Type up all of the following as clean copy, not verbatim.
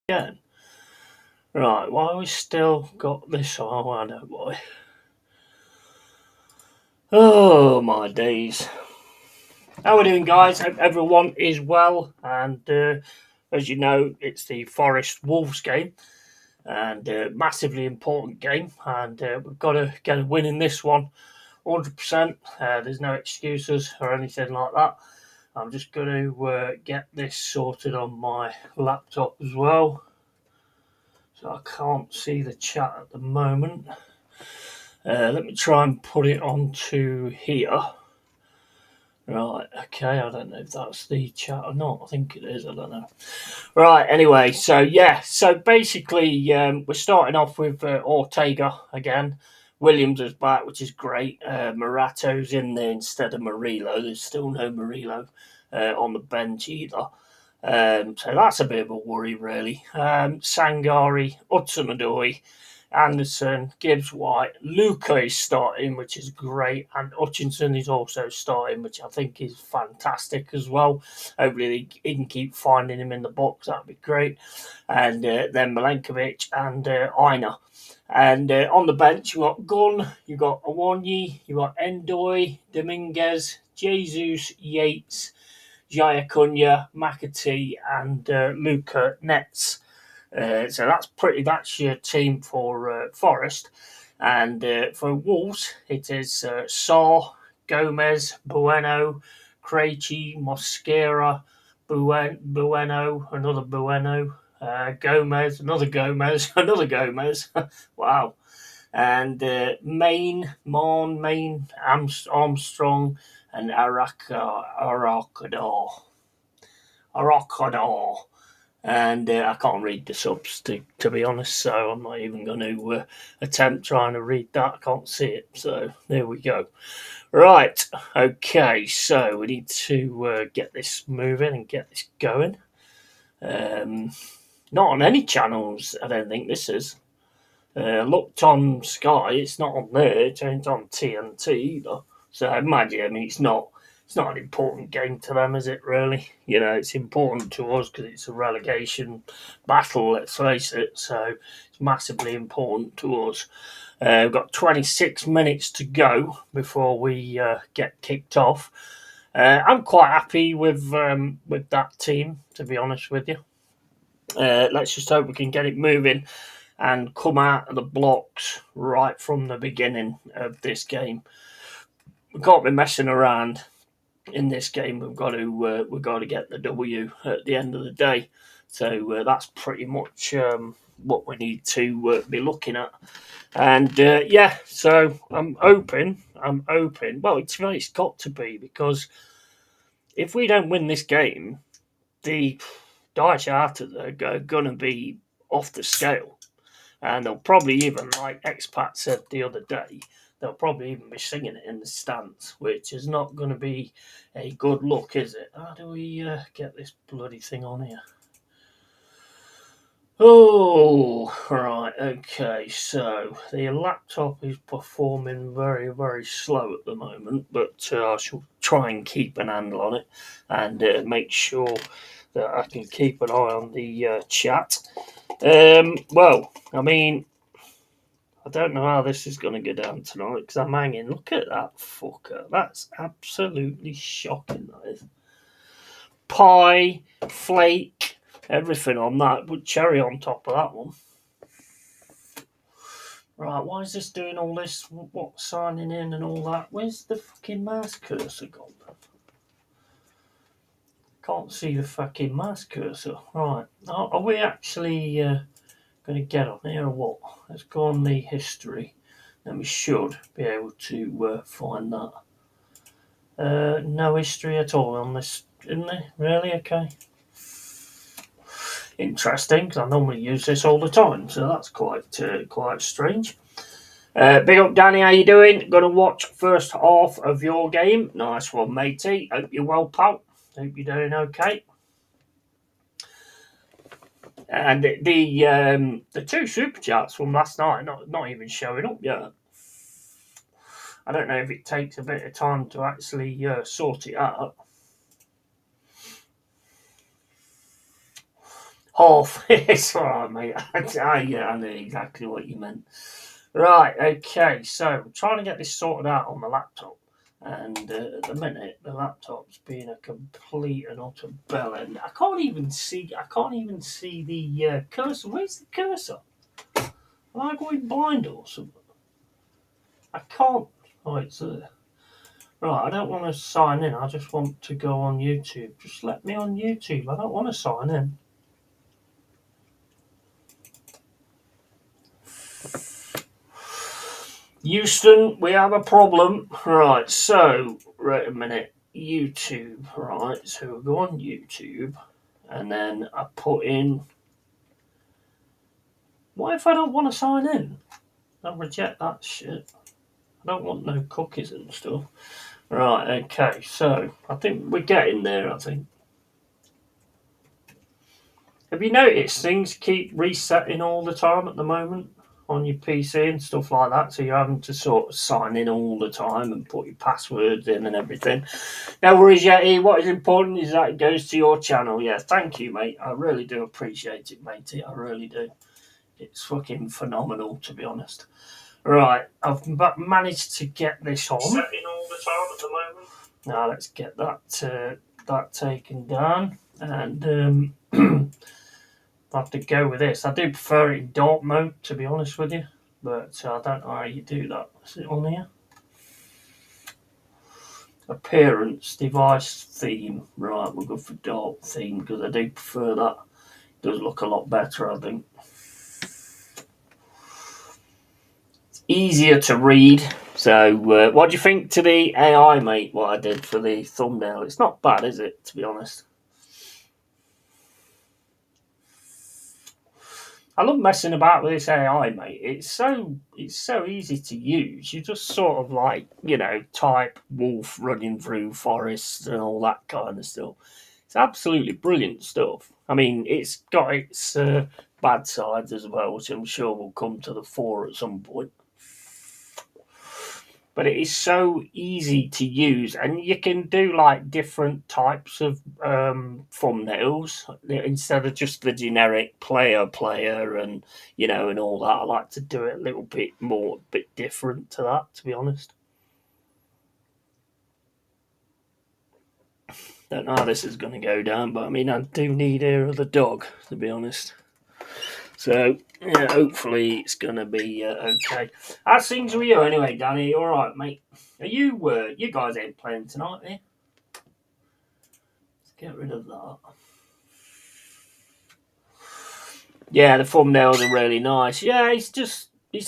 Again. Right, why we still got this on? Oh, I know why. Oh, my days. How are we doing, guys? Hope everyone is well. And as you know, it's the Forest Wolves game. And massively important game. And we've got to get a win in this one. 100%. There's no excuses or anything like that. I'm just going to get this sorted on my laptop as well. So I can't see the chat at the moment. Let me try and put it onto here. Right, okay, I don't know if that's the chat or not. I think it is, I don't know. Right, anyway, so basically we're starting off with Ortega again. Williams is back, which is great. Morato's in there instead of Murillo. There's still no Murillo on the bench either. So that's a bit of a worry, really. Sangari, Hudson-Odoi, Anderson, Gibbs White, Luca is starting, which is great, and Hutchinson is also starting, which I think is fantastic as well. Hopefully, he can keep finding him in the box. That'd be great. And then Milenkovic and Aina. And on the bench, you got Gunn, you got Awonyi, you got Endoy, Dominguez, Jesus, Yates, Jaya McAtee, and Luca Nets. So that's your team for Forest. And for Wolves, it is Saw, Gomez, Bueno, Krejci, Mosquera, Bueno, another Bueno, Gomez, another Gomez, another Gomez. Wow. And Main, Armstrong, and Arakador. And I can't read the subs, to be honest, so I'm not even going to attempt trying to read that. I can't see it, so there we go. Right, okay, so we need to get this moving and get this going. Not on any channels, I don't think this is. Looked on Sky, it's not on there, it ain't on TNT either. So I imagine, it's not an important game to them, is it really? It's important to us because it's a relegation battle, let's face it. So it's massively important to us. We've got 26 minutes to go before we get kicked off. I'm quite happy with that team, to be honest with you. Let's just hope we can get it moving and come out of the blocks right from the beginning of this game. We can't be messing around in this game. We've got to get the W at the end of the day. So that's pretty much what we need to be looking at. And so I'm open. Well, it's got to be, because if we don't win this game, the Daesh Arters are going to be off the scale. And they'll probably even, like Expat said the other day, they'll probably even be singing it in the stands, which is not going to be a good look, is it? How do we get this bloody thing on here? Oh, right, okay, so the laptop is performing very, very slow at the moment, but I shall try and keep an handle on it and make sure that I can keep an eye on the chat. Well, I don't know how this is going to go down tonight because I'm hanging. Look at that fucker. That's absolutely shocking, that is. Pie, flake, everything on that, with cherry on top of that one. Right, why is this doing all this? What, signing in and all that? Where's the fucking mouse cursor gone? Can't see the fucking mouse cursor. Right, are we actually going to get on here or what? Let's go on the history. Then we should be able to find that. No history at all on this, isn't there? Really? Okay. Interesting, because I normally use this all the time, so that's quite strange. Big up, Danny. How you doing? Going to watch first half of your game. Nice one, matey. Hope you're well, pal. Hope you're doing okay. And the two super chats from last night not even showing up yet. I don't know if it takes a bit of time to actually sort it out. Half. It's alright, mate. Yeah, I know exactly what you meant. Right, okay, so I'm trying to get this sorted out on the laptop. And at the minute, the laptop's being a complete and utter bell end. I can't even see the cursor. Where's the cursor? Am I going blind or something? I can't. Oh, it's there. Right, I don't want to sign in. I just want to go on YouTube. Just let me on YouTube. I don't want to sign in. Houston, we have a problem. Right, so, wait a minute. YouTube, right, so we'll go on YouTube, and then I put in. What if I don't want to sign in? I'll reject that shit. I don't want no cookies and stuff. Right, okay, so I think we're getting there, I think. Have you noticed things keep resetting all the time at the moment on your PC and stuff like that? So you're having to sort of sign in all the time and put your passwords in and everything. No worries, Yeti. What is important is that it goes to your channel. Yeah, thank you, mate. I really do appreciate it, matey. I really do. It's fucking phenomenal, to be honest. Right, I've managed to get this on. Setting all the time at the moment. Now let's get that taken down, and I have to go with this. I do prefer it in dark mode, to be honest with you, but I don't know how you do that. Is it on here? Appearance, device, theme. Right, we'll go for dark theme because I do prefer that. It does look a lot better, I think. It's easier to read. So, what do you think to the AI, mate? What I did for the thumbnail? It's not bad, is it? To be honest. I love messing about with this AI, mate. It's so easy to use. You just sort of like, type wolf running through forests and all that kind of stuff. It's absolutely brilliant stuff. I mean, it's got its bad sides as well, which I'm sure will come to the fore at some point. But it is so easy to use, and you can do like different types of thumbnails instead of just the generic player and and all that. I like to do it a little bit more, a bit different to that, to be honest. Don't know how this is going to go down, but I mean, I do need ear of the dog, to be honest. So yeah, hopefully it's going to be okay. How's things with you anyway, Danny? All right, mate. Are you? You guys ain't playing tonight, eh? Let's get rid of that. Yeah, the thumbnails are really nice. Yeah, it's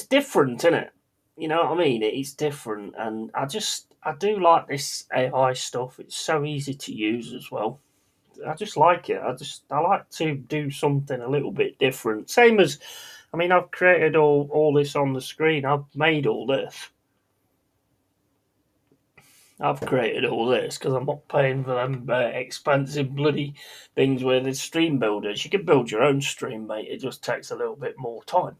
different, isn't it? You know what I mean? It's different, and I do like this AI stuff. It's so easy to use as well. I just like it. I like to do something a little bit different. Same as, I mean, I've created all this on the screen. I've made all this. I've created all this because I'm not paying for them expensive bloody things where there's stream builders. You can build your own stream, mate. It just takes a little bit more time.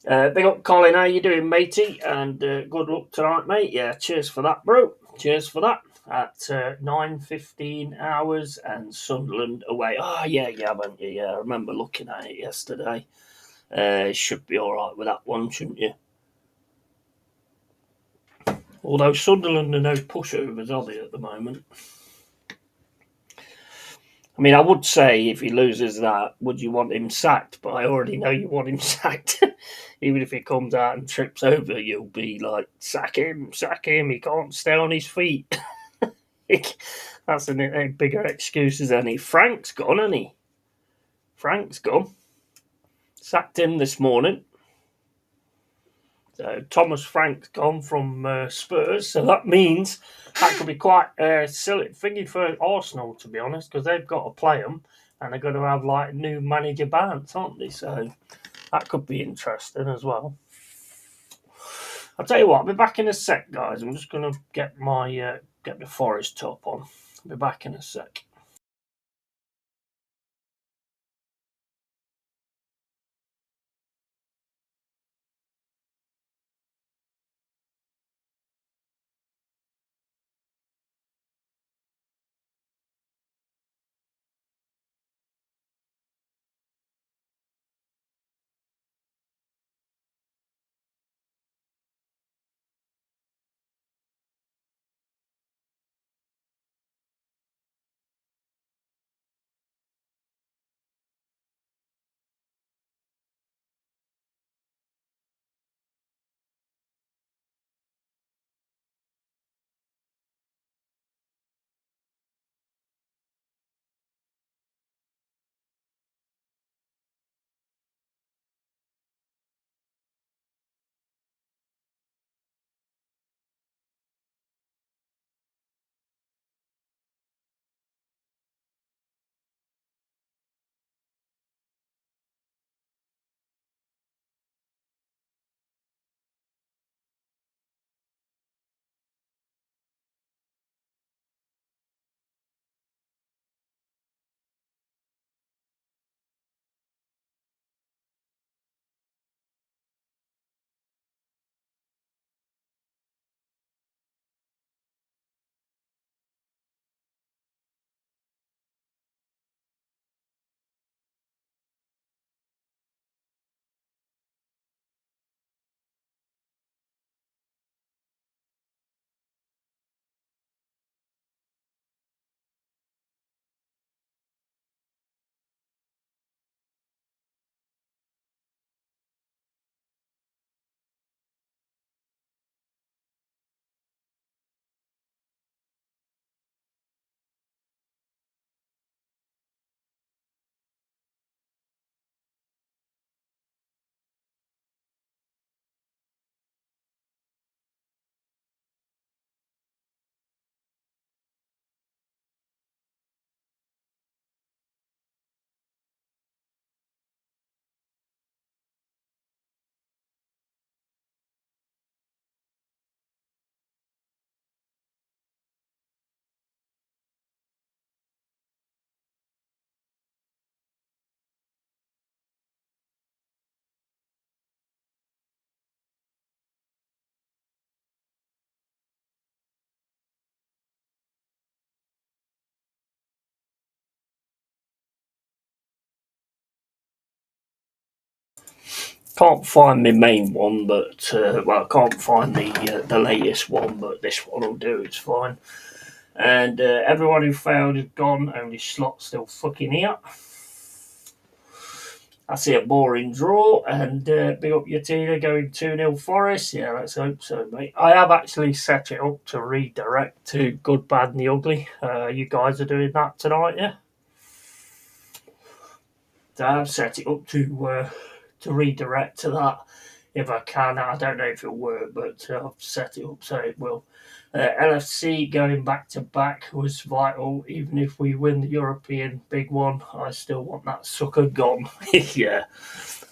Big up, Colin. How you doing, matey? And good luck tonight, mate. Yeah, cheers for that, bro. Cheers for that. At 9:15 hours and Sunderland away. Oh, yeah, you haven't you? Yeah, I remember looking at it yesterday. Should be all right with that one, shouldn't you? Although Sunderland are no pushovers, are they, at the moment? I mean, I would say if he loses that, would you want him sacked? But I already know you want him sacked. Even if he comes out and trips over, you'll be like, sack him, he can't stay on his feet. That's a bigger excuse as any. Frank's gone, hasn't he? Frank's gone. Sacked him this morning. So Thomas Frank's gone from Spurs, so that means that could be quite a silly thingy for Arsenal, to be honest, because they've got to play them and they're going to have like new manager bans, aren't they? So that could be interesting as well. I'll tell you what, I'll be back in a sec, guys. I'm just going to get my get the forest top on. I'll be back in a sec. Can't find my main one, but I can't find the latest one, but this one will do. It's fine. And everyone who failed is gone. Only Slot's still fucking here. I see a boring draw, and big up Yetina going 2-0 Forest. Yeah, let's hope so, mate. I have actually set it up to redirect to Good, Bad, and the Ugly. You guys are doing that tonight, yeah? So I've set it up to redirect to that if I can. I don't know if it'll work, but I've set it up so it will. LFC going back to back was vital. Even if we win the European big one, I still want that sucker gone. Yeah,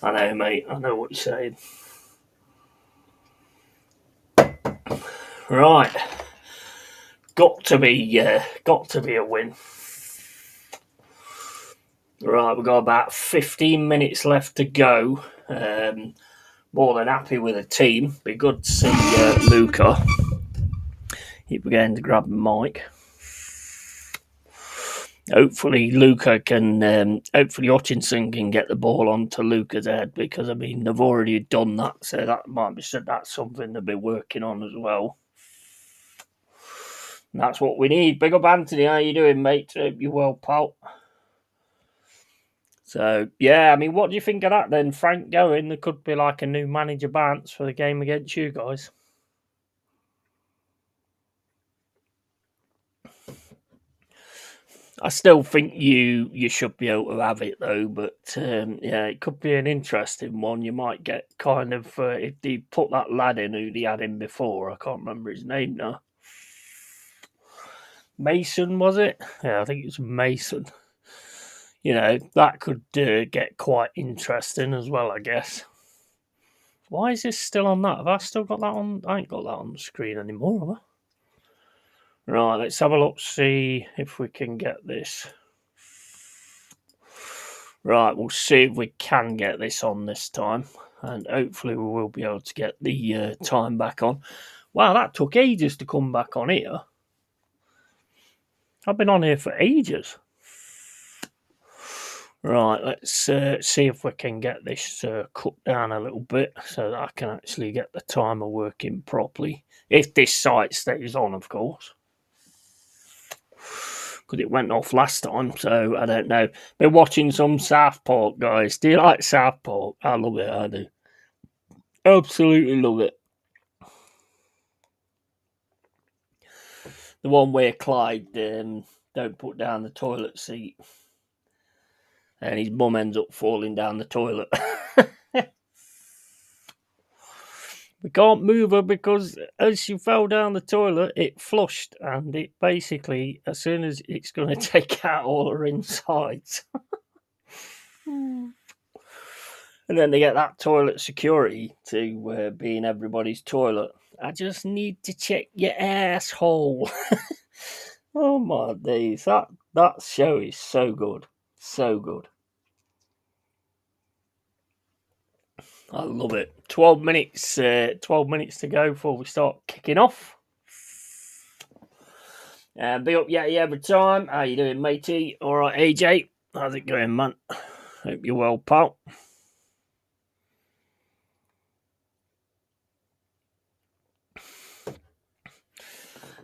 I know, mate. I know what you're saying. Right, got to be a win. Right, we've got about 15 minutes left to go. More than happy with the team. Be good to see Luca. Keep going to grab the mic. Hopefully Luca can, hopefully Hutchinson can get the ball onto Luca's head, because I mean they've already done that, so that might be that's something they'll be working on as well. And that's what we need. Big up Anthony, how you doing, mate? Hope you're well, pal. So yeah, I mean, what do you think of that then? Frank going, there could be like a new manager bounce for the game against you guys. I still think you should be able to have it though, but yeah, it could be an interesting one. You might get kind of if they put that lad in who they had in before. I can't remember his name now. Mason, was it? Yeah, I think it was Mason. You know, that could get quite interesting as well, I guess. Why is this still on that? Have I still got that on? I ain't got that on the screen anymore, have I? Right, let's have a look, see if we can get this. Right, we'll see if we can get this on this time, and hopefully we will be able to get the time back on. Wow, that took ages to come back on here. I've been on here for ages. Right, let's see if we can get this cut down a little bit so that I can actually get the timer working properly. If this site stays on, of course. Because it went off last time, so I don't know. Been watching some South Park, guys. Do you like South Park? I love it, I do. Absolutely love it. The one where Clyde don't put down the toilet seat. And his mum ends up falling down the toilet. We can't move her because as she fell down the toilet, it flushed, and it basically, as soon as it's going to take out all her insides. And then they get that toilet security to be in everybody's toilet. I just need to check your asshole. Oh my days, that show is so good. So good. I love it. 12 minutes to go before we start kicking off. Big up Yeti every time. How you doing, matey? All right, AJ. How's it going, man? Hope you're well, pal.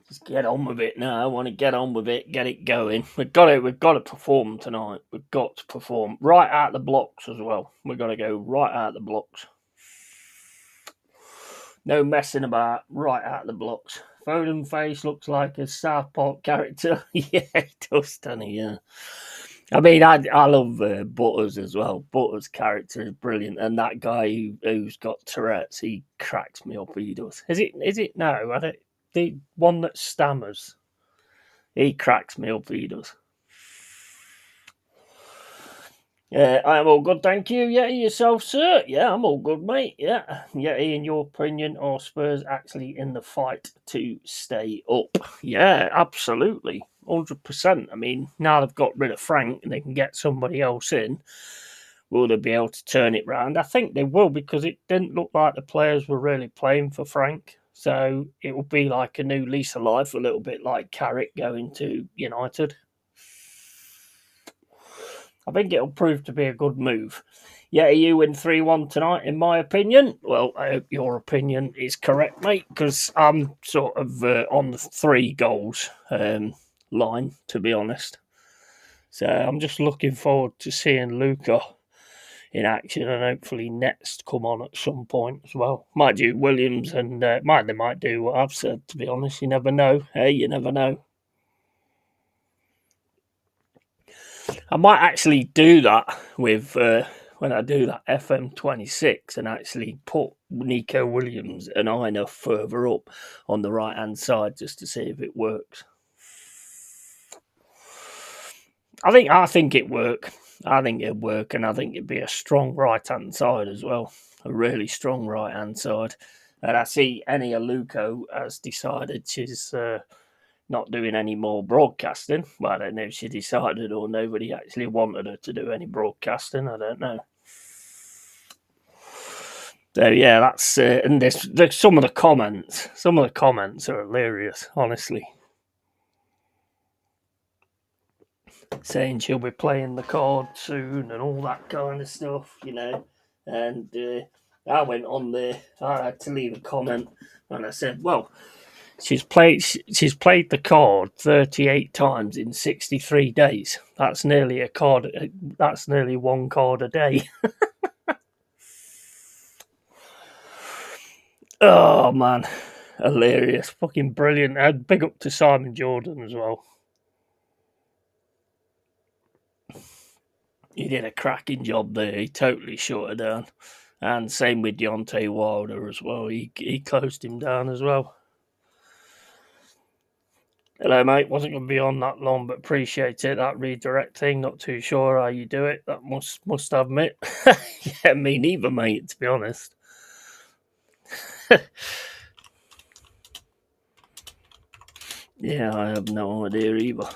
Just get on with it now. I want to get on with it, get it going. We've got to perform tonight. We've got to perform right out the blocks as well. We've got to go right out the blocks. No messing about, right out the blocks. Foden face looks like a South Park character. Yeah, it does, doesn't he? Yeah. I mean, I love Butters as well. Butters' character is brilliant, and that guy who's got Tourette's, he cracks me up. He does. Is it no? I don't. The one that stammers. He cracks me up. He does. I am all good, thank you. Yeah, yourself, sir. Yeah, I'm all good, mate. Yeah, in your opinion, are Spurs actually in the fight to stay up? Yeah, absolutely, 100%. I mean, now they've got rid of Frank and they can get somebody else in. Will they be able to turn it round? I think they will, because it didn't look like the players were really playing for Frank. So it will be like a new lease of life, a little bit like Carrick going to United. I think it'll prove to be a good move. Yeah, you win 3-1 tonight, in my opinion. Well, I hope your opinion is correct, mate, because I'm sort of on the 3 goals line, to be honest. So I'm just looking forward to seeing Luca in action, and hopefully Nets come on at some point as well. Might do Williams, and they might do what I've said, to be honest. You never know. Hey, you never know. I might actually do that with when I do that FM26 and actually put Nico Williams and Ina further up on the right hand side just to see if it works. I think it work. I think it'd work, and I think it'd be a strong right hand side as well. A really strong right hand side. And I see Eni Aluko has decided she's not doing any more broadcasting. Well, I don't know if she decided or nobody actually wanted her to do any broadcasting. I don't know. So yeah, that's and there's some of the comments. Some of the comments are hilarious, honestly. Saying she'll be playing the card soon and all that kind of stuff, you know. And I went on there. I had to leave a comment, and I said, "Well, she's played the card 38 times in 63 days. That's nearly a card. That's nearly 1 card a day." Oh man, hilarious, fucking brilliant. And big up to Simon Jordan as well. He did a cracking job there. He totally shut her down. And same with Deontay Wilder as well. He closed him down as well. Hello, mate. Wasn't going to be on that long, but appreciate it. That redirect thing. Not too sure how you do it. That must admit. Yeah, me neither, mate. To be honest. Yeah, I have no idea either.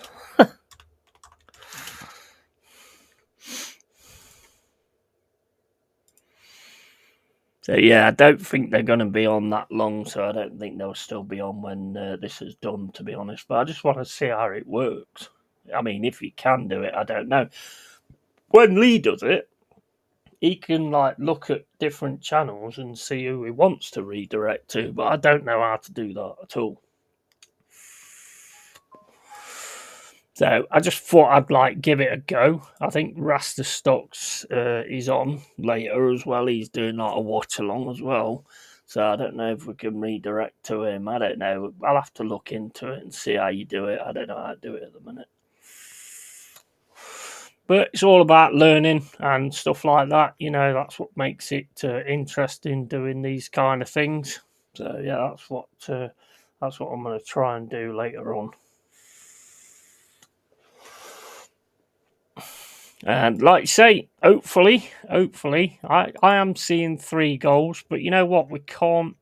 So yeah, I don't think they're going to be on that long. So I don't think they'll still be on when this is done. To be honest, but I just want to see how it works. I mean, if he can do it, I don't know. When Lee does it, he can like look at different channels and see who he wants to redirect to. But I don't know how to do that at all. So I just thought I'd like give it a go. I think Rasta Stocks is on later as well. He's doing like a watch along as well. So I don't know if we can redirect to him. I don't know. I'll have to look into it and see how you do it. I don't know how to do it at the minute. But it's all about learning and stuff like that. You know, that's what makes it interesting doing these kind of things. So yeah, that's what I'm going to try and do later on. And like you say, hopefully, I am seeing 3 goals. But you know what? We can't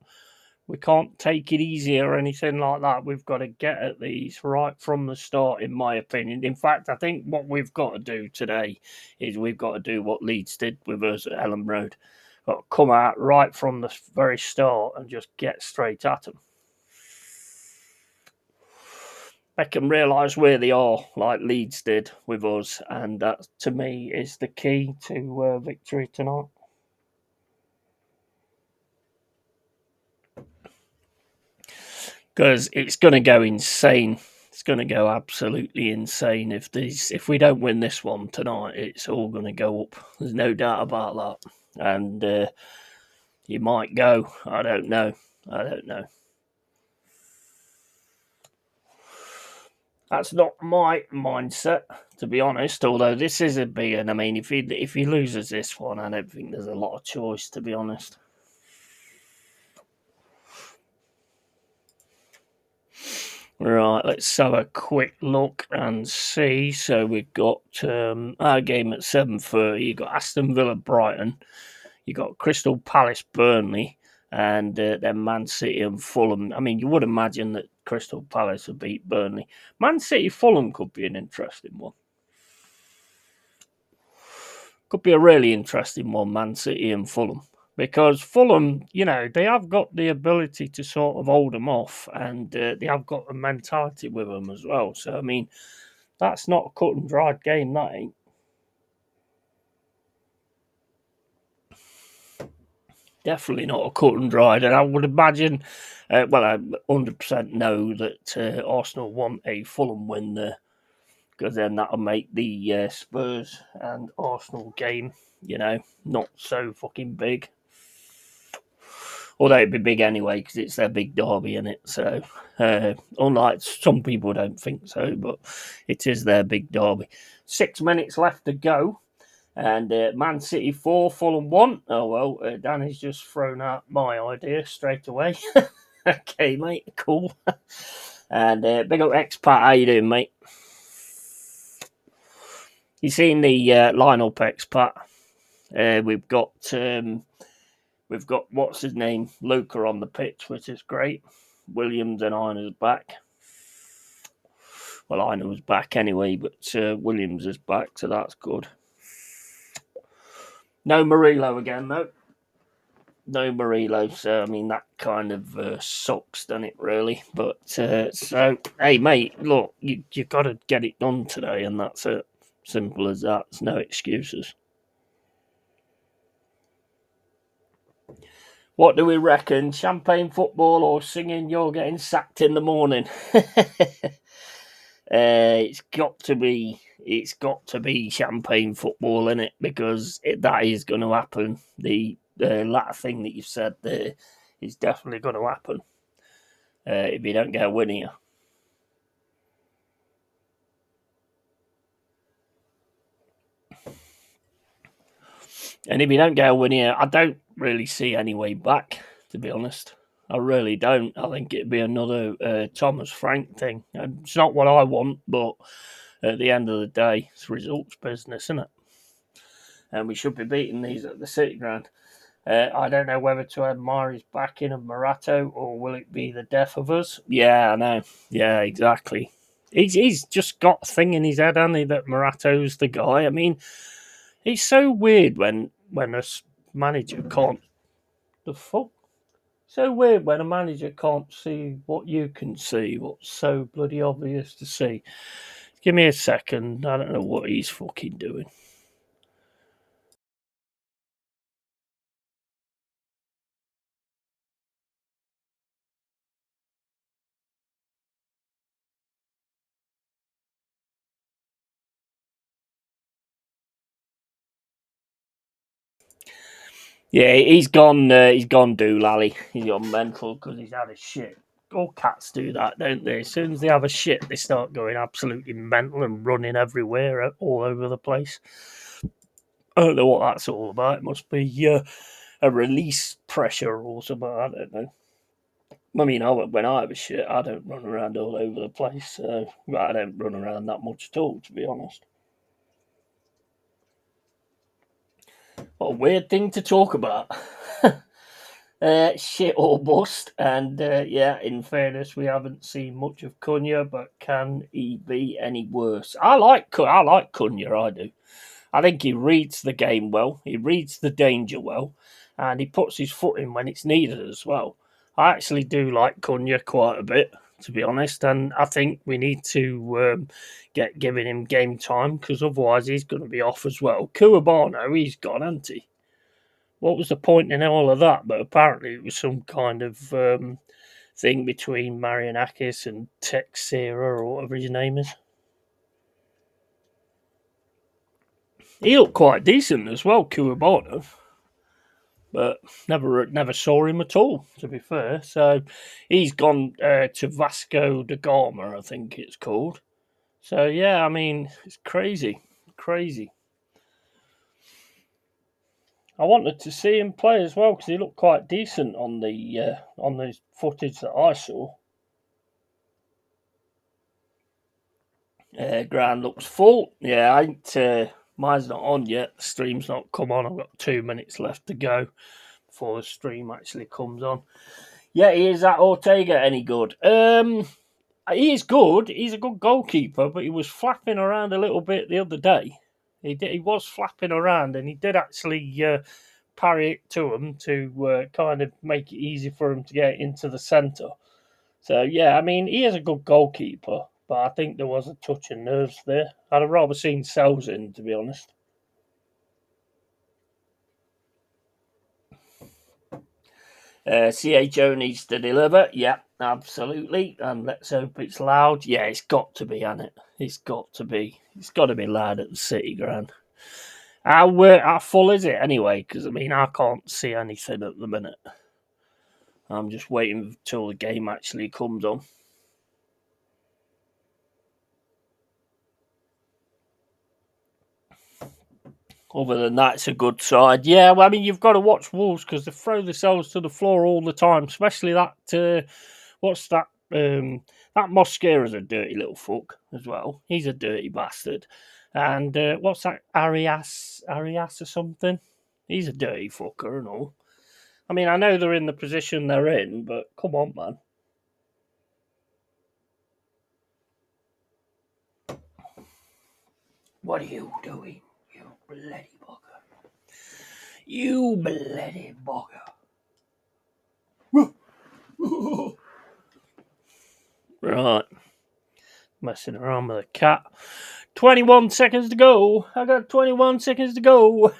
take it easy or anything like that. We've got to get at these right from the start, in my opinion. In fact, I think what we've got to do today is we've got to do what Leeds did with us at Ellen Road. Got to come out right from the very start and just get straight at them. Make them realise where they are, like Leeds did with us, and that to me is the key to victory tonight. Because it's going to go insane. It's going to go absolutely insane if we don't win this one tonight. It's all going to go up. There's no doubt about that. And you might go. I don't know. That's not my mindset, to be honest. Although this is a big one. I mean, if he loses this one, I don't think there's a lot of choice, to be honest. Right, let's have a quick look and see. So we've got our game at 7:30. You got Aston Villa, Brighton. You got Crystal Palace, Burnley, and then Man City and Fulham. I mean, you would imagine that Crystal Palace would beat Burnley. Man City, Fulham could be an interesting one. Could be a really interesting one, Man City and Fulham. Because Fulham, you know, they have got the ability to sort of hold them off, and they have got a mentality with them as well. So, I mean, that's not a cut and dried game, that ain't. Definitely not a cut and dried, and I would imagine, well, I 100% know that Arsenal want a Fulham win there, because then that'll make the Spurs and Arsenal game, not so fucking big. Although it'd be big anyway, because it's their big derby, in it. So, unlike some people don't think so, but it is their big derby. 6 minutes left to go. And Man City 4, Fulham 1. Oh, well, Danny's just thrown out my idea straight away. Okay, mate, cool. And big up Expat, how you doing, mate? You seen the lineup, Expat? We've got what's his name, Luca on the pitch, which is great. Williams and Einer's back. Well, Einer was back anyway, but Williams is back, so that's good. No Murillo again, though. No Murillo, so I mean that kind of sucks, doesn't it? Really, but so hey, mate, look, you got to get it done today, and that's it. Simple as that. There's no excuses. What do we reckon? Champagne football or singing "You're Getting Sacked" in the morning? It's got to be champagne football, in it, because that is going to happen. The latter thing that you've said there is definitely going to happen if you don't get a win here. And if you don't get a win here, I don't really see any way back, to be honest. I really don't. I think it'd be another Thomas Frank thing. And it's not what I want, but at the end of the day, it's results business, isn't it? And we should be beating these at the City Ground. I don't know whether to admire his backing of Morato or will it be the death of us. Yeah, I know. Yeah, exactly. He's just got a thing in his head, hasn't he, that Morato's the guy. I mean, it's so weird when a manager can't. The fuck? So weird when a manager can't see what you can see, what's so bloody obvious to see. Give me a second. I don't know what he's fucking doing. Yeah, he's gone. He's gone doolally. He's gone mental because he's had a shit. All cats do that, don't they? As soon as they have a shit, they start going absolutely mental and running everywhere, all over the place. I don't know what that's all about. It must be a release pressure or something. I don't know. I mean, when I have a shit, I don't run around all over the place. So I don't run around that much at all, to be honest. What a weird thing to talk about. Shit or bust, and yeah, in fairness, we haven't seen much of Cunha, but can he be any worse? I like Cunha, I do. I think he reads the game well, he reads the danger well, and he puts his foot in when it's needed as well. I actually do like Cunha quite a bit, to be honest, and I think we need to get giving him game time, because otherwise he's going to be off as well. Kouabano, he's gone, hasn't he? What was the point in all of that? But apparently it was some kind of thing between Marianakis and Texera or whatever his name is. He looked quite decent as well, Kouabano, but never saw him at all, to be fair. So he's gone to Vasco da Gama, I think it's called. So yeah, I mean, it's crazy, crazy. I wanted to see him play as well because he looked quite decent on the footage that I saw. Ground looks full. Yeah, I ain't. Mine's not on yet. The stream's not come on. I've got 2 minutes left to go before the stream actually comes on. Yeah, is that Ortega any good? He is good. He's a good goalkeeper, but he was flapping around a little bit the other day. He was flapping around, and he did actually parry it to him to kind of make it easy for him to get into the centre. So yeah, I mean, he is a good goalkeeper, but I think there was a touch of nerves there. I'd have rather seen Sells in, to be honest. CHO needs to deliver. Yeah, absolutely. And let's hope it's loud. Yeah, it's got to be, hasn't it? It's got to be. It's got to be loud at the City Ground. How full is it anyway? Because, I mean, I can't see anything at the minute. I'm just waiting till the game actually comes on. Other than that, it's a good side. Yeah, well, I mean, you've got to watch Wolves because they throw themselves to the floor all the time, especially that. What's that? That Mosquera's a dirty little fuck as well. He's a dirty bastard. And what's that? Arias or something? He's a dirty fucker and all. I mean, I know they're in the position they're in, but come on, man. What are you doing, you bloody bugger? You bloody bugger. Right. Messing around with a cat. 21 seconds to go. I got 21 seconds to go.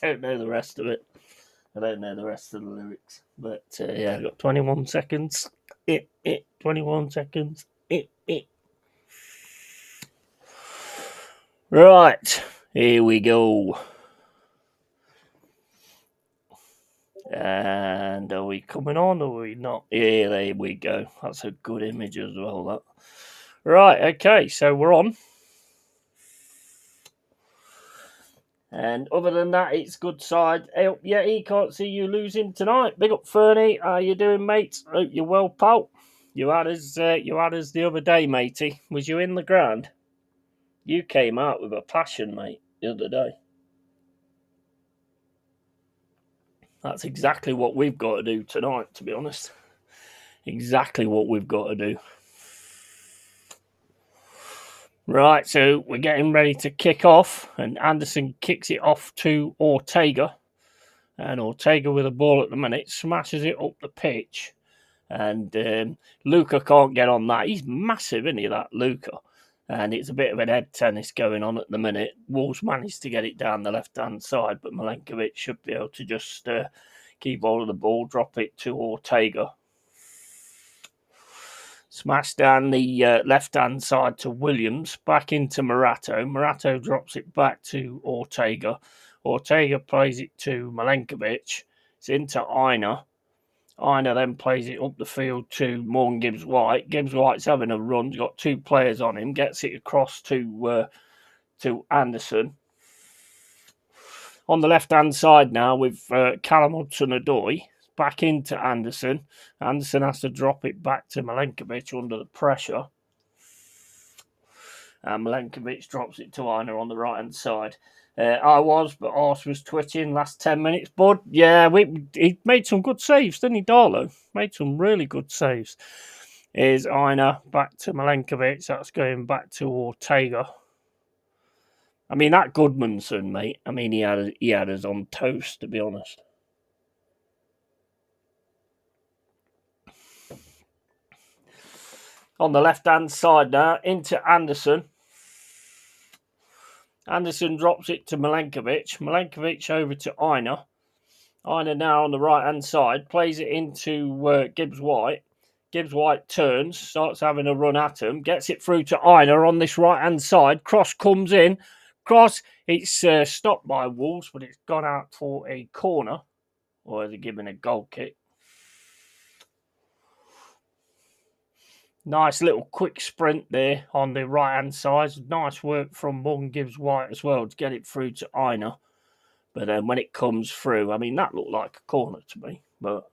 Don't know the rest of it. I don't know the rest of the lyrics. But yeah, I got 21 seconds. 21 seconds. Right. Here we go. And are we coming on or are we not? Yeah, there we go. That's a good image as well, that. Right, okay, so we're on. And other than that, it's good side. Hey, yeah, he can't see you losing tonight. Big up, Fernie. How you doing, mate? Hope you're well, pal. You had us the other day, matey. Was you in the ground? You came out with a passion, mate, the other day. That's exactly what we've got to do tonight, to be honest. Exactly what we've got to do. Right, so we're getting ready to kick off, and Anderson kicks it off to Ortega. And Ortega with a ball at the minute smashes it up the pitch. And Luca can't get on that. He's massive, isn't he, that Luca? And it's a bit of an head tennis going on at the minute. Wolves managed to get it down the left-hand side, but Milenkovic should be able to just keep hold of the ball, drop it to Ortega. Smash down the left-hand side to Williams, back into Morato. Morato drops it back to Ortega. Ortega plays it to Milenkovic. It's into Aina. Aina then plays it up the field to Morgan Gibbs-White. Gibbs-White's having a run. He's got two players on him. Gets it across to Anderson. On the left-hand side now with Callum Hudson-Odoi. Back into Anderson. Anderson has to drop it back to Milenkovic under the pressure. And Milenkovic drops it to Aina on the right-hand side. But Arse was twitching last 10 minutes. But yeah, he made some good saves, didn't he, Darlow? Made some really good saves. Here's Aina back to Milenkovic. That's going back to Ortega. I mean, that Goodmanson, mate. I mean, he had us on toast, to be honest. On the left-hand side now, into Anderson. Anderson drops it to Milenkovic. Milenkovic over to Aina. Aina now on the right-hand side. Plays it into Gibbs-White. Gibbs-White turns, starts having a run at him. Gets it through to Aina on this right-hand side. Cross comes in. Cross, it's stopped by Wolves, but it's gone out for a corner. Or is it giving a goal kick? Nice little quick sprint there on the right-hand side. Nice work from Morgan Gibbs-White as well to get it through to Aina. But then when it comes through, I mean, that looked like a corner to me. But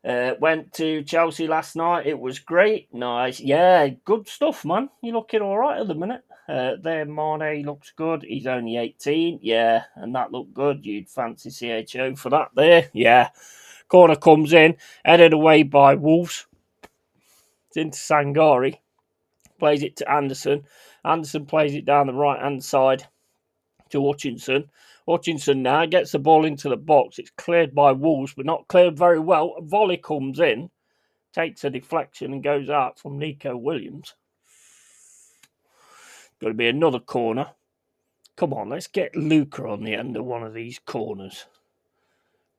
went to Chelsea last night. It was great. Nice. Yeah, good stuff, man. You're looking all right at the minute. There, Mane looks good. He's only 18. Yeah, and that looked good. You'd fancy CHO for that there. Yeah. Corner comes in, headed away by Wolves. It's into Sangari. Plays it to Anderson. Anderson plays it down the right-hand side to Hutchinson. Hutchinson now gets the ball into the box. It's cleared by Wolves, but not cleared very well. A volley comes in, takes a deflection and goes out from Nico Williams. Got to be another corner. Come on, let's get Luca on the end of one of these corners.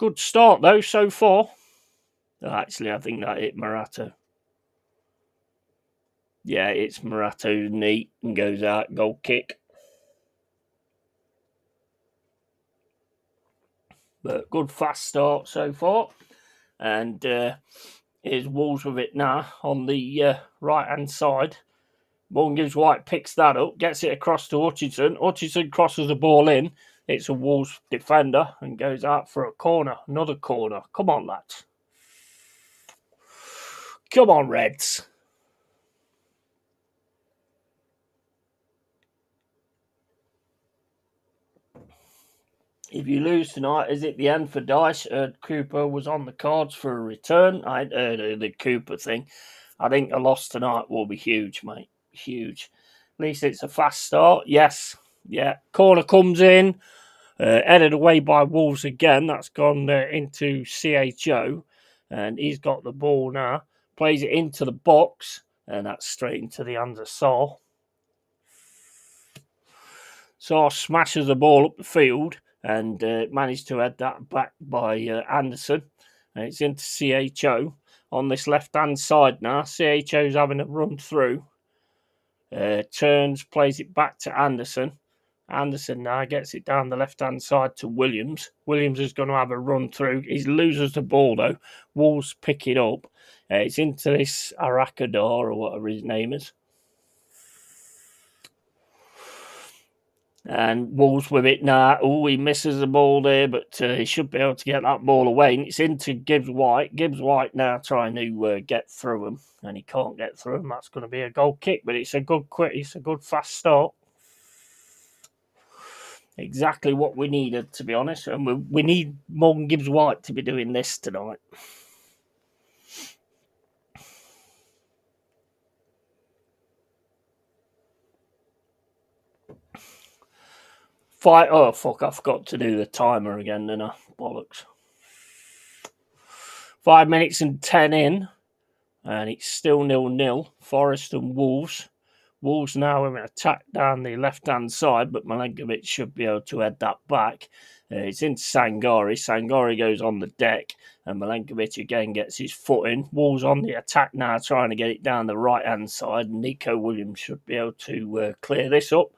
Good start, though, so far. Actually, I think that hit Marato. Yeah, it's Marato's knee and goes out. Goal kick. But good fast start so far. And here's Wolves with it now on the right-hand side. Morgan Gibbs White picks that up, gets it across to Hutchinson. Hutchinson crosses the ball in. It's a Wolves defender and goes out for a corner. Another corner. Come on, lads. Come on, Reds. If you lose tonight, is it the end for Dice? Cooper was on the cards for a return. I heard the Cooper thing. I think a loss tonight will be huge, mate. Huge. At least it's a fast start. Yes. Yeah. Corner comes in. Headed away by Wolves again. That's gone into CHO. And he's got the ball now. Plays it into the box. And that's straight into the hands of Saw. Saw smashes the ball up the field. And managed to head that back by Anderson. And it's into CHO. On this left-hand side now. CHO's having a run through. Turns, plays it back to Anderson. Anderson now gets it down the left-hand side to Williams. Williams is going to have a run through. He loses the ball, though. Wolves pick it up. It's into this Arakadar, or whatever his name is. And Wolves with it now. Oh, he misses the ball there, but he should be able to get that ball away. And it's into Gibbs White. Gibbs White now trying to get through him. And he can't get through him. That's going to be a goal kick, but it's a good fast start. Exactly what we needed, to be honest. And we need Morgan Gibbs White to be doing this tonight. Oh, fuck, I forgot to do the timer again, didn't I? Bollocks. 5 minutes and 10 in. And it's still 0-0. Forest and Wolves. Wolves now have an attack down the left-hand side, but Milenkovic should be able to head that back. It's into Sangari. Sangari goes on the deck, and Milenkovic again gets his foot in. Wolves on the attack now, trying to get it down the right-hand side. Nico Williams should be able to clear this up,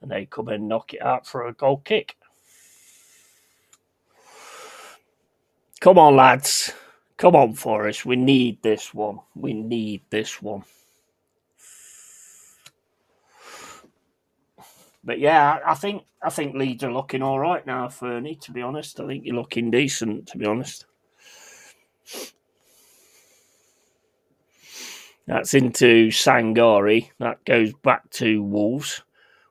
and they come and knock it out for a goal kick. Come on, lads. Come on, Forest. We need this one. We need this one. But yeah, I think Leeds are looking all right now, Fernie, to be honest. I think you're looking decent, to be honest. That's into Sangari. That goes back to Wolves.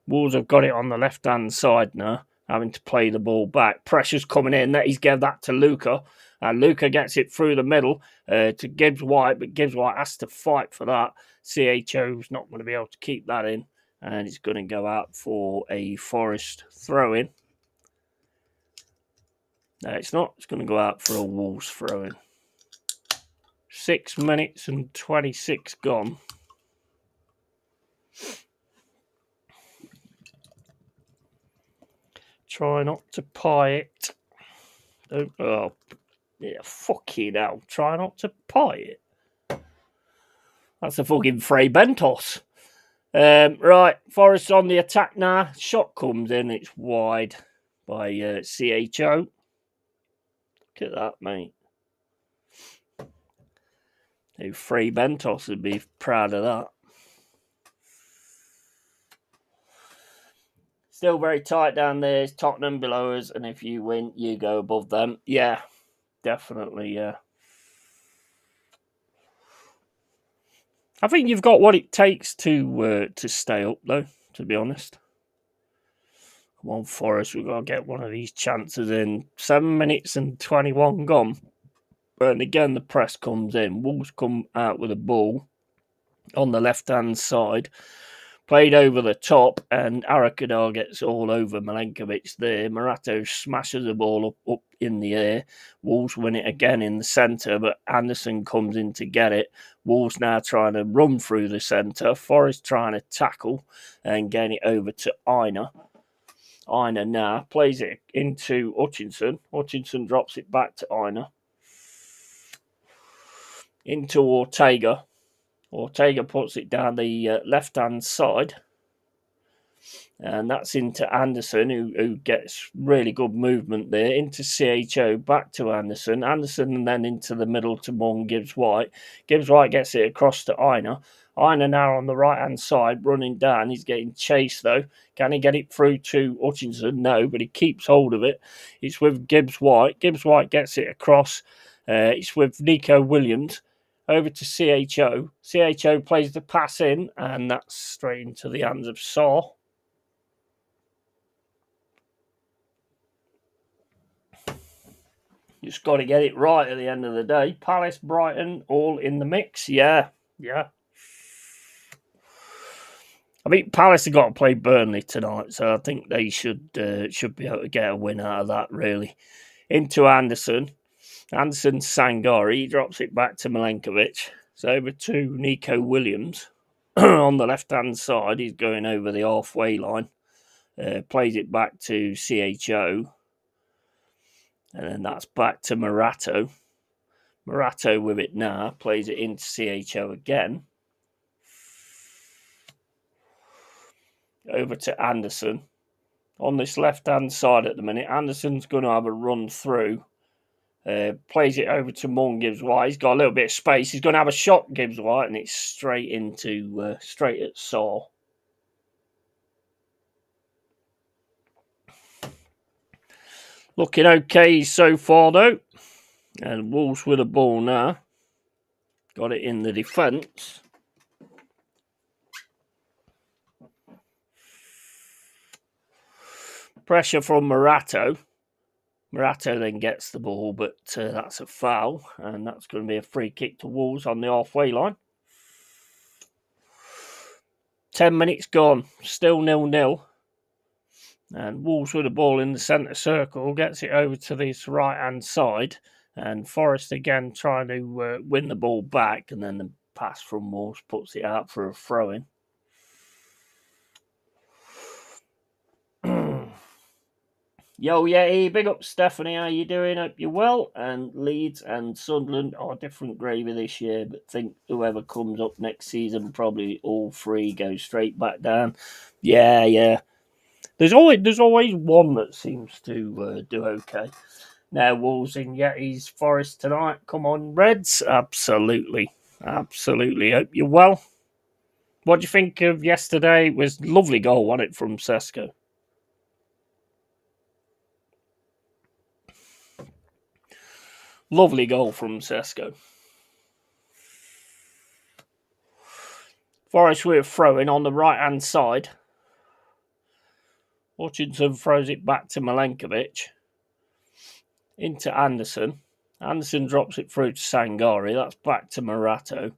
Wolves have got it on the left-hand side now, having to play the ball back. Pressure's coming in. He's given that to Luca. And Luca gets it through the middle to Gibbs White, but Gibbs White has to fight for that. CHO's not going to be able to keep that in. And it's going to go out for a Forest throw-in. No, it's not. It's going to go out for a Wolves throw-in. 6 minutes and 26 gone. Try not to pie it. Oh, yeah, fucking hell. Try not to pie it. That's a fucking Frey Bentos. Right, Forest on the attack now. Shot comes in. It's wide by CHO. Look at that, mate. Frey Bentos would be proud of that. Still very tight down there. It's Tottenham below us, and if you win, you go above them. Yeah, definitely, yeah. I think you've got what it takes to stay up, though, to be honest. Come on, Forest, we've got to get one of these chances in. 7 minutes and 21 gone. And again, the press comes in. Wolves come out with a ball on the left-hand side. Played over the top, and Arakadar gets all over Milenkovic there. Marato smashes the ball up in the air. Wolves win it again in the centre, but Anderson comes in to get it. Wolves now trying to run through the centre. Forest trying to tackle and get it over to Aina. Aina now plays it into Hutchinson. Hutchinson drops it back to Aina. Into Ortega. Ortega puts it down the left-hand side. And that's into Anderson, who gets really good movement there. Into CHO, back to Anderson. Anderson and then into the middle to Mung, Gibbs White. Gibbs White gets it across to Aina. Aina now on the right-hand side, running down. He's getting chased, though. Can he get it through to Hutchinson? No, but he keeps hold of it. It's with Gibbs White. Gibbs White gets it across. It's with Nico Williams. Over to CHO. CHO plays the pass in, and that's straight into the hands of Saw. Just got to get it right at the end of the day. Palace, Brighton, all in the mix. Yeah. I think Palace have got to play Burnley tonight, so I think they should be able to get a win out of that, really. Into Anderson. Anderson Sangari. He drops it back to Milenkovic. So over to Nico Williams. On the left-hand side, he's going over the halfway line. Plays it back to CHO. And then that's back to Morato. Morato with it now. Plays it into CHO again. Over to Anderson. On this left-hand side at the minute, Anderson's going to have a run through. Plays it over to Mung, Gibbs White. He's got a little bit of space. He's going to have a shot, Gibbs White, and it's straight at Saw. Looking okay so far, though. And Wolves with the ball now. Got it in the defence. Pressure from Morato. Morato then gets the ball, but that's a foul. And that's going to be a free kick to Wolves on the halfway line. 10 minutes gone. Still 0-0. And Wolves with the ball in the centre circle. Gets it over to this right-hand side. And Forest again trying to win the ball back. And then the pass from Wolves puts it out for a throw-in. Yo, Yeti, big up Stephanie, how you doing? Hope you're well. And Leeds and Sunderland are different gravy this year, but think whoever comes up next season, probably all three go straight back down. Yeah. There's always one that seems to do okay. Now, Wolves in Yeti's Forest tonight. Come on, Reds. Absolutely. Hope you're well. What do you think of yesterday? It was a lovely goal, wasn't it, from Sesko? Lovely goal from Sesko. Forest with a throw-in on the right-hand side. Hutchinson throws it back to Milenkovic. Into Anderson. Anderson drops it through to Sangari. That's back to Morato.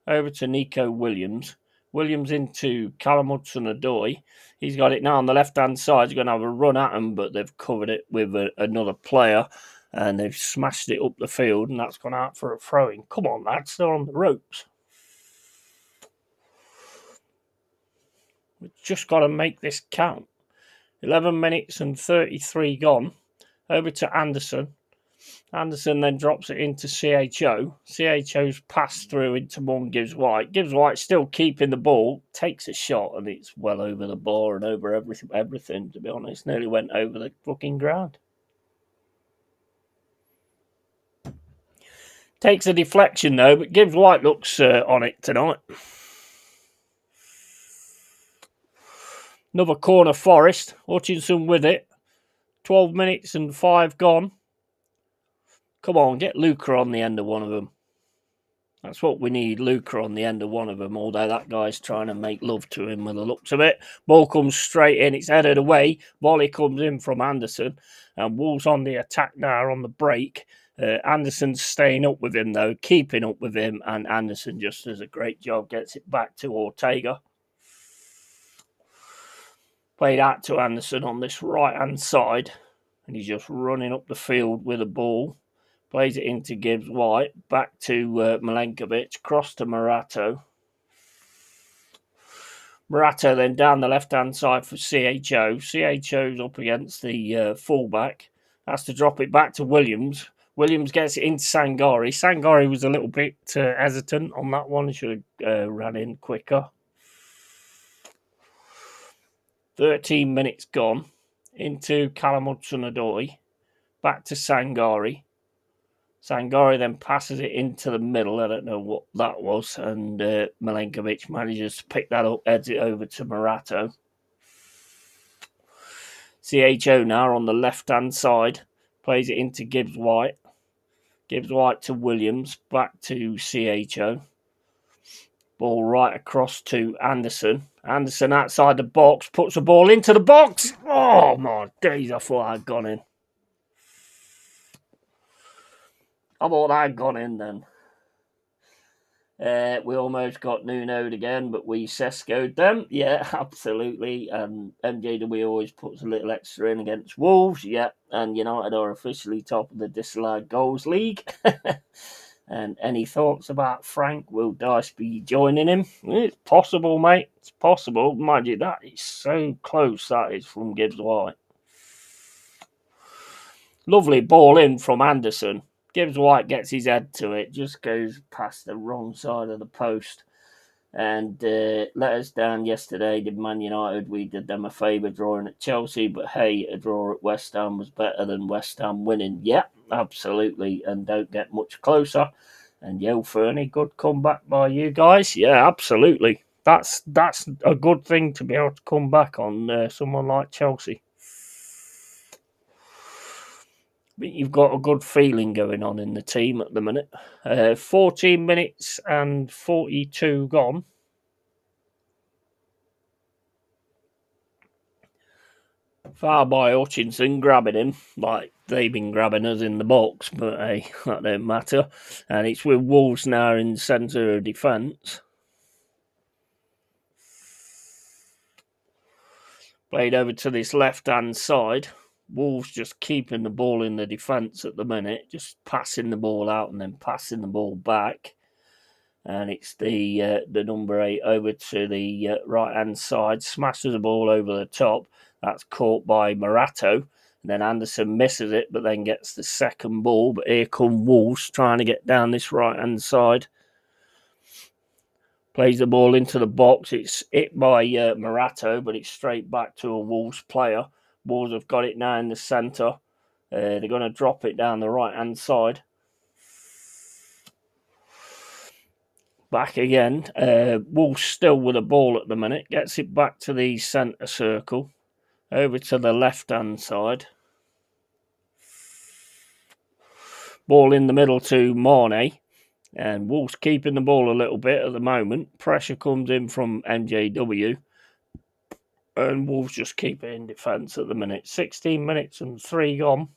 Over to Nico Williams. Williams into Callum Hudson-Odoi. He's got it now on the left-hand side. He's going to have a run at him, but they've covered it with another player. And they've smashed it up the field, and that's gone out for a throw-in. Come on, lads, they're on the ropes. We've just got to make this count. 11 minutes and 33 gone. Over to Anderson. Anderson then drops it into CHO. CHO's passed through into Mung, Gibbs White. Gibbs White still keeping the ball. Takes a shot, and it's well over the bar and over everything, to be honest. Nearly went over the fucking ground. Takes a deflection, though, but Gibbs White looks on it tonight. Another corner, Forest. Hutchinson with it. 12 minutes and 5 gone. Come on, get Luca on the end of one of them. That's what we need, Luca on the end of one of them, although that guy's trying to make love to him with the looks of it. Ball comes straight in, it's headed away. Volley comes in from Anderson. And Wolves on the attack now on the break. Anderson's staying up with him, though, keeping up with him, and Anderson just does a great job, gets it back to Ortega. Played out to Anderson on this right-hand side, and he's just running up the field with the ball. Plays it into Gibbs White, back to Milenkovic, cross to Morato. Murato then down the left-hand side for CHO. CHO's up against the fullback. Has to drop it back to Williams. Williams gets it into Sangari. Sangari was a little bit hesitant on that one. Should have ran in quicker. 13 minutes gone. Into Callum Hudson-Odoi. Back to Sangari. Sangari then passes it into the middle. I don't know what that was. And Milenkovic manages to pick that up, heads it over to Murato. CHO now on the left-hand side. Plays it into Gibbs-White. Gibbs-White to Williams. Back to CHO. Ball right across to Anderson. Anderson outside the box. Puts the ball into the box. Oh, my days. I thought I'd gone in. I thought I'd gone in then. We almost got Nuno'd again, but we Sesko'd them. Yeah, absolutely. And MJW always puts a little extra in against Wolves. Yeah, and United are officially top of the disallowed goals league. And any thoughts about Frank? Will Dice be joining him? It's possible, mate. It's possible. Mind you, that is so close, that is, from Gibbs-White. Lovely ball in from Anderson. Gibbs-White gets his head to it, just goes past the wrong side of the post. And let us down yesterday, did Man United. We did them a favour drawing at Chelsea, but hey, a draw at West Ham was better than West Ham winning. Yeah, absolutely, and don't get much closer. And yo, Fernie, good comeback by you guys. Yeah, absolutely. That's a good thing to be able to come back on someone like Chelsea. But you've got a good feeling going on in the team at the minute. 14 minutes and 42 gone. Foul by Hutchinson, grabbing him like they've been grabbing us in the box, but hey, that don't matter. And it's with Wolves now in the centre of defence. Played over to this left-hand side. Wolves just keeping the ball in the defence at the minute, just passing the ball out and then passing the ball back. And it's the number 8 over to the right-hand side, smashes the ball over the top. That's caught by Murato. And then Anderson misses it, but then gets the second ball. But here come Wolves trying to get down this right-hand side. Plays the ball into the box. It's hit by Murato, but it's straight back to a Wolves player. Wolves have got it now in the centre. They're going to drop it down the right-hand side. Back again. Wolves still with the ball at the minute. Gets it back to the centre circle. Over to the left-hand side. Ball in the middle to Mane. And Wolves keeping the ball a little bit at the moment. Pressure comes in from MJW. And Wolves just keep it in defence at the minute. 16 minutes and 3 gone.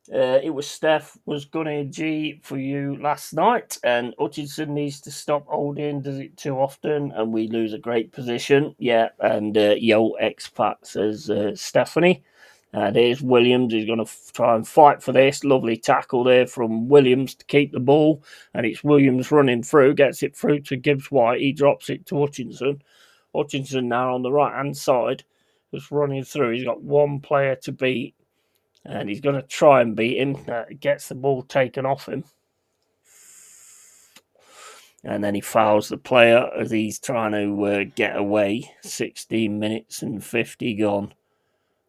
It was Steph was gonna G for you last night, and Hutchinson needs to stop holding, does it too often, and we lose a great position. Yeah, and yo expat says Stephanie. And here's Williams. He's going to try and fight for this. Lovely tackle there from Williams to keep the ball. And it's Williams running through, gets it through to Gibbs-White. He drops it to Hutchinson. Hutchinson now on the right-hand side, just running through. He's got one player to beat. And he's going to try and beat him. Gets the ball taken off him. And then he fouls the player as he's trying to get away. 16 minutes and 50 gone.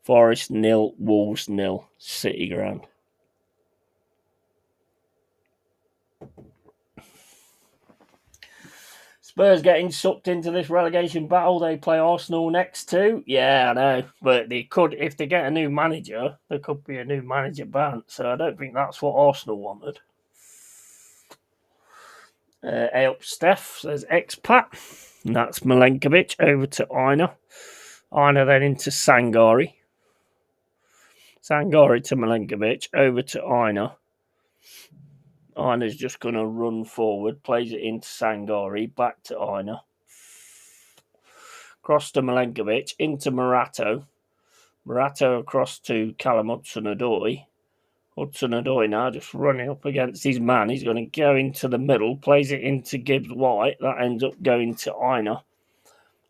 Forest 0, Wolves 0. City ground. Spurs getting sucked into this relegation battle. They play Arsenal next too. Yeah, I know. But they could, if they get a new manager, there could be a new manager ban. So I don't think that's what Arsenal wanted. Up Steph says expat. And that's Milenkovic over to Aina. Aina then into Sangari. Sangari to Milenkovic. Over to Aina. Aina's just going to run forward, plays it into Sangari, back to Aina. Cross to Milenkovic, into Murato. Murato across to Callum Hudson-Odoi. Hudson-Odoi now just running up against his man. He's going to go into the middle, plays it into Gibbs-White. That ends up going to Aina.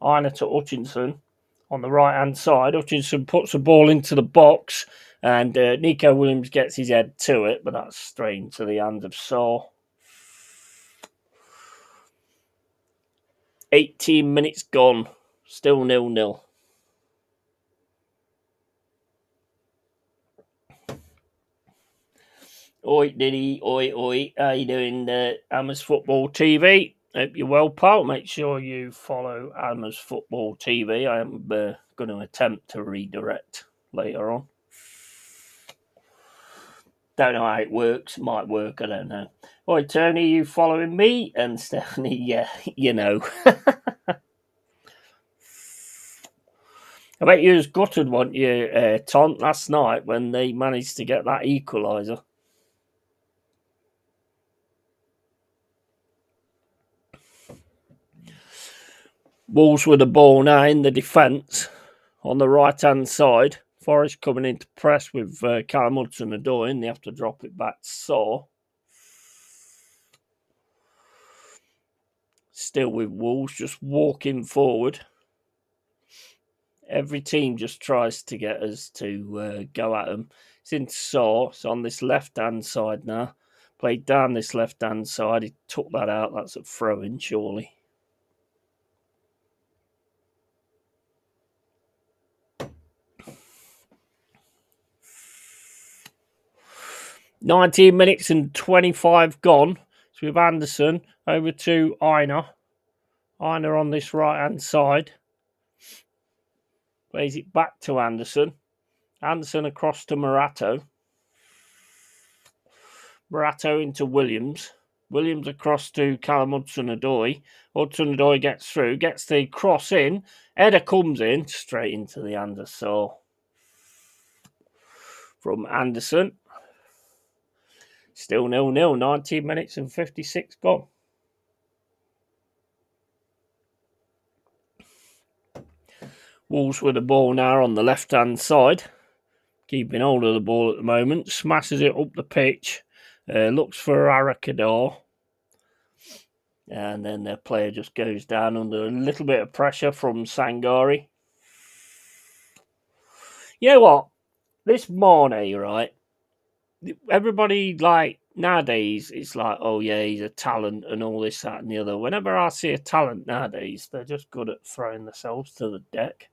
Aina to Hutchinson on the right-hand side. Hutchinson puts the ball into the box, and Nico Williams gets his head to it, but that's straight into the hands of Saw. 18 minutes gone. Still 0-0. Oi, Diddy. Oi, oi. How you doing, Hammers Football TV? Hope you're well, pal. Make sure you follow Hammers Football TV. I am going to attempt to redirect later on. Don't know how it works. Might work, I don't know. Oi, Tony, you following me? And Stephanie, yeah, you know. I bet you was gutted, weren't you, Tont, last night when they managed to get that equaliser. Wolves with the ball now in the defence on the right-hand side. Forest coming into press with Callum Hudson-Odoi, and they have to drop it back to Saw. Still with Wolves, just walking forward. Every team just tries to get us to go at them. It's into Saw. It's on this left-hand side now. Played down this left-hand side. He took that out. That's a throw-in, surely. 19 minutes and 25 gone. So with Anderson over to Aina. Aina on this right-hand side. Plays it back to Anderson. Anderson across to Morato. Morato into Williams. Williams across to Callum Hudson-Odoi. Hudson-Odoi gets through, gets the cross in. Header comes in, straight into the Anderson. From Anderson. Still 0-0, 19 minutes and 56 gone. Wolves with the ball now on the left-hand side. Keeping hold of the ball at the moment. Smashes it up the pitch. Looks for Arakador. And then their player just goes down under a little bit of pressure from Sangari. You know what? This Mane, right? Everybody, like, nowadays, it's like, oh yeah, he's a talent and all this, that and the other. Whenever I see a talent nowadays, they're just good at throwing themselves to the deck.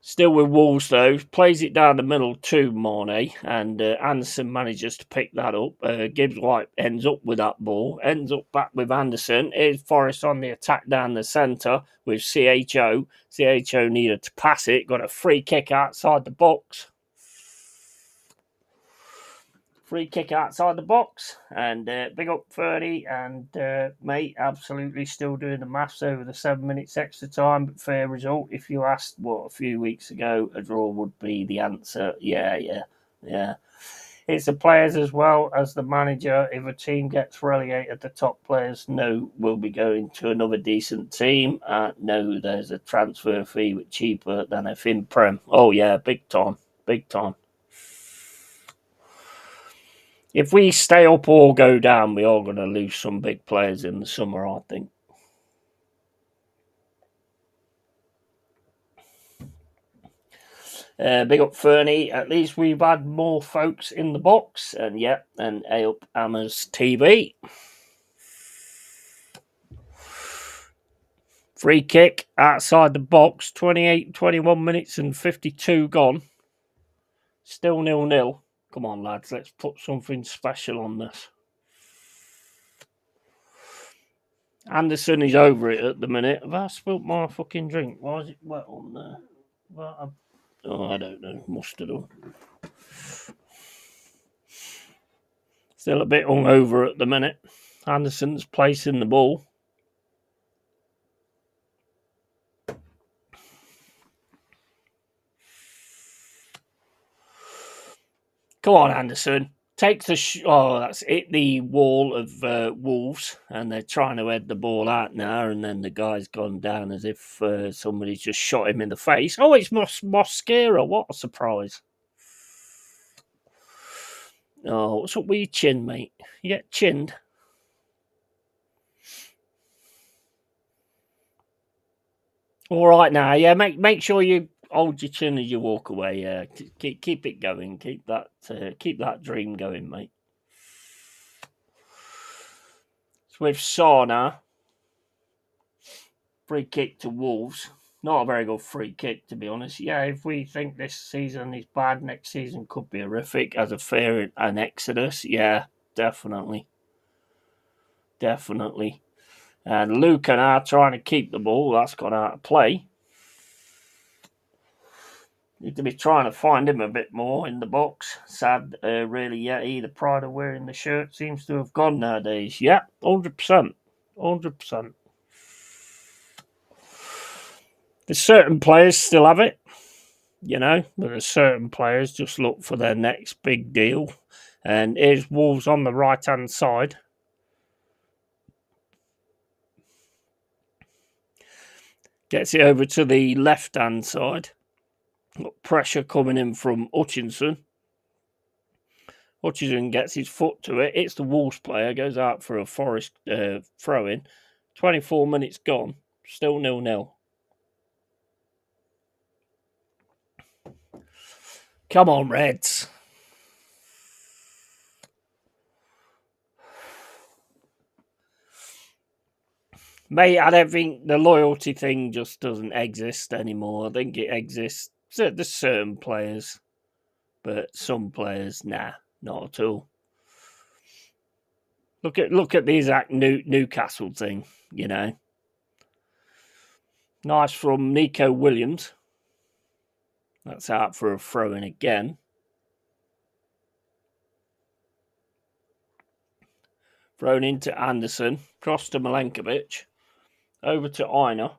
Still with Wolves, though. Plays it down the middle to Mane, and Anderson manages to pick that up. Gibbs-White ends up with that ball, ends up back with Anderson. Here's Forest on the attack down the centre with CHO. CHO needed to pass it, got a free kick outside the box. Free kick outside the box, and big up 30, and mate, absolutely still doing the maths over the 7 minutes extra time, but fair result. If you asked what a few weeks ago a draw would be the answer, yeah. It's the players as well as the manager. If a team gets relegated, the top players know will be going to another decent team. No, there's a transfer fee which cheaper than a Fin Prem. Oh yeah, big time. If we stay up or go down, we are going to lose some big players in the summer, I think. Big up Fernie. At least we've had more folks in the box. And yeah, and A up Hammers TV. Free kick outside the box. 21 minutes and 52 gone. Still 0-0. Come on, lads. Let's put something special on this. Anderson is over it at the minute. Have I spilt my fucking drink? Why is it wet on there? Well, I don't know. Must have done. Still a bit hungover at the minute. Anderson's placing the ball. Come on, Anderson. takes the that's hit the wall of Wolves, and they're trying to head the ball out now, and then the guy's gone down as if somebody's just shot him in the face. Oh, it's Mosquera. What a surprise. Oh, what's up with your chin, mate? You get chinned? All right now, yeah. Make sure you hold your chin as you walk away. Yeah, keep it going. Keep that dream going, mate. It's with Sana. Free kick to Wolves. Not a very good free kick, to be honest. Yeah, if we think this season is bad, next season could be horrific as a fear and exodus. Yeah, definitely. Definitely. And Luca now trying to keep the ball. That's gone out of play. Need to be trying to find him a bit more in the box. Sad, really, Yeti. The pride of wearing the shirt seems to have gone nowadays. Yeah, 100%. 100%. There's certain players still have it, you know, but there's certain players just look for their next big deal. And here's Wolves on the right-hand side. Gets it over to the left-hand side. Got pressure coming in from Hutchinson. Hutchinson gets his foot to it. It's the Wolves player. Goes out for a Forest throw-in. 24 minutes gone. Still 0-0. Come on, Reds. Mate, I don't think the loyalty thing just doesn't exist anymore. I think it exists. There's certain players, but some players, nah, not at all. Look at the exact Newcastle thing, you know. Nice from Nico Williams. That's out for a throw-in again. Thrown into Anderson. Cross to Milenkovic. Over to Aina.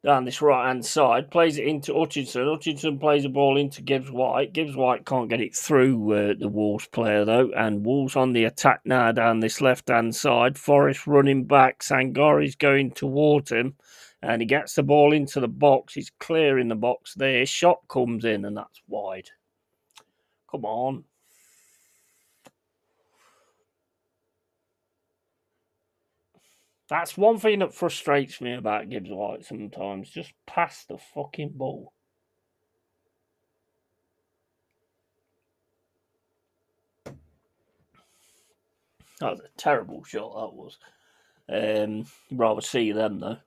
Down this right-hand side. Plays it into Hutchinson. Hutchinson plays the ball into Gibbs White. Gibbs White can't get it through the Wolves player, though. And Wolves on the attack now down this left-hand side. Forrest running back. Sangari's going towards him. And he gets the ball into the box. He's clearing the box there. Shot comes in, and that's wide. Come on. That's one thing that frustrates me about Gibbs White sometimes. Just pass the fucking ball. That was a terrible shot, that was. Rather see them, though.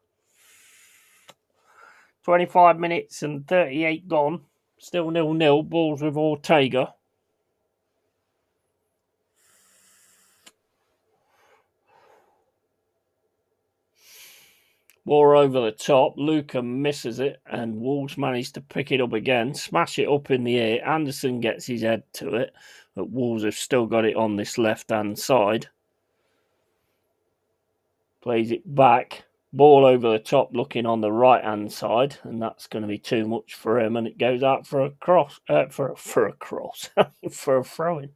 25 minutes and 38 gone. Still 0-0. Balls with Ortega. Ball over the top. Luca misses it, and Wolves manage to pick it up again. Smash it up in the air. Anderson gets his head to it, but Wolves have still got it on this left-hand side. Plays it back. Ball over the top, looking on the right-hand side, and that's going to be too much for him, and it goes out for a cross, for a cross, for a throw-in.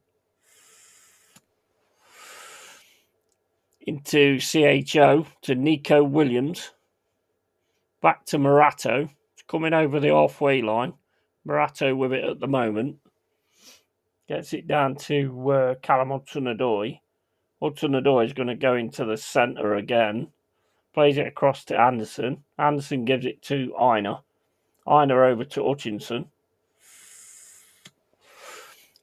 Into CHO, to Nico Williams. Back to Morato. It's coming over the halfway line. Morato with it at the moment. Gets it down to Callum Hudson-Odoi. Hudson-Odoi is going to go into the centre again. Plays it across to Anderson. Anderson gives it to Aina. Aina over to Hutchinson.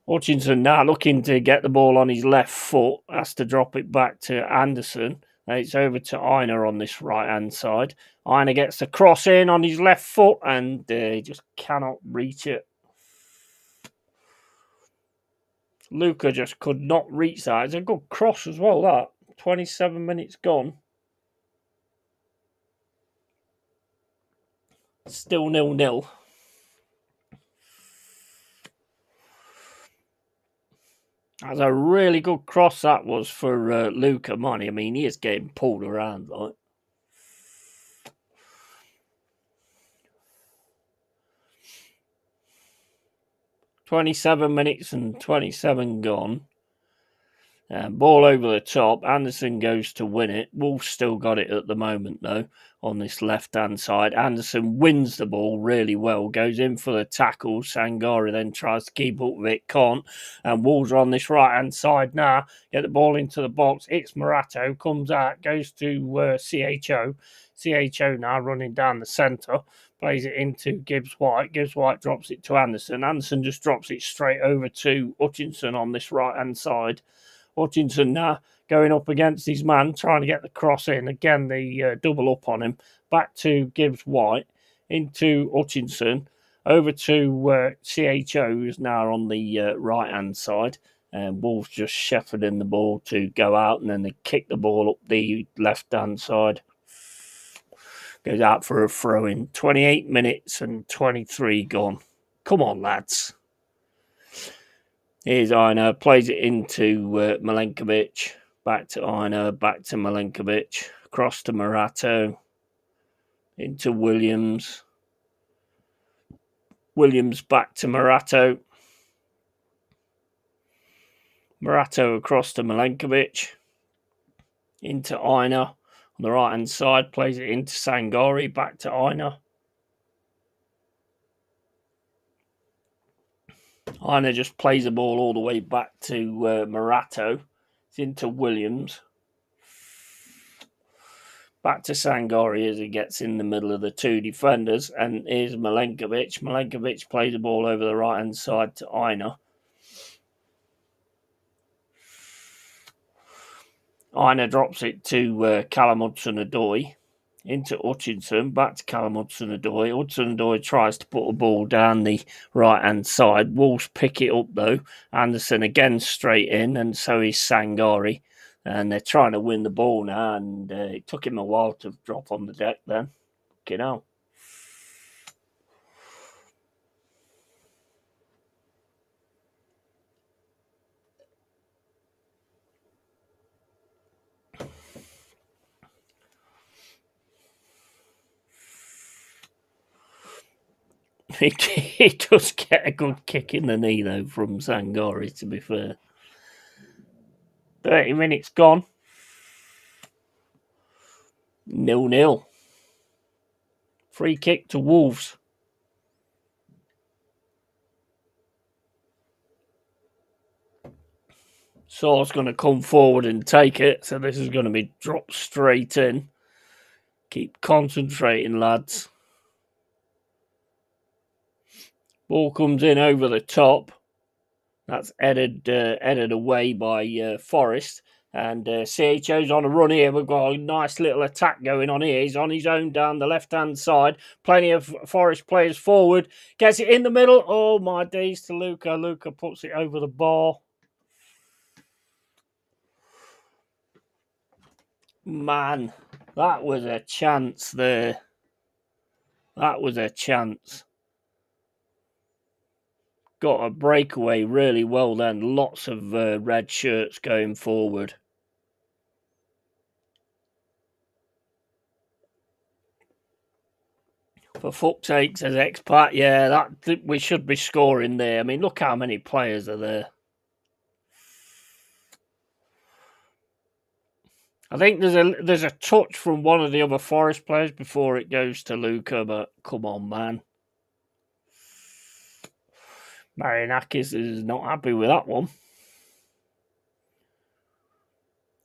Hutchinson now looking to get the ball on his left foot. Has to drop it back to Anderson. It's over to Aina on this right-hand side. Aina gets the cross in on his left foot and he just cannot reach it. Luca just could not reach that. It's a good cross as well, that. 27 minutes gone. Still 0-0. That's a really good cross that was for Luca Money. I mean, he is getting pulled around, like. 27 minutes and 27 gone. Ball over the top. Anderson goes to win it. Wolves still got it at the moment, though, on this left-hand side. Anderson wins the ball really well. Goes in for the tackle. Sangari then tries to keep up with it. Can't. And Wolves are on this right-hand side now. Get the ball into the box. It's Morato. Comes out. Goes to CHO. CHO now running down the centre. Plays it into Gibbs-White. Gibbs-White drops it to Anderson. Anderson just drops it straight over to Hutchinson on this right-hand side. Hutchinson now going up against his man, trying to get the cross in. Again, the double up on him. Back to Gibbs-White, into Hutchinson, over to CHO, who's now on the right-hand side. And Wolves just shepherding the ball to go out, and then they kick the ball up the left-hand side. Goes out for a throw-in. 28 minutes and 23 gone. Come on, lads. Here's Aina, plays it into Milenkovic, back to Aina, back to Milenkovic, across to Morato, into Williams. Williams back to Morato. Morato across to Milenkovic, into Aina on the right hand side, plays it into Sangari, back to Aina. Aina just plays the ball all the way back to Morato. It's into Williams. Back to Sangari as he gets in the middle of the two defenders. And here's Milenkovic. Milenkovic plays the ball over the right-hand side to Aina. Aina drops it to Callum Hudson-Odoi. Into Hutchinson, back to Callum Hudson-Odoi. Hudson-Odoi tries to put a ball down the right-hand side. Wolves pick it up, though. Anderson again straight in, and so is Sangari. And they're trying to win the ball now, and it took him a while to drop on the deck then. You know. He does get a good kick in the knee, though, from Sangari, to be fair. 30 minutes gone. 0-0. Free kick to Wolves. Saw's going to come forward and take it, so this is going to be dropped straight in. Keep concentrating, lads. Ball comes in over the top. That's headed away by Forest. And CHO's on a run here. We've got a nice little attack going on here. He's on his own down the left-hand side. Plenty of Forest players forward. Gets it in the middle. Oh, my days to Luca. Luca puts it over the bar. Man, that was a chance there. That was a chance. Got a breakaway really well then. Lots of red shirts going forward. For fuck's sake, says Expat. Yeah, that we should be scoring there. I mean, look how many players are there. I think there's a touch from one of the other Forest players before it goes to Luca, but come on, man. Marinakis is not happy with that one.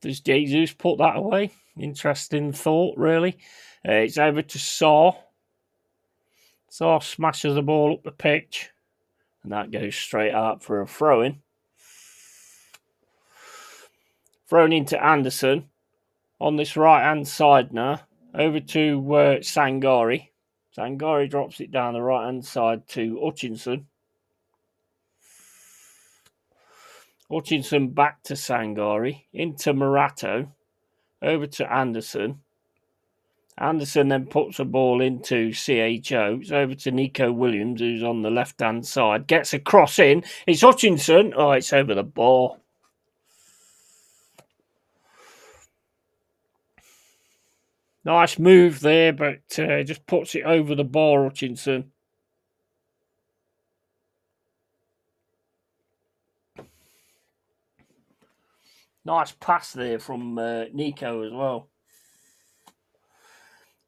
Does Jesus put that away? Interesting thought, really. It's over to Saw. Saw smashes the ball up the pitch. And that goes straight out for a throw-in. Thrown into Anderson. On this right-hand side now. Over to Sangari. Sangari drops it down the right-hand side to Hutchinson. Hutchinson back to Sangari. Into Morato. Over to Anderson. Anderson then puts a ball into CHO. It's over to Nico Williams, who's on the left-hand side. Gets a cross in. It's Hutchinson. Oh, it's over the bar. Nice move there, but just puts it over the bar, Hutchinson. Nice pass there from Nico as well.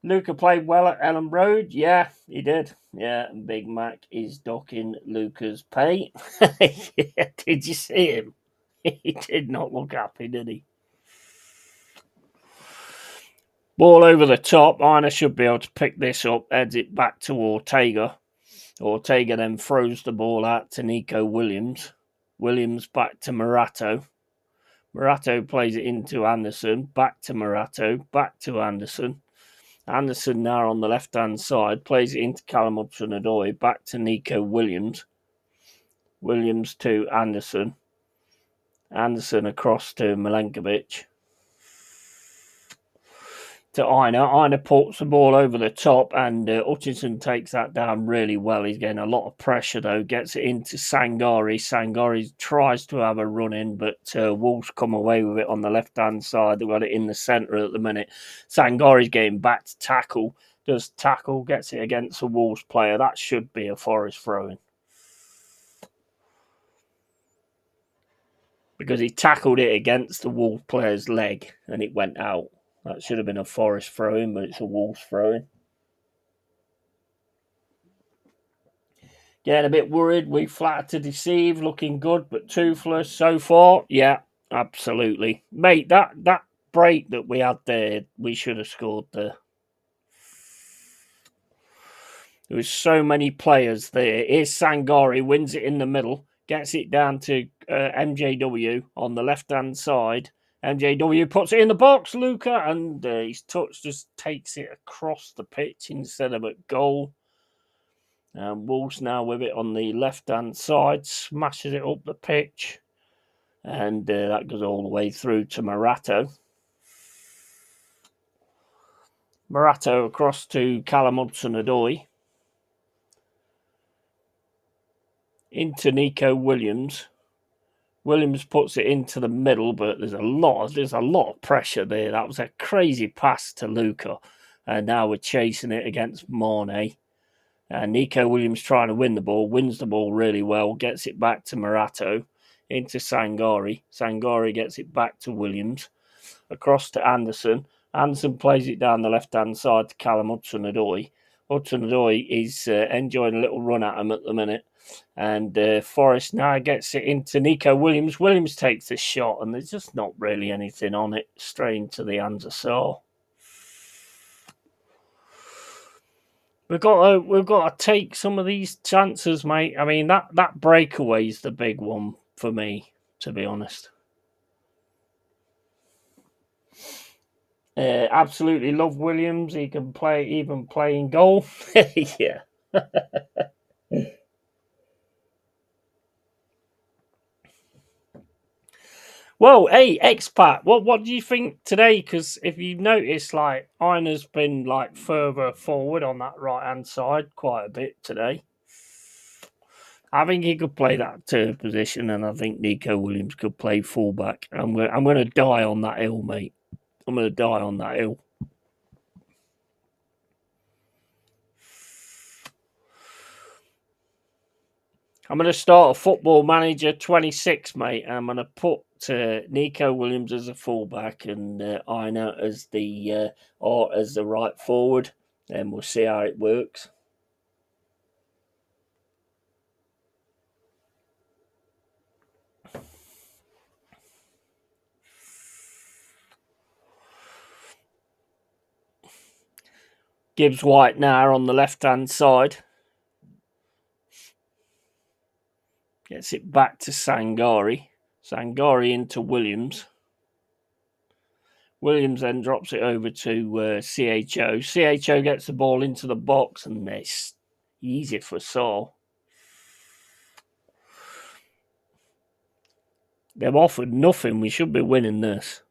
Luca played well at Ellen Road. Yeah, he did. Yeah, and Big Mac is docking Luca's pay. Yeah, did you see him? He did not look happy, did he? Ball over the top. Ina should be able to pick this up, heads it back to Ortega. Ortega then throws the ball out to Nico Williams. Williams back to Morato. Morato plays it into Anderson. Back to Morato. Back to Anderson. Anderson now on the left-hand side. Plays it into Callum Hudson-Odoi. Back to Nico Williams. Williams to Anderson. Anderson across to Milenkovic. To Ina. Ina puts the ball over the top, and Hutchinson takes that down really well. He's getting a lot of pressure, though. Gets it into Sangari. Sangari tries to have a run in, but Wolves come away with it on the left-hand side. They've got it in the centre at the minute. Sangari's getting back to tackle. Does tackle, gets it against a Wolves player. That should be a Forest throw-in. Because he tackled it against the Wolves player's leg, and it went out. That should have been a Forest throw-in, but it's a Wolves throw-in. Getting a bit worried. We flattered to deceive. Looking good, but toothless so far. Yeah, absolutely. Mate, that break that we had there, we should have scored there. There was so many players there. Here's Sangari, wins it in the middle. Gets it down to MJW on the left-hand side. MJW puts it in the box, Luca, and his touch just takes it across the pitch instead of at goal. Wolves now with it on the left-hand side, smashes it up the pitch, and that goes all the way through to Morato. Morato across to Callum Hudson-Odoi. Into Nico Williams. Williams puts it into the middle, but there's a lot of pressure there. That was a crazy pass to Luca, and now we're chasing it against Mornay. Nico Williams trying to win the ball, wins the ball really well, gets it back to Morato, into Sangari. Sangari gets it back to Williams, across to Anderson. Anderson plays it down the left-hand side to Callum Hudson-Odoi. Hudson-Odoi is enjoying a little run at him at the minute. And Forest now gets it into Nico Williams. Williams takes the shot, and there's just not really anything on it. Straight into the hands of Saul. We've got to take some of these chances, mate. I mean, that breakaway is the big one for me, to be honest. Absolutely love Williams. He can even play in goal. Yeah. Well, hey, expat, what do you think today? Because if you notice, like, Ina's been like further forward on that right-hand side quite a bit today. I think he could play that third position, and I think Nico Williams could play fullback. I'm going to die on that hill, mate. I'm going to die on that hill. I'm going to start a Football Manager 26, mate. And I'm going to put Nico Williams as a fullback and Ina as the right forward. And we'll see how it works. Gibbs White now on the left-hand side. Gets it back to Sangari. Sangari into Williams. Williams then drops it over to CHO. CHO gets the ball into the box, and it's easy for Saul. They've offered nothing. We should be winning this.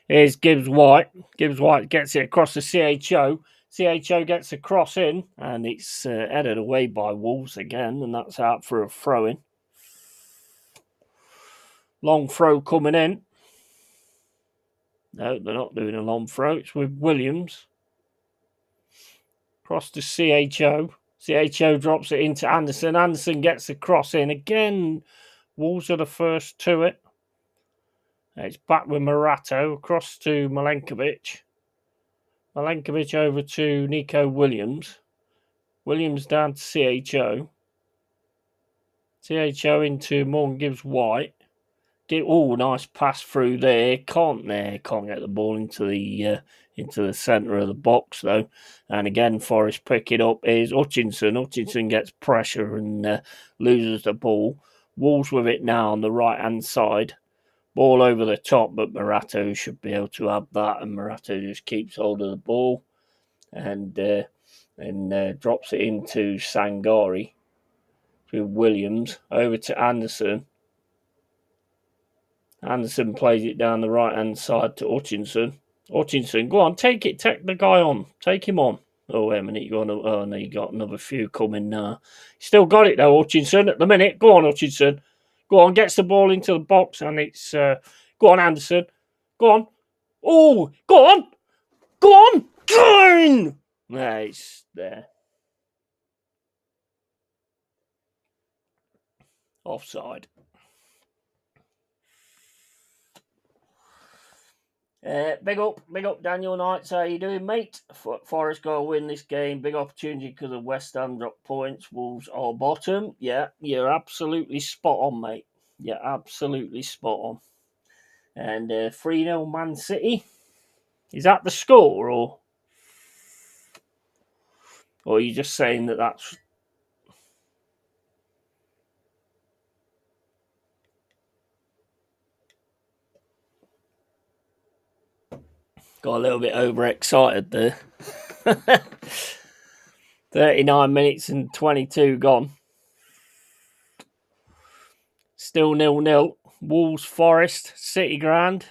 Here's Gibbs White. Gibbs White gets it across to CHO. CHO gets a cross in, and it's headed away by Wolves again, and that's out for a throw-in. Long throw coming in. No, they're not doing a long throw. It's with Williams. Cross to CHO. CHO drops it into Anderson. Anderson gets the cross in. Again, Wolves are the first to it. It's back with Morato across to Milenkovic. Milenkovic over to Nico Williams. Williams down to CHO. CHO into Morgan Gibbs White. Nice pass through there. Can't get the ball into the centre of the box though. And again, Forest pick it up is Hutchinson. Hutchinson gets pressure and loses the ball. Wolves with it now on the right hand side. Ball over the top, but Morato should be able to have that, and Morato just keeps hold of the ball and drops it into Sangari to Williams over to Anderson. Anderson plays it down the right hand side to Hutchinson. Hutchinson, go on, take the guy on, take him on. Oh, wait a minute, no, you got another few coming now. Still got it though, Hutchinson, at the minute. Go on, Hutchinson. Go on, gets the ball into the box, and it's go on, Anderson. Go on. Oh, go on. Go on. Go! Nice there. Offside. Big up, Daniel Knights. How you doing, mate? Forest got to win this game. Big opportunity because of West Ham drop points. Wolves are bottom. Yeah, you're absolutely spot on, mate. You're absolutely spot on. And 3-0 Man City. Is that the score, or are you just saying that that's... Got a little bit overexcited there. 39 minutes and 22 gone. Still 0-0. Wolves, Forest, City Ground.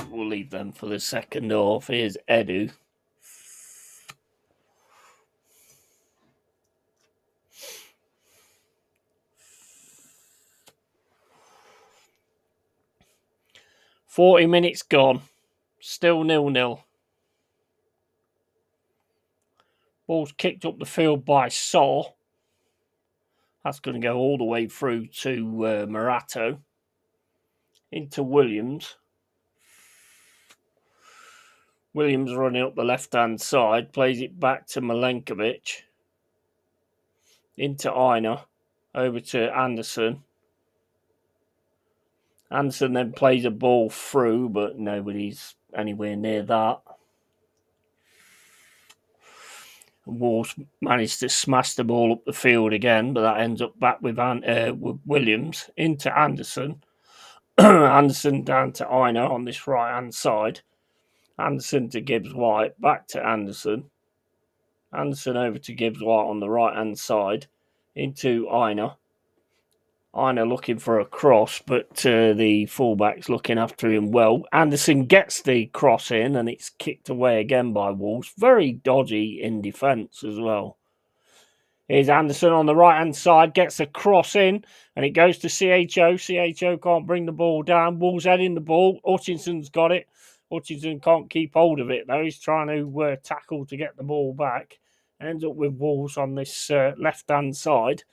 We'll leave them for the second half. Here's Edu. "40 minutes gone. Still 0-0. Ball's kicked up the field by Saw. That's going to go all the way through to Morato. Into Williams. Williams running up the left-hand side. Plays it back to Milenkovic. Into Aina. Over to Anderson. Anderson then plays a ball through, but nobody's anywhere near that. Wolves managed to smash the ball up the field again, but that ends up back with Williams into Anderson. Anderson down to Aina on this right-hand side. Anderson to Gibbs White, back to Anderson. Anderson over to Gibbs White on the right-hand side. Into Aina. Aina looking for a cross, but the fullback's looking after him well. Anderson gets the cross in, and it's kicked away again by Wolves. Very dodgy in defence as well. Here's Anderson on the right-hand side, gets a cross in, and it goes to CHO. CHO can't bring the ball down. Wolves heading the ball. Hutchinson's got it. Hutchinson can't keep hold of it, though. He's trying to tackle to get the ball back. Ends up with Wolves on this left-hand side.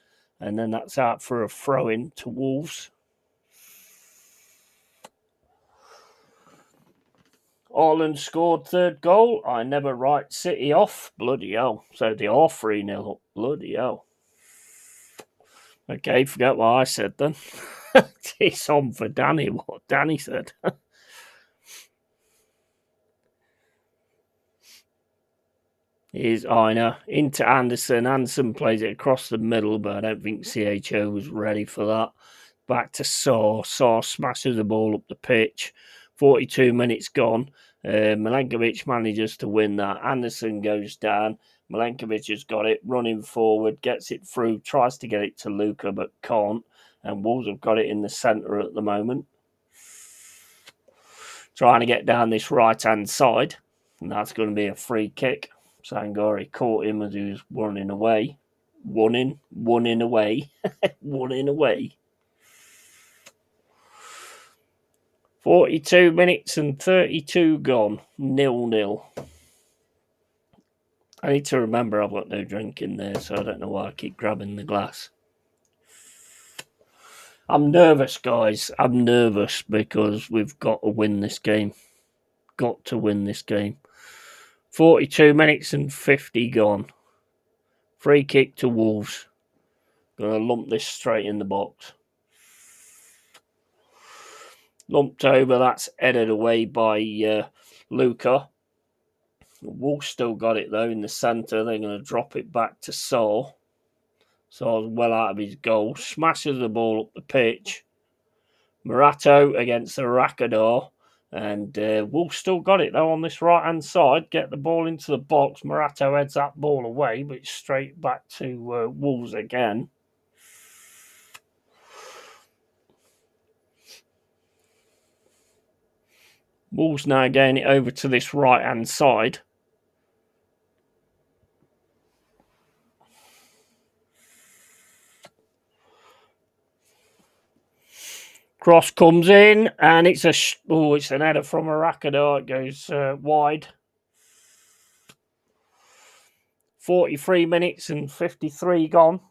And then that's out for a throw-in to Wolves. Ireland scored third goal. I never write City off. Bloody hell. So they are 3-0 up. Bloody hell. Okay, forget what I said then. It's on for Danny, what Danny said. Here's Aina into Anderson. Anderson plays it across the middle, but I don't think CHO was ready for that. Back to Saw. Saw smashes the ball up the pitch. 42 minutes gone. Milenkovic manages to win that. Anderson goes down. Milenkovic has got it, running forward, gets it through, tries to get it to Luca, but can't. And Wolves have got it in the centre at the moment. Trying to get down this right-hand side. And that's going to be a free kick. Sangari caught him as he was running away. Running away. Running away. 42 minutes and 32 gone. 0-0. I need to remember I've got no drink in there, so I don't know why I keep grabbing the glass. I'm nervous, guys. I'm nervous because we've got to win this game. Got to win this game. 42 minutes and 50 gone. Free kick to Wolves. Gonna lump this straight in the box. Lumped over, that's headed away by Luca. Wolves still got it though in the centre. They're going to drop it back to Saul. Saul's well out of his goal. Smashes the ball up the pitch. Morato against the Rakador. And Wolves still got it though on this right hand side. Get the ball into the box. Morato heads that ball away, but it's straight back to Wolves again. Wolves now getting it over to this right hand side. Cross comes in, and it's it's an header from Arakador. It goes wide. 43 minutes and 53 gone.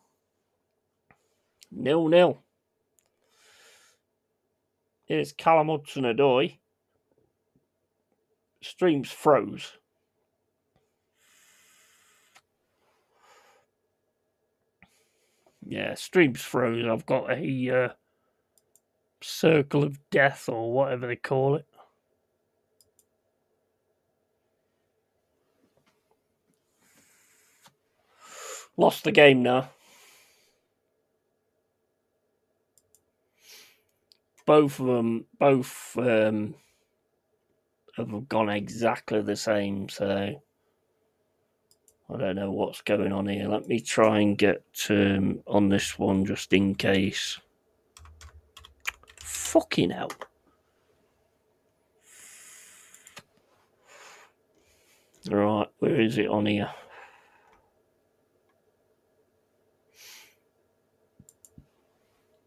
0-0. Here's Callum Hudson-Odoi. Stream's froze. Yeah, stream's froze. I've got a circle of death or whatever they call it. Lost the game now. Both of them, have gone exactly the same, so I don't know what's going on here. Let me try and get on this one just in case. Fucking hell. Right, where is it on here?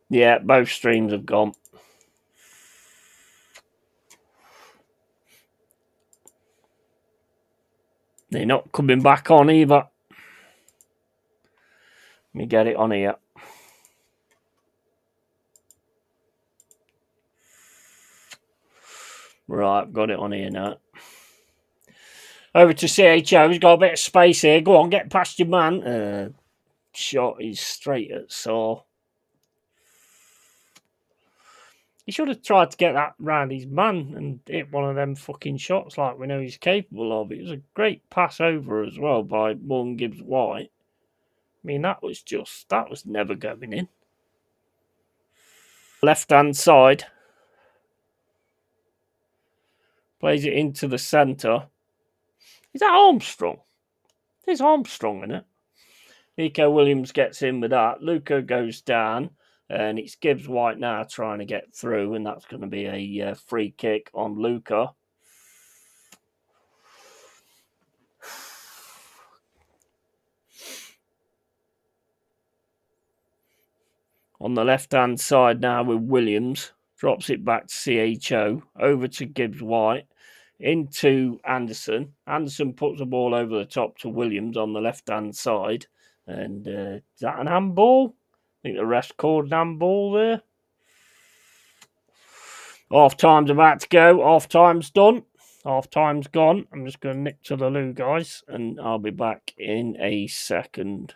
Yeah, both streams have gone. They're not coming back on either. Let me get it on here. Right, I've got it on here now. Over to CHO. He's got a bit of space here. Go on, get past your man. Shot is straight at Saw. He should have tried to get that round his man and hit one of them fucking shots like we know he's capable of. It was a great pass over as well by Morgan Gibbs-White. I mean, that was never going in. Left-hand side. Plays it into the centre. Is that Armstrong? There's Armstrong in it. Nico Williams gets in with that. Luca goes down. And it's Gibbs-White now trying to get through. And that's going to be a free kick on Luca. On the left-hand side now with Williams. Drops it back to CHO. Over to Gibbs-White. Into Anderson. Anderson puts the ball over the top to Williams on the left-hand side. And is that an handball? I think the ref called an handball there. Half time's about to go. Half time's done. Half time's gone. I'm just going to nip to the loo, guys, and I'll be back in a second.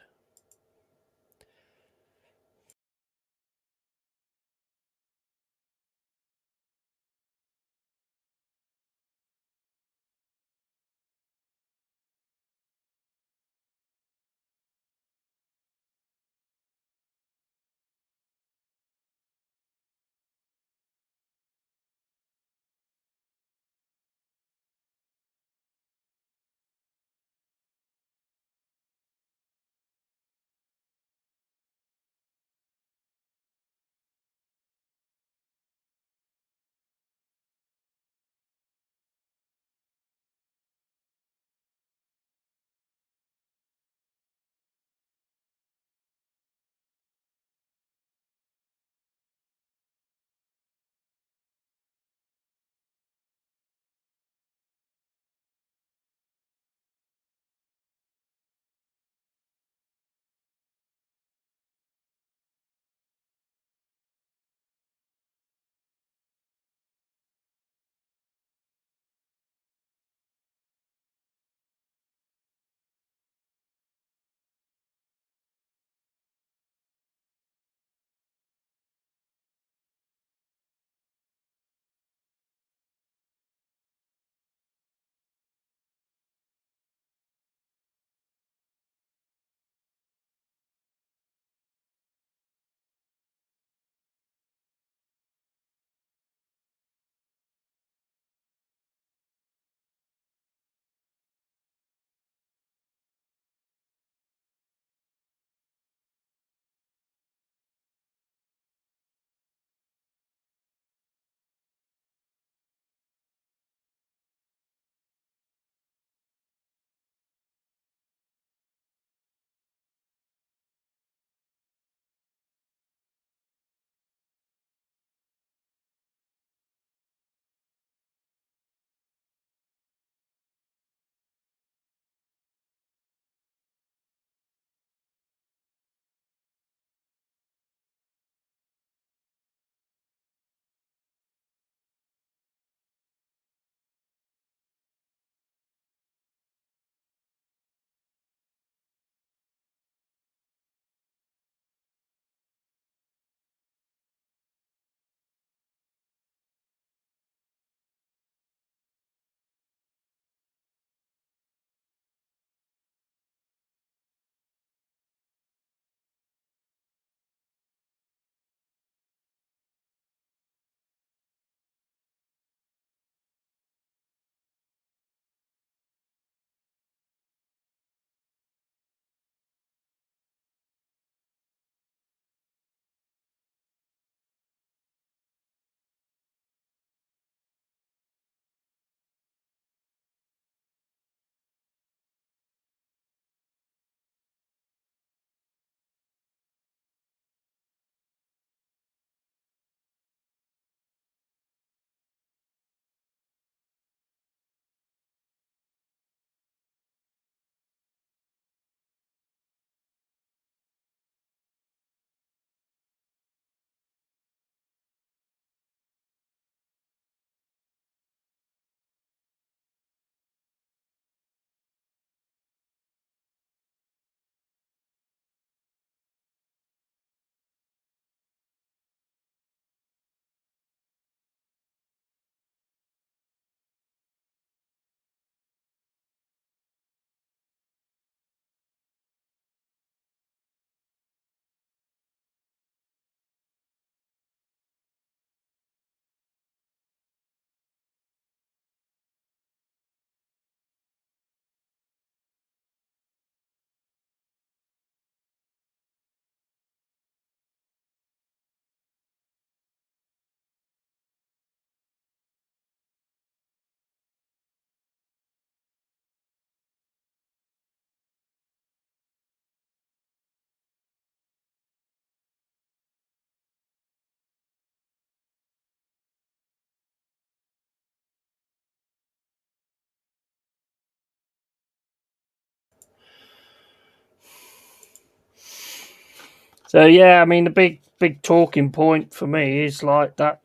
So yeah, I mean the big talking point for me is like that.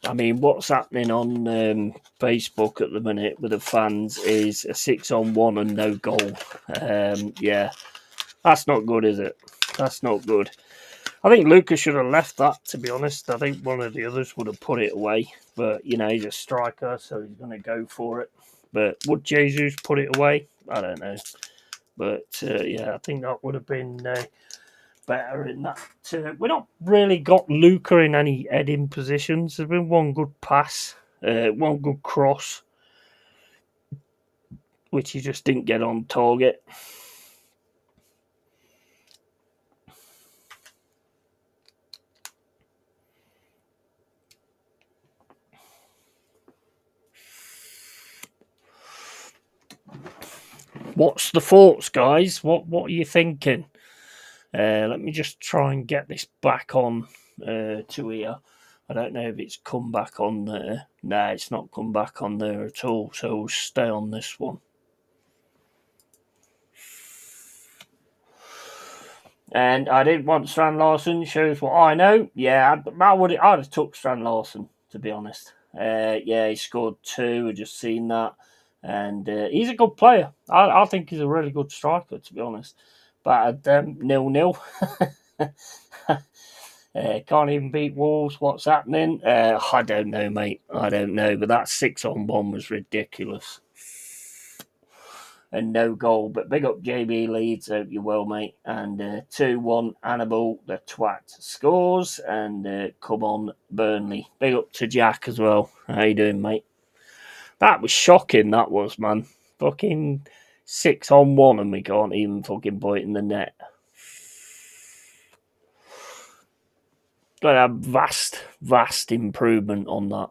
I mean, what's happening on Facebook at the minute with the fans is a 6-on-1 and no goal. Yeah, that's not good, is it? That's not good. I think Lucas should have left that, to be honest. I think one of the others would have put it away. But, you know, he's a striker, so he's going to go for it. But would Jesus put it away? I don't know. But, yeah, I think that would have been better in that. We're not really got Luca in any heading positions. There's been one good pass, one good cross, which he just didn't get on target. What's the thoughts, guys? What are you thinking? Let me just try and get this back on to here. I don't know if it's come back on there. No, it's not come back on there at all. So we'll stay on this one. And I did want Strand Larson. Shows what I know. Yeah, I'd have took Strand Larson, to be honest. Yeah, he scored 2. We've just seen that. And he's a good player. I think he's a really good striker, to be honest. But 0-0. Can't even beat Wolves. What's happening? I don't know, mate. I don't know. But that 6-on-1 was ridiculous. And no goal. But big up JB Leeds. Hope you're well, mate. And 2-1 Hannibal, the twat, scores. And come on, Burnley. Big up to Jack as well. How you doing, mate? That was shocking, that was, man. Fucking 6-on-1 and we can't even fucking put it in the net. Got a vast improvement on that.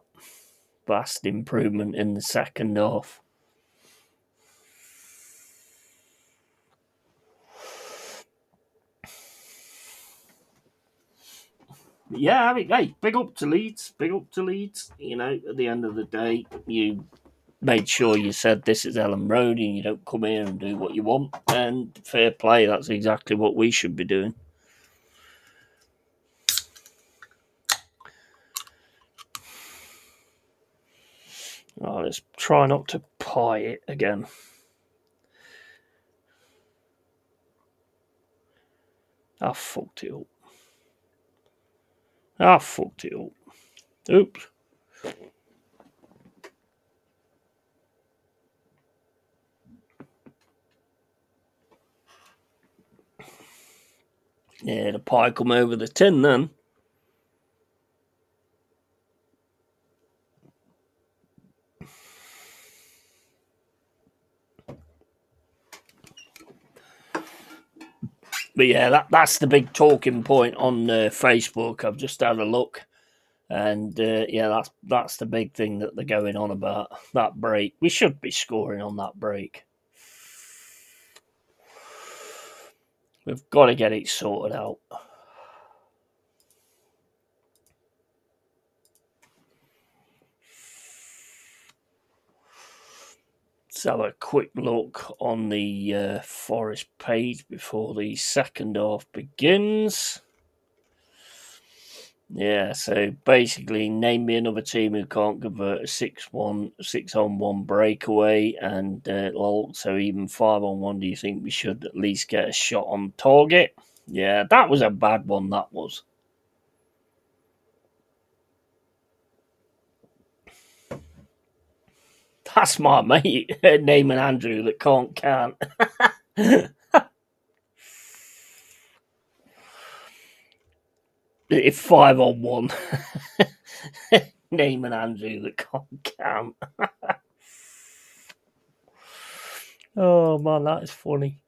Vast improvement in the second half. Yeah, I mean, hey, big up to Leeds. Big up to Leeds. You know, at the end of the day, you made sure you said this is Ellen Road and you don't come here and do what you want. And fair play, that's exactly what we should be doing. Oh, let's try not to pie it again. I fucked it up. Oops. Yeah, the pie come over the tin then. But yeah, that's the big talking point on Facebook. I've just had a look. And yeah, that's the big thing that they're going on about. That break. We should be scoring on that break. We've got to get it sorted out. Let's have a quick look on the Forest page before the second half begins. Yeah, so basically, name me another team who can't convert a 6-on-1 breakaway, and so even 5-on-1. Do you think we should at least get a shot on target? Yeah, that was a bad one. That was. That's my mate, naming Andrew that can't. If 5-on-1, naming Andrew that can't. Oh man, that is funny.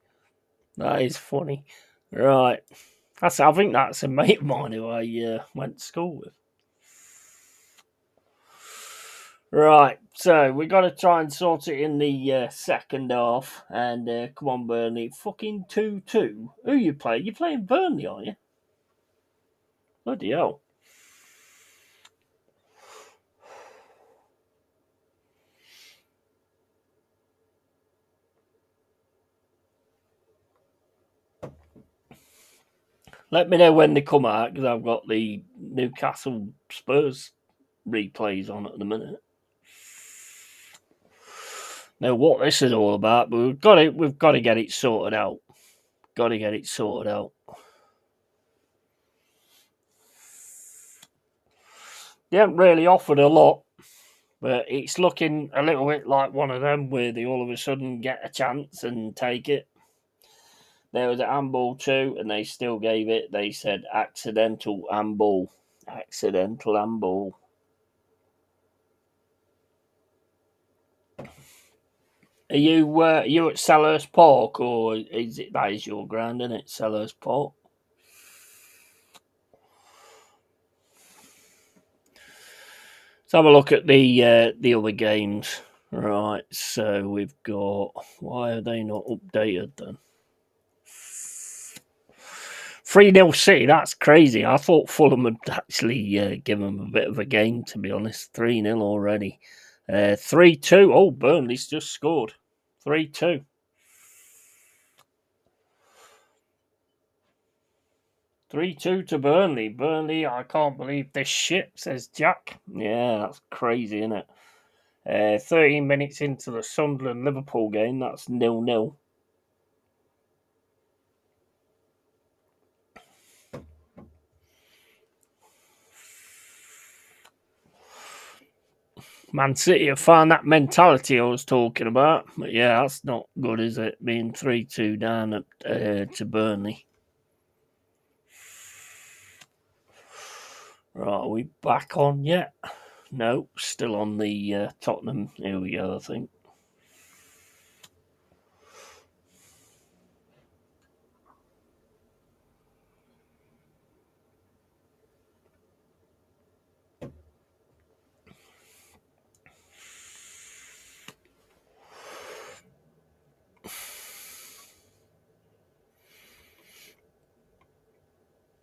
That is funny. Right. I think that's a mate of mine who I went to school with. Right, so we got to try and sort it in the second half. And come on, Burnley. Fucking 2-2. Who you play? You're playing Burnley, are you? Bloody hell. Let me know when they come out, because I've got the Newcastle Spurs replays on at the minute. Know what this is all about, but we've got to get it sorted out. Got to get it sorted out. They haven't really offered a lot, but it's looking a little bit like one of them where they all of a sudden get a chance and take it. There was an handball too, and they still gave it. They said accidental handball. Accidental handball. Are you at Selhurst Park, or is it that is your ground, isn't it? Selhurst Park. Let's have a look at the other games. Right, so we've got. Why are they not updated then? 3-0 City, that's crazy. I thought Fulham would actually give them a bit of a game, to be honest. 3-0 already. 3-2. Oh, Burnley's just scored. 3-2. 3-2 to Burnley. Burnley, I can't believe this shit, says Jack. Yeah, that's crazy, isn't it? 13 minutes into the Sunderland-Liverpool game, that's 0-0. Man City have found that mentality I was talking about. But yeah, that's not good, is it? Being 3-2 down to Burnley. Right, are we back on yet? No, still on the Tottenham. Here we go, I think.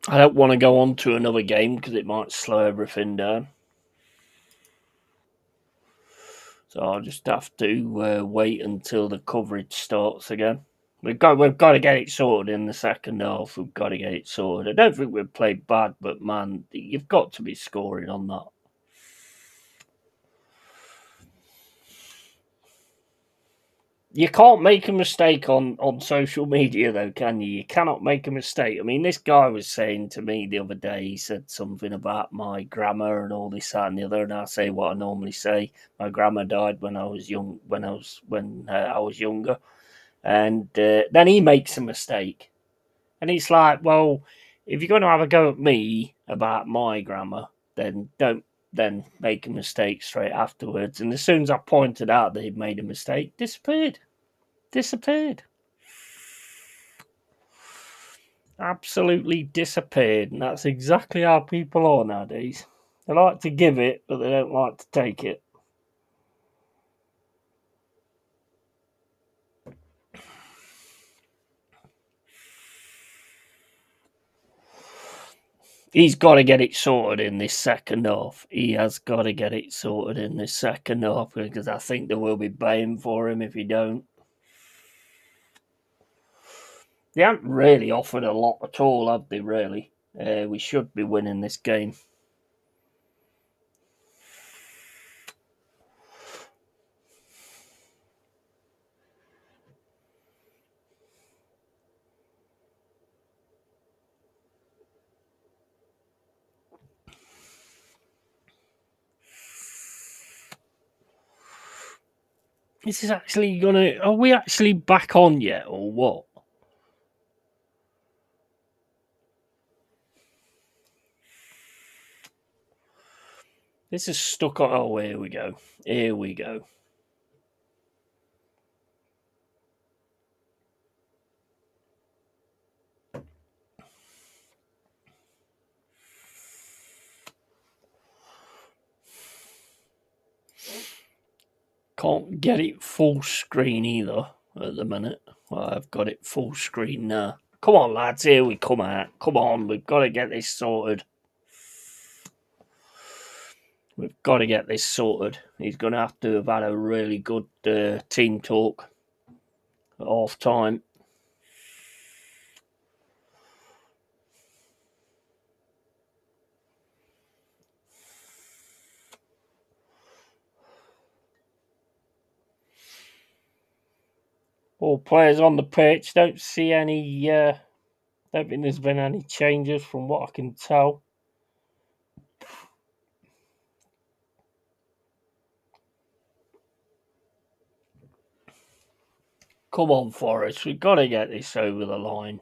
I don't want to go on to another game because it might slow everything down. So I'll just have to wait until the coverage starts again. We've got to get it sorted in the second half. We've got to get it sorted. I don't think we've played bad, but man, you've got to be scoring on that. You can't make a mistake on social media, though, can you? You cannot make a mistake. I mean, this guy was saying to me the other day, he said something about my grammar and all this, that, and the other, and I say what I normally say. My grammar died when I was young, when I was younger, and then he makes a mistake, and it's like, well, if you're going to have a go at me about my grammar, then don't then make a mistake straight afterwards. And as soon as I pointed out that he'd made a mistake, disappeared. Absolutely disappeared. And that's exactly how people are nowadays. They like to give it, but they don't like to take it. He's got to get it sorted in this second half. He has got to get it sorted in this second half, because I think they will be baying for him if he don't. They haven't really offered a lot at all, have they, really? We should be winning this game. This is actually gonna. Are we actually back on yet, or what? This is stuck on. Oh, here we go. Here we go. Can't get it full screen either at the minute. Well, I've got it full screen now. Come on, lads. Here we come out. Come on. We've got to get this sorted. We've got to get this sorted. He's going to have to have had a really good team talk at half time. All players on the pitch. Don't see any. Don't think there's been any changes from what I can tell. Come on, Forest. We've got to get this over the line.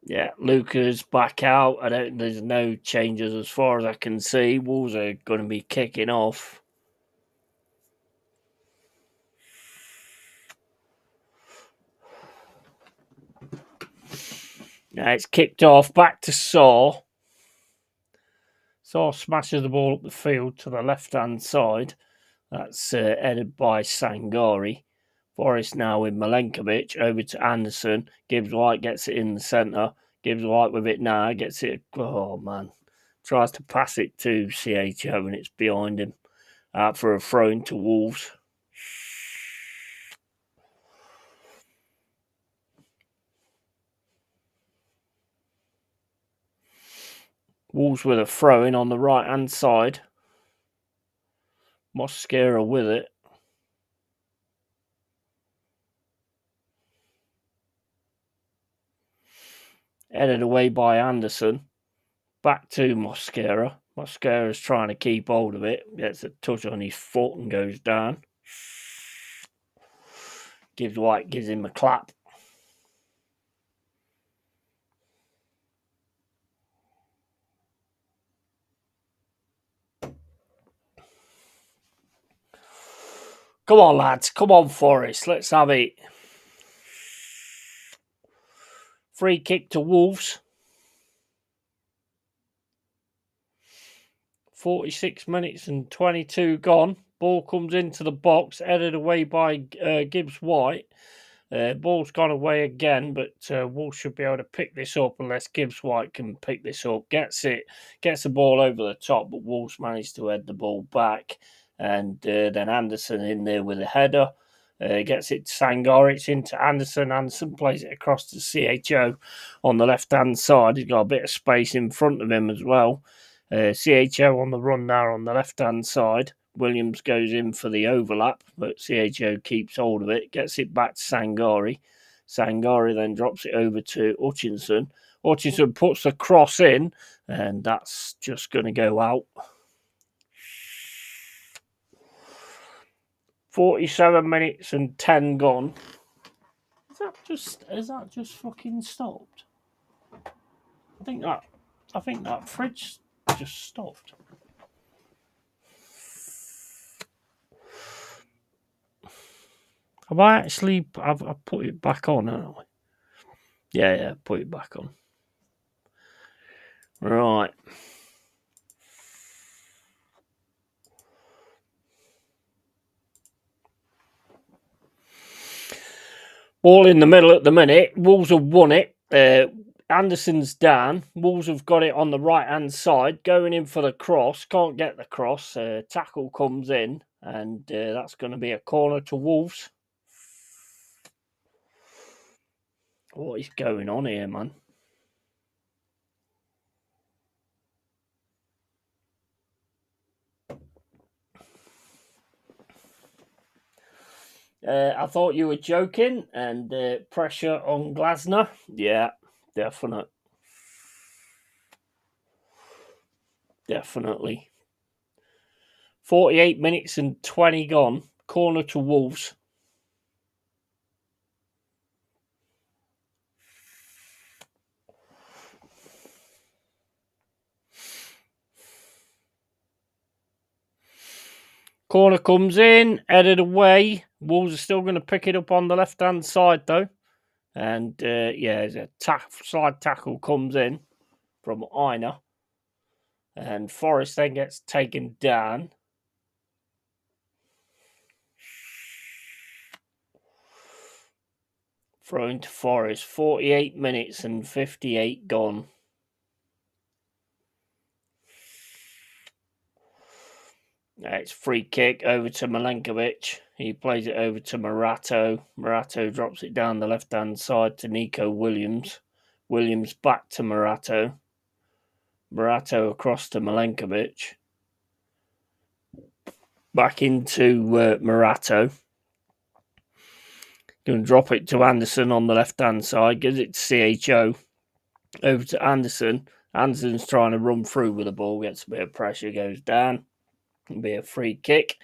Yeah, Luca's back out. There's no changes as far as I can see. Wolves are going to be kicking off. Now it's kicked off. Back to Saw. Saw smashes the ball up the field to the left-hand side. That's headed by Sangari. Forest now with Milenkovic over to Anderson. Gibbs White gets it in the centre. Gibbs White with it now. Gets it. Oh, man. Tries to pass it to CHO and it's behind him. Out for a throw into Wolves. Wolves with a throw in on the right hand side. Mosquera with it. Headed away by Anderson. Back to Mosquera. Mosquera's trying to keep hold of it. Gets a touch on his foot and goes down. Gibbs White gives him a clap. Come on, lads. Come on, Forest. Let's have it. Free kick to Wolves. 46 minutes and 22 gone. Ball comes into the box, headed away by Gibbs White. Ball's gone away again, but Wolves should be able to pick this up unless Gibbs White can pick this up. Gets the ball over the top, but Wolves managed to head the ball back. And then Anderson in there with a header. Gets it to Sangari. It's into Anderson. Anderson plays it across to CHO on the left-hand side. He's got a bit of space in front of him as well. CHO on the run now on the left-hand side. Williams goes in for the overlap, but CHO keeps hold of it, gets it back to Sangari. Sangari then drops it over to Hutchinson. Hutchinson puts the cross in, and that's just going to go out. 47 minutes and 10 gone. Is that just fucking stopped? I think that fridge just stopped. Have I actually? I've put it back on, haven't I? Yeah, put it back on. Right. Ball in the middle at the minute. Wolves have won it. Anderson's down. Wolves have got it on the right-hand side. Going in for the cross. Can't get the cross. Tackle comes in. And that's going to be a corner to Wolves. What is going on here, man? I thought you were joking. And pressure on Glasner. Yeah, definitely. 48 minutes and 20 gone. Corner to Wolves. Corner comes in, headed away. Wolves are still going to pick it up on the left-hand side, though. And, there's a slide tackle comes in from Aina. And Forest then gets taken down. Thrown to Forest. 48 minutes and 58 gone. It's free kick over to Milenkovic. He plays it over to Morato. Morato drops it down the left-hand side to Nico Williams. Williams back to Morato. Morato across to Milenkovic. Back into Morato. Going to drop it to Anderson on the left-hand side. Gives it to CHO. Over to Anderson. Anderson's trying to run through with the ball. Gets a bit of pressure. Goes down. It'll be a free kick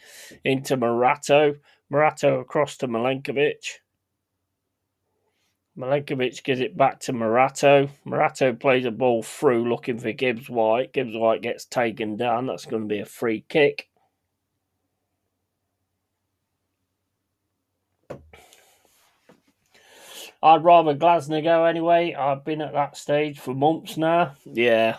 into Morato. Morato across to Milenkovic. Milenkovic gives it back to Morato. Morato plays a ball through looking for Gibbs White. Gibbs White gets taken down. That's going to be a free kick. I'd rather Glasner go anyway. I've been at that stage for months now. Yeah.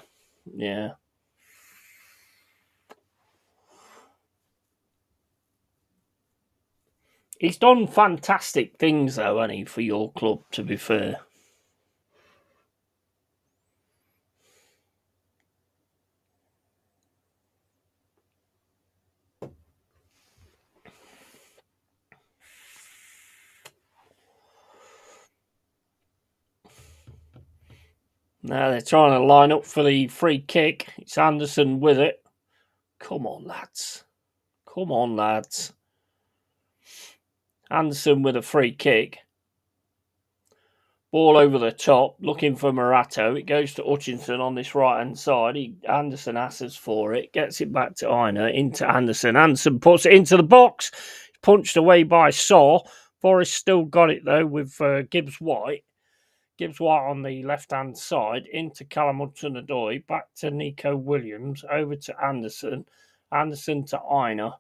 He's done fantastic things, though, hasn't he, for your club, to be fair. Now they're trying to line up for the free kick. It's Anderson with it. Come on, lads. Anderson with a free kick. Ball over the top, looking for Morato. It goes to Hutchinson on this right-hand side. Anderson asks for it. Gets it back to Aina, into Anderson. Anderson puts it into the box. Punched away by Saw. Forrest still got it, though, with Gibbs White. Gibbs White on the left-hand side, into Callum Hudson-Odoi, back to Nico Williams, over to Anderson. Anderson to Aina.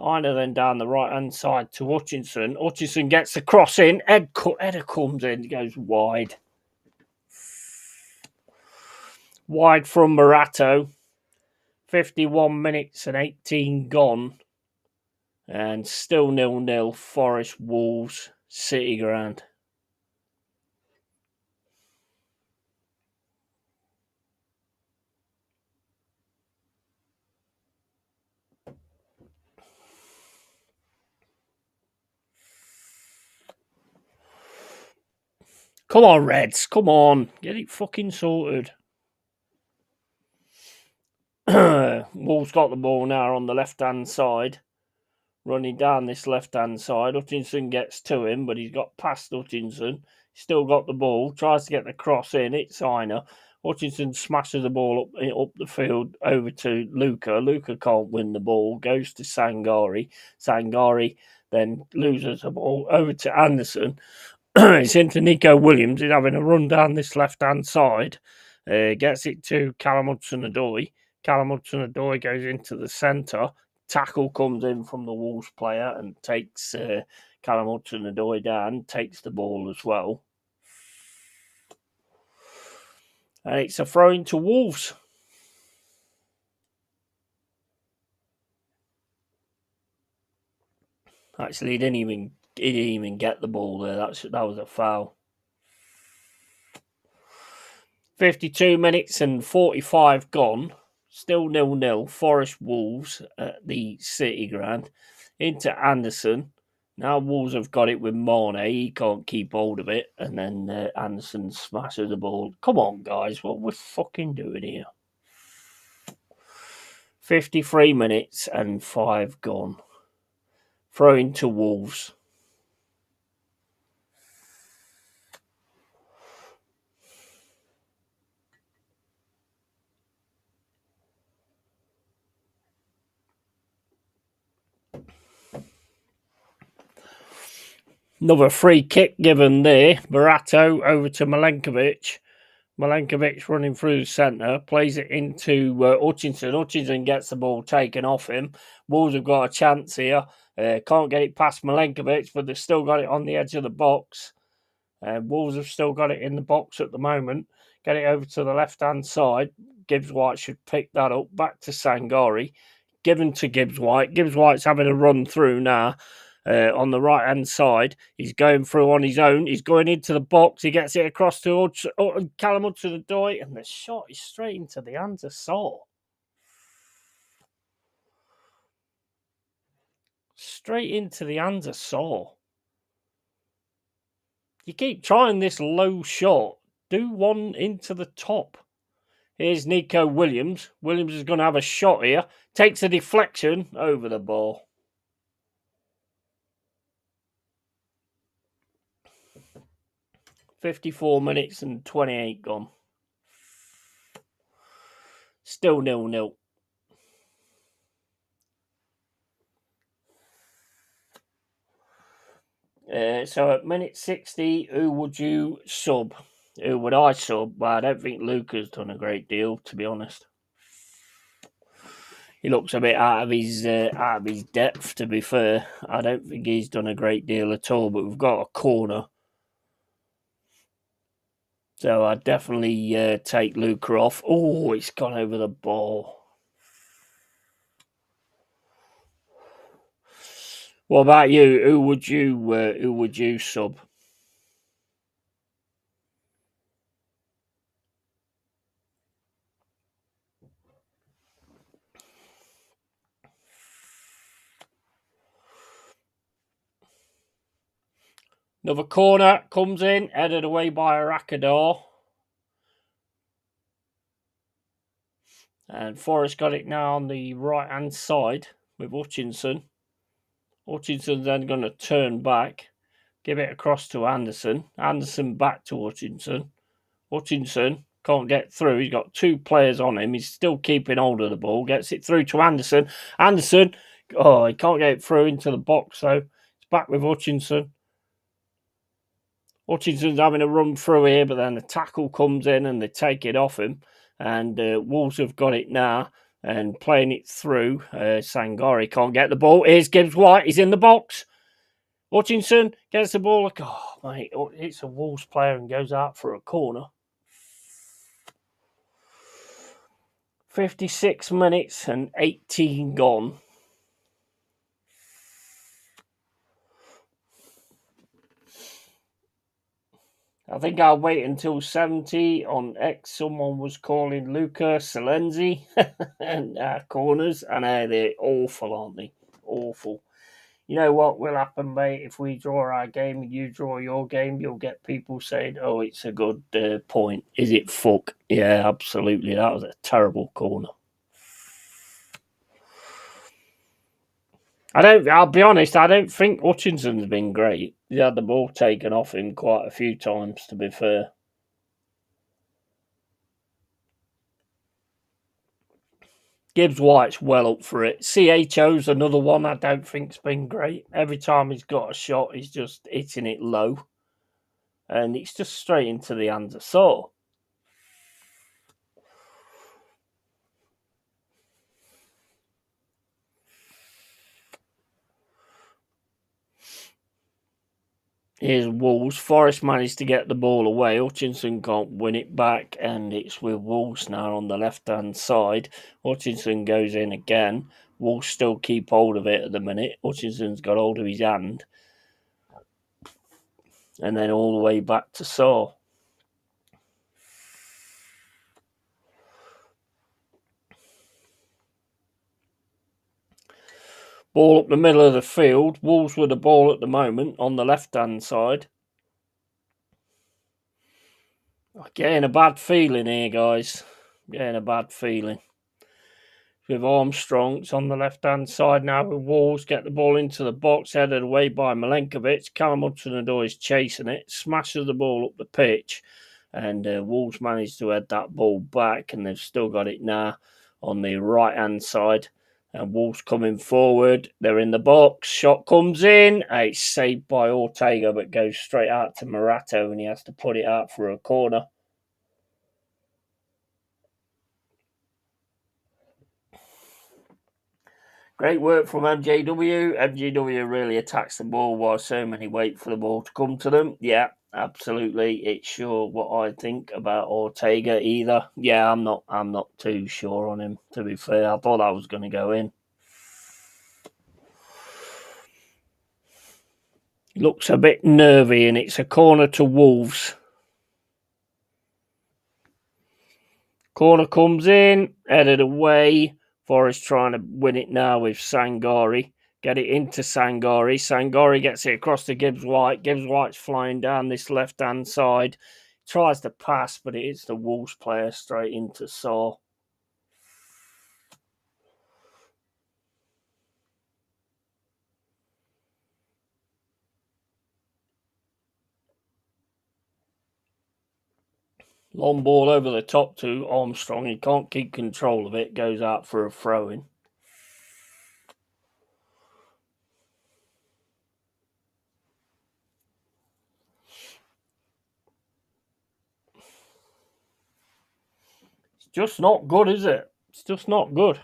Aina then down the right-hand side to Hutchinson. Hutchinson gets the cross in. Header comes in, goes wide. Wide from Morato. 51 minutes and 18 gone. And still 0-0. Forest Wolves, City Ground. Come on, Reds. Come on. Get it fucking sorted. Wolves got the ball now on the left-hand side. Running down this left-hand side. Hutchinson gets to him, but he's got past Hutchinson. Still got the ball. Tries to get the cross in. It's Aina. Hutchinson smashes the ball up the field over to Luca. Luca can't win the ball. Goes to Sangari. Sangari then loses the ball over to Anderson. It's into Nico Williams. He's having a run down this left-hand side. Gets it to Callum Hudson-Odoi. Callum Hudson-Odoi goes into the centre. Tackle comes in from the Wolves player and takes Callum Hudson-Odoi down. Takes the ball as well. And it's a throw-in to Wolves. Actually, he didn't even get the ball there. That was a foul. 52 minutes and 45 gone. Still 0-0. Forest Wolves at the City Ground. Into Anderson. Now Wolves have got it with Mane. He can't keep hold of it. And then Anderson smashes the ball. Come on, guys. What we're fucking doing here. 53 minutes and 5 gone. Throw into Wolves. Another free kick given there. Morato over to Milenkovic. Milenkovic running through the centre. Plays it into Hutchinson. Hutchinson gets the ball taken off him. Wolves have got a chance here. Can't get it past Milenkovic, but they've still got it on the edge of the box. Wolves have still got it in the box at the moment. Get it over to the left-hand side. Gibbs White should pick that up. Back to Sangari. Given to Gibbs White. Gibbs White's having a run through now. On the right-hand side. He's going through on his own. He's going into the box. He gets it across to Callum Hudson-Odoi, and the shot is straight into the hands of Saul. Straight into the hands of Saw. You keep trying this low shot. Do one into the top. Here's Nico Williams. Williams is going to have a shot here. Takes a deflection over the ball. .54 minutes and 28 gone. Still 0-0. So at minute 60, who would you sub? Who would I sub? Well, I don't think Luca's done a great deal, to be honest. He looks a bit out of his depth, to be fair. I don't think he's done a great deal at all, but we've got a corner. So I'd definitely take Luca off. Oh, it's gone over the ball. What about you? Who would you sub? Another corner comes in, headed away by Arakador. And Forrest got it now on the right-hand side with Hutchinson. Hutchinson's then going to turn back, give it across to Anderson. Anderson back to Hutchinson. Hutchinson can't get through. He's got two players on him. He's still keeping hold of the ball. Gets it through to Anderson. Anderson, he can't get it through into the box, so it's back with Hutchinson. Hutchinson's having a run through here, but then the tackle comes in and they take it off him. And Wolves have got it now and playing it through. Sangari can't get the ball. Here's Gibbs White. He's in the box. Hutchinson gets the ball. Oh, mate, it's a Wolves player and goes out for a corner. 56 minutes and 18 gone. I think I'll wait until 70. On X, someone was calling Luca Salenzi and corners, and they're awful, aren't they? Awful. You know what will happen, mate? If we draw our game and you draw your game, you'll get people saying, oh, it's a good point. Is it fuck? Yeah, absolutely. That was a terrible corner. I'll be honest, I don't think Hutchinson's been great. He had the ball taken off him quite a few times, to be fair. Gibbs White's well up for it. CHO's another one I don't think's been great. Every time he's got a shot, he's just hitting it low. And it's just straight into the hands of Saw. Here's Wolves. Forrest managed to get the ball away. Hutchinson can't win it back, and it's with Wolves now on the left-hand side. Hutchinson goes in again. Wolves still keep hold of it at the minute. Hutchinson's got hold of his hand. And then all the way back to Saw. Ball up the middle of the field. Wolves with the ball at the moment on the left-hand side. Getting a bad feeling here, guys. Getting a bad feeling. With Armstrong, it's on the left-hand side now with Wolves. Get the ball into the box, headed away by Milenkovic. Callum Hudson-Odoi is chasing it. Smashes the ball up the pitch. And Wolves managed to head that ball back. And they've still got it now on the right-hand side. And Wolves coming forward. They're in the box. Shot comes in. It's saved by Ortega, but goes straight out to Morato, and he has to put it out for a corner. Great work from MJW. MJW really attacks the ball while so many wait for the ball to come to them. Yeah, absolutely. It's sure what I think about Ortega either. Yeah, I'm not too sure on him, to be fair. I thought I was going to go in. Looks a bit nervy, and it's a corner to Wolves. Corner comes in, headed away. Forrest trying to win it now with Sangari. Get it into Sangari. Sangari gets it across to Gibbs White. Gibbs White's flying down this left-hand side. Tries to pass, but it hits the Wolves player straight into Saw. Long ball over the top to Armstrong. He can't keep control of it. Goes out for a throw-in. It's just not good, is it? It's just not good.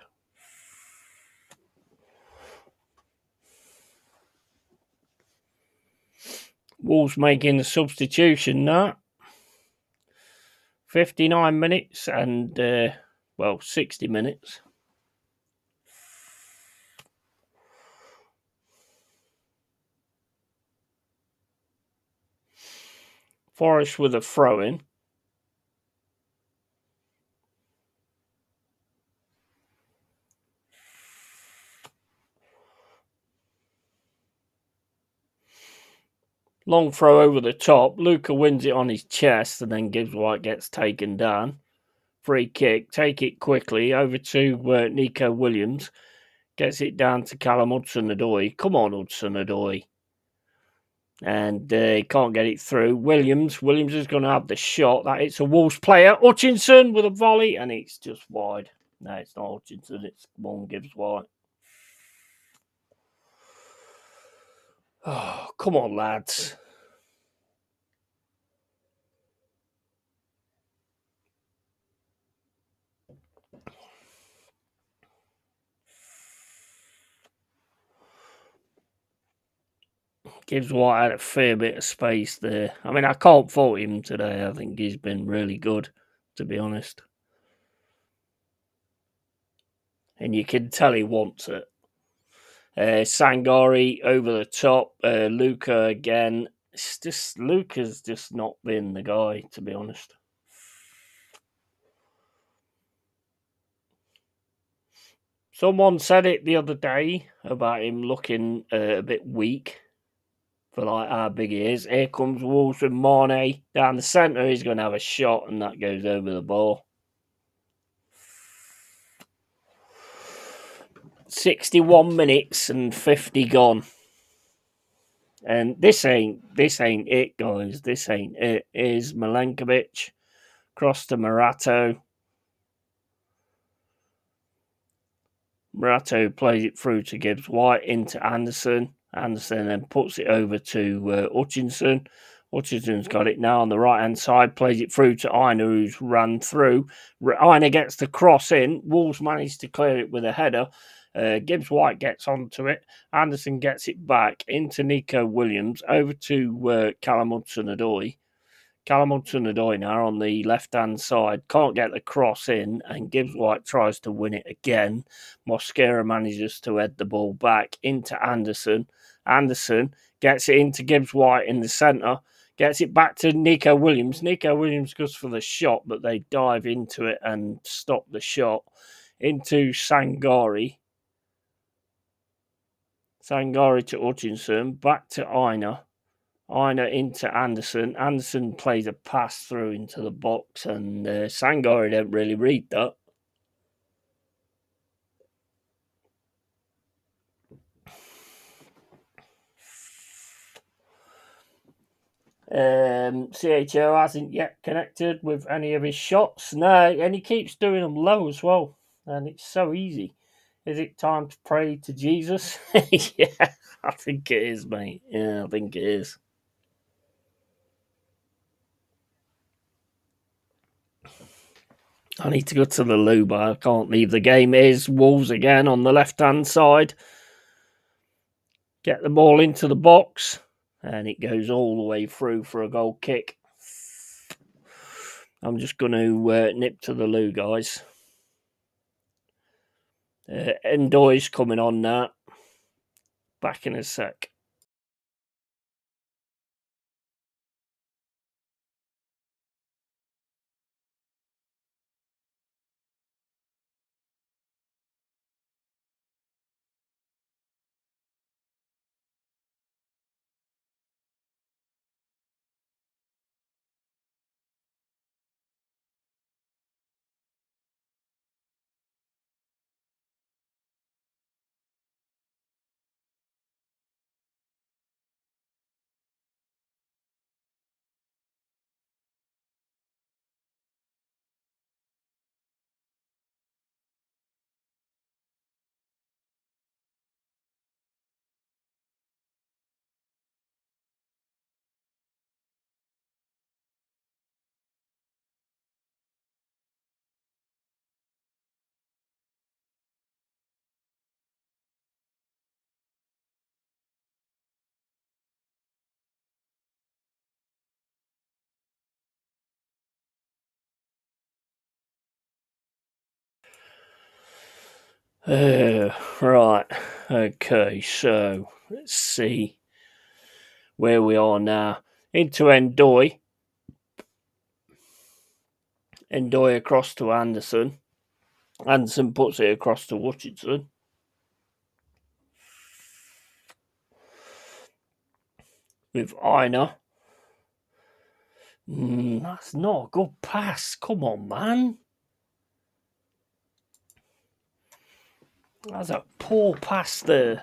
Wolves making the substitution now. 59 minutes and, 60 minutes. Forest with a throw-in. Long throw over the top. Luca wins it on his chest and then Gibbs White gets taken down. Free kick. Take it quickly over to Nico Williams. Gets it down to Callum Hudson-Odoi. Come on, Hudson-Odoi. And he can't get it through. Williams is going to have the shot. That it's a Wolves player. Hutchinson with a volley, and it's just wide. No, it's not Hutchinson. It's one Gibbs White. Oh, come on, lads. Gibbs White had a fair bit of space there. I mean, I can't fault him today. I think he's been really good, to be honest. And you can tell he wants it. Sangari over the top. Luca again. It's just Luca's just not been the guy, to be honest. Someone said it the other day about him looking a bit weak for like how big he is. Here comes Wolves with Mane down the centre. He's going to have a shot and that goes over the ball. 61 minutes and 50 gone. And this ain't it, guys. This ain't it. Is Milenkovic cross to Morato. Morato plays it through to Gibbs White into Anderson. Anderson then puts it over to Hutchinson. Hutchinson's got it now on the right hand side. Plays it through to Aina, who's run through. Aina gets the cross in. Wolves manage to clear it with a header. Gibbs White gets onto it. Anderson gets it back into Nico Williams. Over to Callum Hudson-Odoi. Callum Hudson-Odoi now on the left-hand side. Can't get the cross in, and Gibbs White tries to win it again. Mosquera manages to head the ball back into Anderson. Anderson gets it into Gibbs White in the centre. Gets it back to Nico Williams. Nico Williams goes for the shot, but they dive into it and stop the shot. Into Sangari. Sangari to Hutchinson. Back to Aina. Aina into Anderson. Anderson plays a pass through into the box, and Sangari didn't really read that. CHO hasn't yet connected with any of his shots. No, and he keeps doing them low as well. And it's so easy. Is it time to pray to Jesus? Yeah, I think it is, mate. Yeah, I think it is. I need to go to the loo, but I can't leave the game. Here's Wolves again on the left-hand side. Get the ball into the box. And it goes all the way through for a goal kick. I'm just going to nip to the loo, guys. Endoy's coming on now. Back in a sec. Right. Okay, so let's see where we are now. Into Endoy. Endoy across to Anderson. Anderson puts it across to Hutchinson. With Aina. That's not a good pass. Come on, man. That's a poor pass there.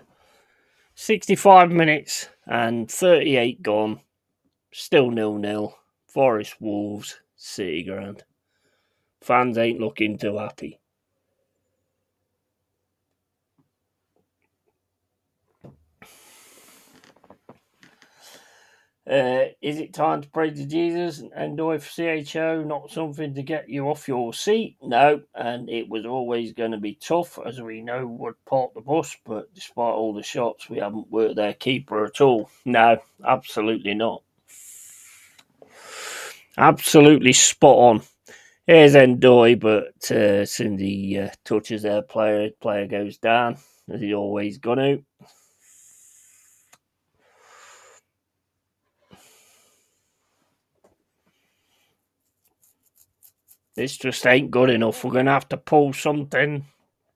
65 minutes and 38 gone. Still 0-0. Forest Wolves, City Ground. Fans ain't looking too happy. Is it time to pray to Jesus and do it for CHO? Not something to get you off your seat? No, and it was always going to be tough, as we know would park the bus, but despite all the shots, we haven't worked their keeper at all. No, absolutely not. Absolutely spot on. Here's Endoy, but as soon as he touches their player goes down, as he's always going to. This just ain't good enough. We're going to have to pull something.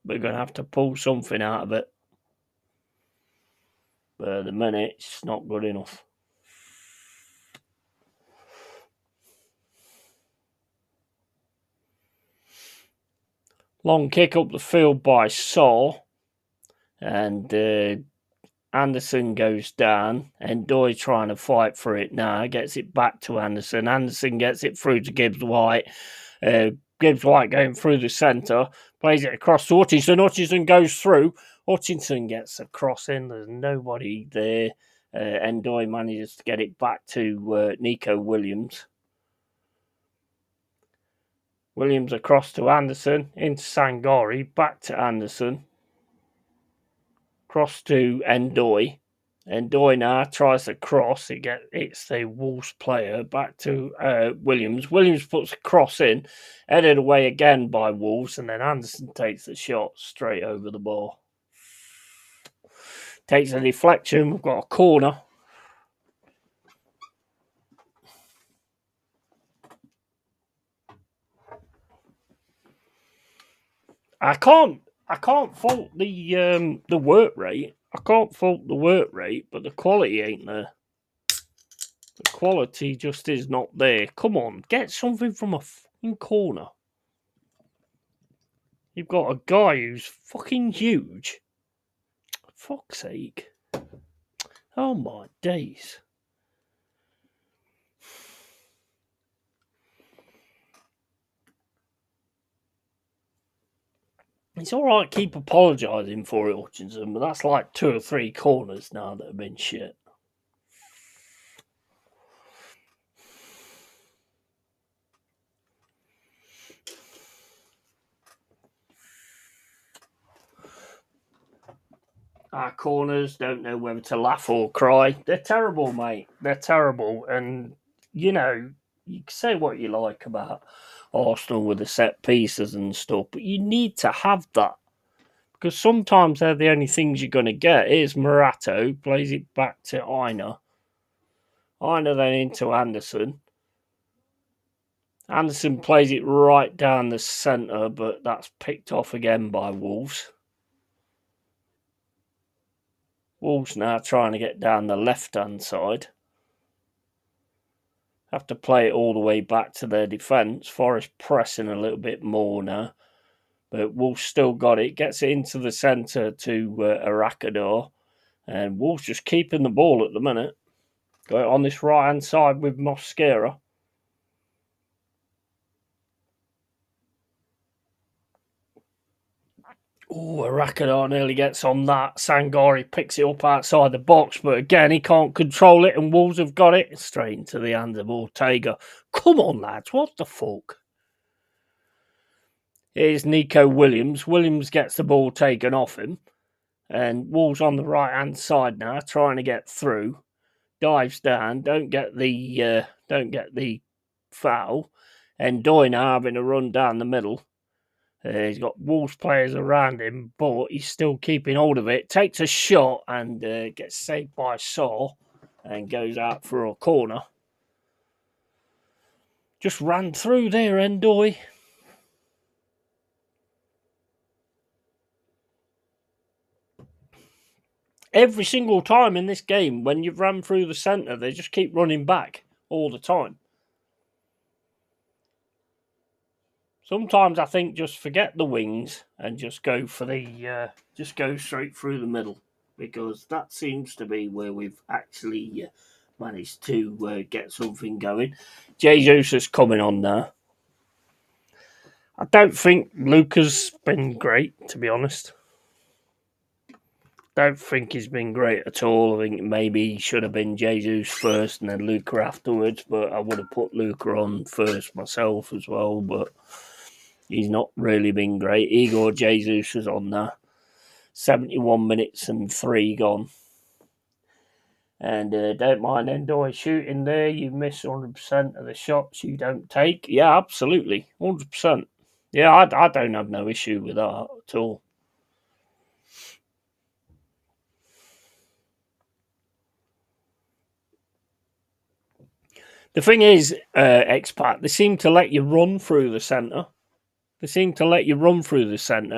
We're going to have to pull something out of it. But at the minute, it's not good enough. Long kick up the field by Saw. And Anderson goes down. Endoy trying to fight for it now. Gets it back to Anderson. Anderson gets it through to Gibbs White. Gibbs White going through the centre. Plays it across to Hutchinson. Hutchinson goes through. Hutchinson gets a cross in. There's nobody there. Endoy manages to get it back to Nico Williams. Williams across to Anderson. Into Sangari. Back to Anderson. Cross to Endoy. Endoy now tries to cross. It's the Wolves player back to Williams. Williams puts a cross in, headed away again by Wolves, and then Anderson takes the shot straight over the bar. Takes a deflection. We've got a corner. I can't fault the work rate. I can't fault the work rate, but the quality ain't there. The quality just is not there. Come on, get something from a fucking corner. You've got a guy who's fucking huge. For fuck's sake. Oh my days. It's alright, keep apologising for it, Hutchinson, but that's like 2 or 3 corners now that have been shit. Our corners don't know whether to laugh or cry. They're terrible, mate. They're terrible. And, you know, you can say what you like about Arsenal with the set pieces and stuff, but you need to have that. Because sometimes they're the only things you're going to get. Here's Morato, plays it back to Aina. Aina then into Anderson. Anderson plays it right down the centre, but that's picked off again by Wolves. Wolves now trying to get down the left-hand side. Have to play it all the way back to their defence. Forest pressing a little bit more now. But Wolves still got it. Gets it into the centre to Arakador. And Wolves just keeping the ball at the minute. Got it on this right-hand side with Mosquera. Oh, Arakador nearly gets on that. Sangari picks it up outside the box, but again, he can't control it, and Wolves have got it straight into the hands of Ortega. Come on, lads, what the fuck? Here's Nico Williams. Williams gets the ball taken off him, and Wolves on the right-hand side now, trying to get through. Dives down, don't get the foul, and Doy now having a run down the middle. He's got Wolves players around him, but he's still keeping hold of it. Takes a shot and gets saved by Saw and goes out for a corner. Just ran through there, Endoy. Every single time in this game, when you've run through the centre, they just keep running back all the time. Sometimes I think just forget the wings and just go for the just go straight through the middle, because that seems to be where we've actually managed to get something going. Jesus is coming on now. I don't think Luca's been great, to be honest. Don't think he's been great at all. I think maybe he should have been Jesus first and then Luca afterwards, but I would have put Luca on first myself as well, but he's not really been great. Igor Jesus is on there. 71 minutes and 3 gone. And don't mind Endoy shooting there. You miss 100% of the shots you don't take. Yeah, absolutely. 100%. Yeah, I don't have no issue with that at all. The thing is, Expat, they seem to let you run through the centre.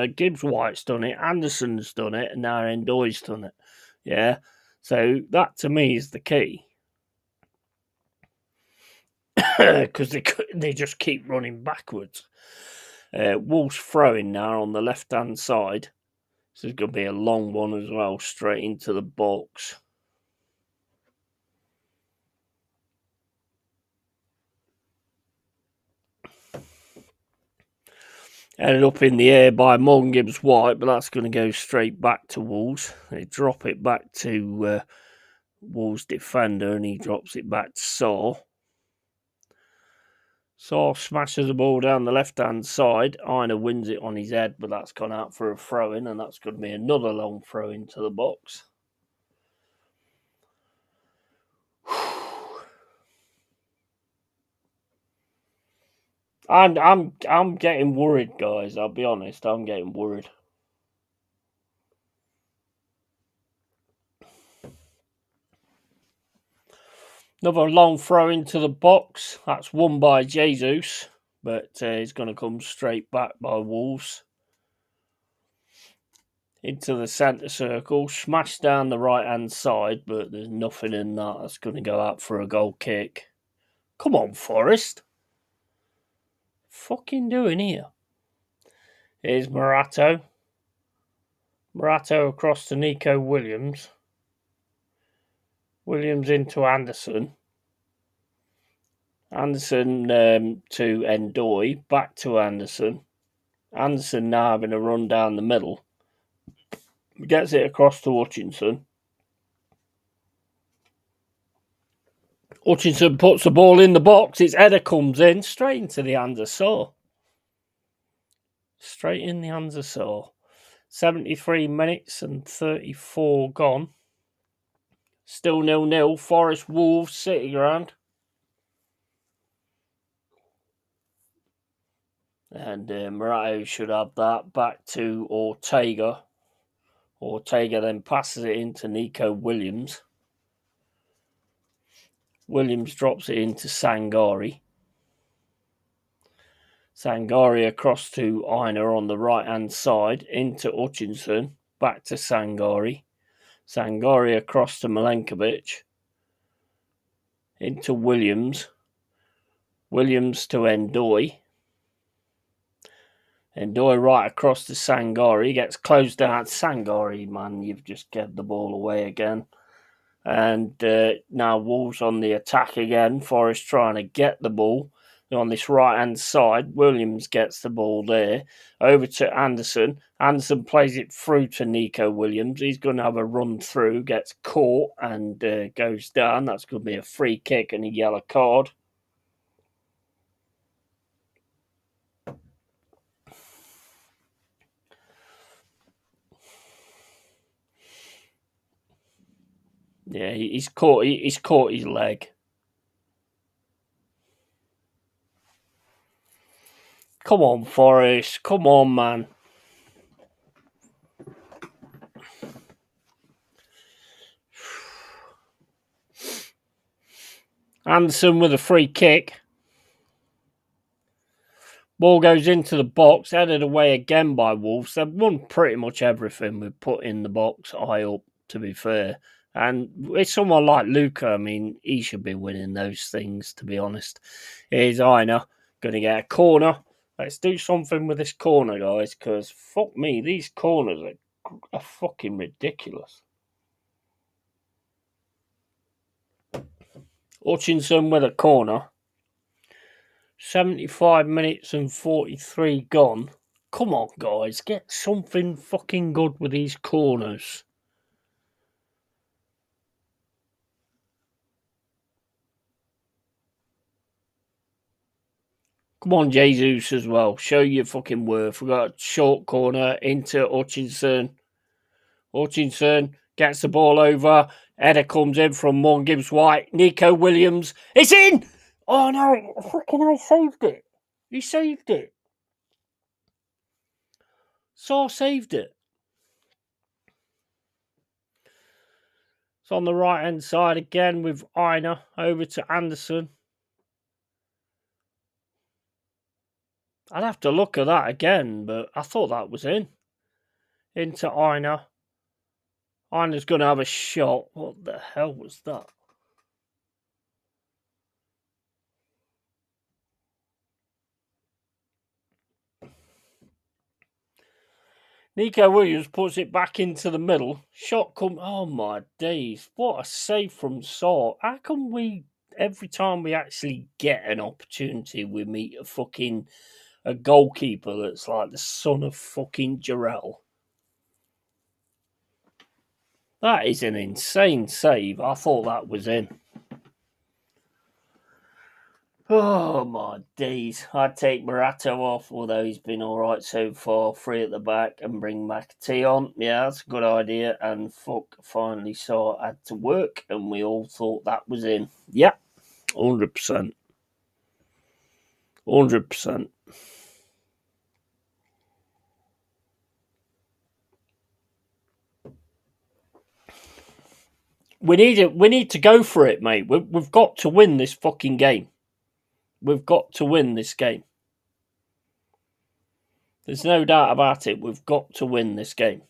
Gibbs White's done it, Anderson's done it, and now Endoy's done it. Yeah. So that to me is the key. Because they just keep running backwards. Wolves throwing now on the left-hand side. So it's going to be a long one as well, straight into the box. Ended up in the air by Morgan Gibbs White, but that's going to go straight back to Wolves. They drop it back to Wolves defender, and he drops it back to Saw. Saw smashes the ball down the left-hand side. Einer wins it on his head, but that's gone out for a throw-in, and that's going to be another long throw into the box. I'm getting worried, guys. I'll be honest. I'm getting worried. Another long throw into the box. That's won by Jesus, but he's going to come straight back by Wolves. Into the centre circle. Smash down the right-hand side, but there's nothing in that. That's going to go out for a goal kick. Come on, Forrest. Fucking doing here? Here's Morato. Morato across to Nico Williams. Williams into Anderson. Anderson to Endoy. Back to Anderson. Anderson now having a run down the middle. Gets it across to Hutchinson. Hutchinson puts the ball in the box. Its header comes in straight into the hands of Saw. Straight in the hands of Saw. 73 minutes and 34 gone. Still 0-0. Forest Wolves City Ground. And Morato should have that back to Ortega. Ortega then passes it into Nico Williams. Williams drops it into Sangari. Sangari across to Einer on the right-hand side, into Hutchinson, back to Sangari. Sangari across to Milenkovic, into Williams. Williams to Endoy. Endoy right across to Sangari, gets closed down. Sangari, man, you've just given the ball away again. And now Wolves on the attack again. Forest trying to get the ball on this right-hand side. Williams gets the ball there. Over to Anderson. Anderson plays it through to Nico Williams. He's going to have a run through. Gets caught and goes down. That's going to be a free kick and a yellow card. Yeah, he's caught his leg. Come on, Forrest. Come on, man. Anderson with a free kick. Ball goes into the box, headed away again by Wolves. They've won pretty much everything we've put in the box, high up, to be fair. And with someone like Luca, I mean, he should be winning those things, to be honest. Here's Aina, going to get a corner. Let's do something with this corner, guys, because fuck me, these corners are fucking ridiculous. Hutchinson with a corner. 75 minutes and 43 gone. Come on, guys, get something fucking good with these corners. Come on, Jesus, as well. Show your fucking worth. We've got a short corner into Hutchinson. Hutchinson gets the ball over. Header comes in from Morgan Gibbs-White. Nico Williams. It's in! Oh, no. Fucking I saved it. He saved it. Saw saved it. It's on the right-hand side again with Aina over to Anderson. I'd have to look at that again, but I thought that was in. Into Aina. Aina's going to have a shot. What the hell was that? Nico Williams puts it back into the middle. Shot come. Oh my days. What a save from Saw. How come we, every time we actually get an opportunity, we meet a goalkeeper that's like the son of fucking Jarrell? That is an insane save. I thought that was in. Oh my days. I'd take Morato off, although he's been alright so far. 3 at the back and bring McAtee on. Yeah, that's a good idea. And fuck, finally saw it had to work, and we all thought that was in. Yep, 100%. 100%. We need to go for it, mate. We've got to win this fucking game. We've got to win this game. There's no doubt about it. We've got to win this game.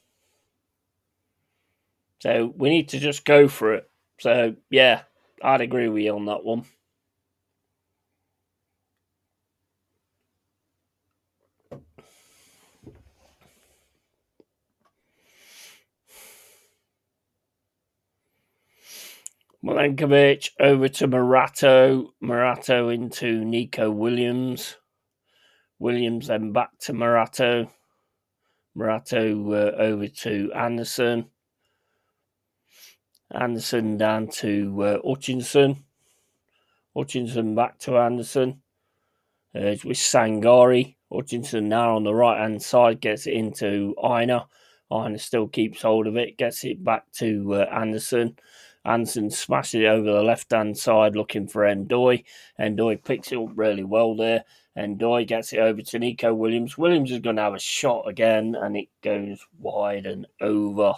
So we need to just go for it. So, yeah, I'd agree with you on that one. Milenkovic over to Morato. Morato into Nico Williams. Williams then back to Morato. Morato over to Anderson. Anderson down to Hutchinson. Hutchinson back to Anderson. With Sangari. Hutchinson now on the right-hand side gets it into Aina. Aina still keeps hold of it. Gets it back to Anderson. Anderson smashes it over the left-hand side looking for Ndoye. Ndoye picks it up really well there. Ndoye gets it over to Nico Williams. Williams is going to have a shot again, and it goes wide and over.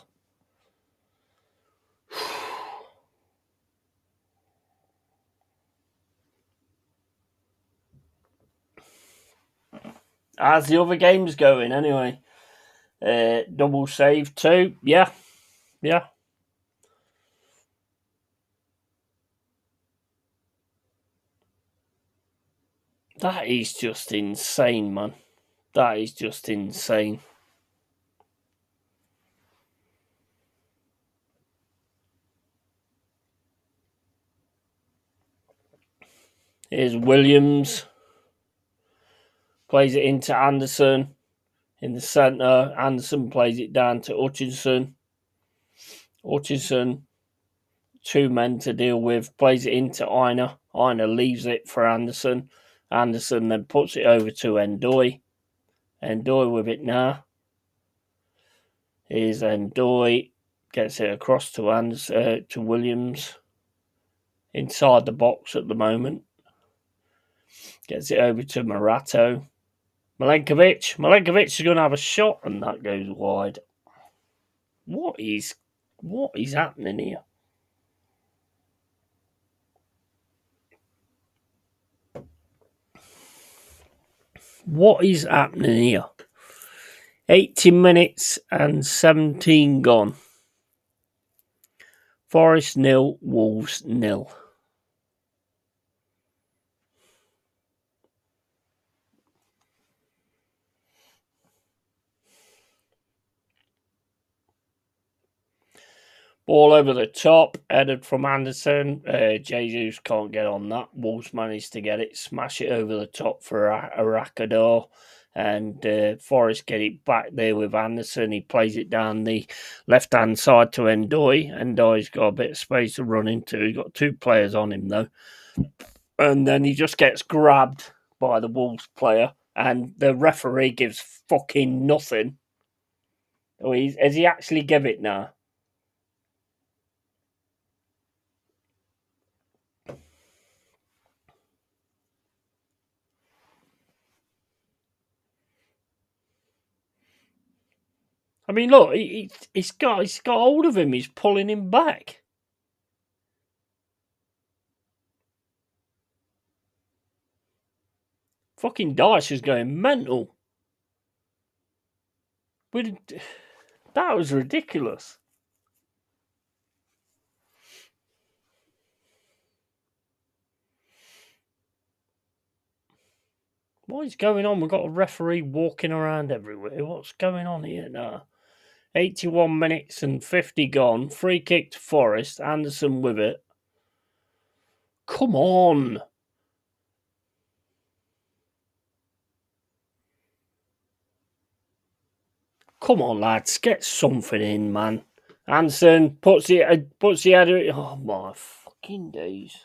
As the other game's going, anyway. Double save too. Yeah. That is just insane, man. That is just insane. Here's Williams. Plays it into Anderson. In the centre, Anderson plays it down to Hutchinson. Hutchinson, 2 men to deal with, plays it into Aina. Aina leaves it for Anderson. Anderson then puts it over to Ndoye. Ndoye with it now. Here's Ndoye. Gets it across to Anderson, to Williams. Inside the box at the moment. Gets it over to Morato. Milenkovic is going to have a shot, and that goes wide. What is happening here? What is happening here? 80 minutes and 17 gone. Forest 0, Wolves 0. Ball over the top, headed from Anderson. Jesus can't get on that. Wolves managed to get it, smash it over the top for Arakador. And Forrest get it back there with Anderson. He plays it down the left-hand side to Ndoye. Ndoye's got a bit of space to run into. He's got two players on him, though. And then he just gets grabbed by the Wolves player. And the referee gives fucking nothing. Has he actually give it now? I mean, look, he's got hold of him. He's pulling him back. Fucking Dice is going mental. But that was ridiculous. What is going on? We've got a referee walking around everywhere. What's going on here now? 81 minutes and 50 gone. Free kick to Forest. Anderson with it. Come on. Come on, lads. Get something in, man. Anderson puts the header. Oh, my fucking days.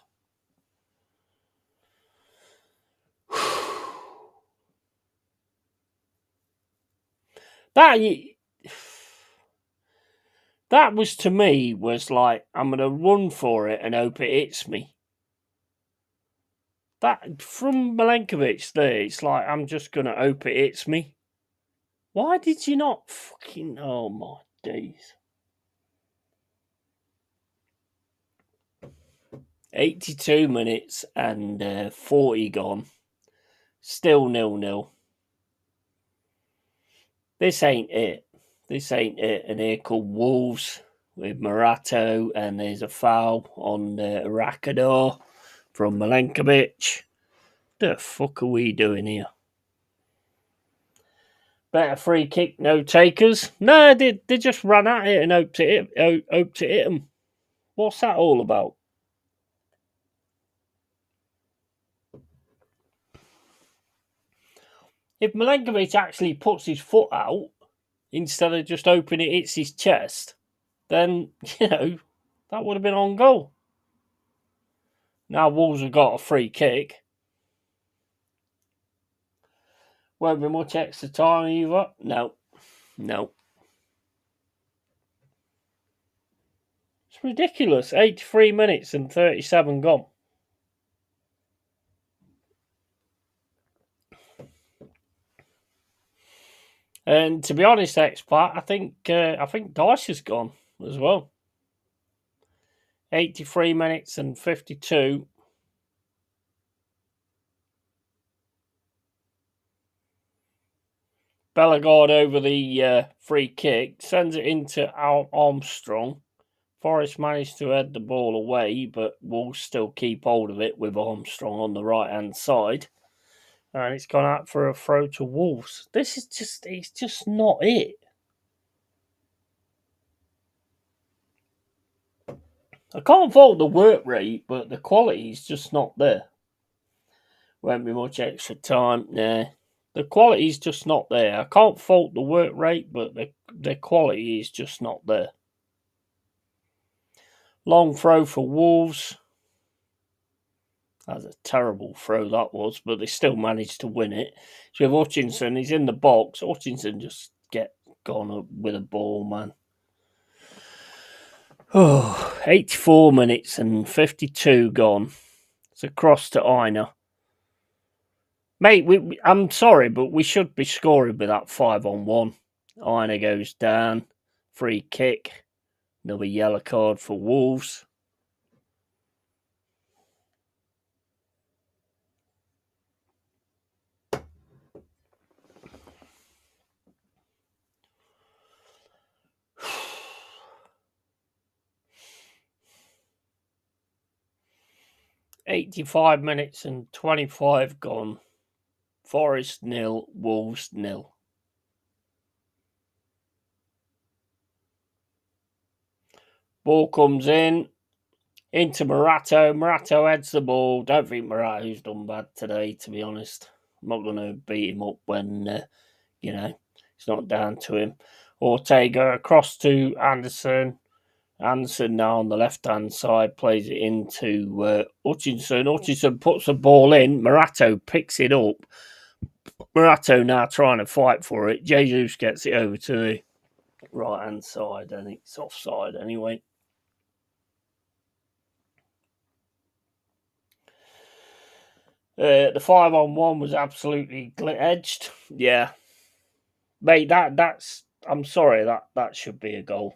That was, to me, was like, I'm going to run for it and hope it hits me. That, from Milenkovic there, it's like, I'm just going to hope it hits me. Why did you not fucking, oh my days. 82 minutes and 40 gone. Still 0-0. This ain't it. And here called Wolves with Morato, and there's a foul on Rakador from Milenkovic. The fuck are we doing here? Better free kick, no takers. No, they just ran at it and hoped to hit them. What's that all about? If Milenkovic actually puts his foot out instead of just hoping it hits his chest, then, that would have been on goal. Now Wolves have got a free kick. Won't be much extra time either. No. It's ridiculous. 83 minutes and 37 gone. And to be honest, Expat, I think Dice has gone as well. 83 minutes and 52. Bellegarde over the free kick, sends it into Armstrong. Forrest managed to head the ball away, but Wolves still keep hold of it with Armstrong on the right-hand side. And it's gone out for a throw to Wolves. It's just not it. I can't fault the work rate, but the quality is just not there. Won't be much extra time. Nah. The quality is just not there. I can't fault the work rate, but the quality is just not there. Long throw for Wolves. That was a terrible throw, that was, but they still managed to win it. So with Hutchinson, he's in the box. Hutchinson just get gone up with a ball, man. 84 minutes and 52 gone. It's a cross to Aina. Mate, I'm sorry, but we should be scoring with that 5-on-1. Aina goes down. Free kick. Another yellow card for Wolves. "85 minutes and 25 gone. Forest 0, Wolves 0. Ball comes in. Into Morato. Morato heads the ball. Don't think Morato's done bad today, to be honest. I'm not going to beat him up when, it's not down to him. Ortega across to Anderson. Anderson now on the left-hand side plays it into Hutchinson. Hutchinson puts the ball in. Morato picks it up. Morato now trying to fight for it. Jesus gets it over to the right-hand side, and it's offside anyway. The 5-on-1 was absolutely edged. Yeah, mate. That's. I'm sorry. That should be a goal.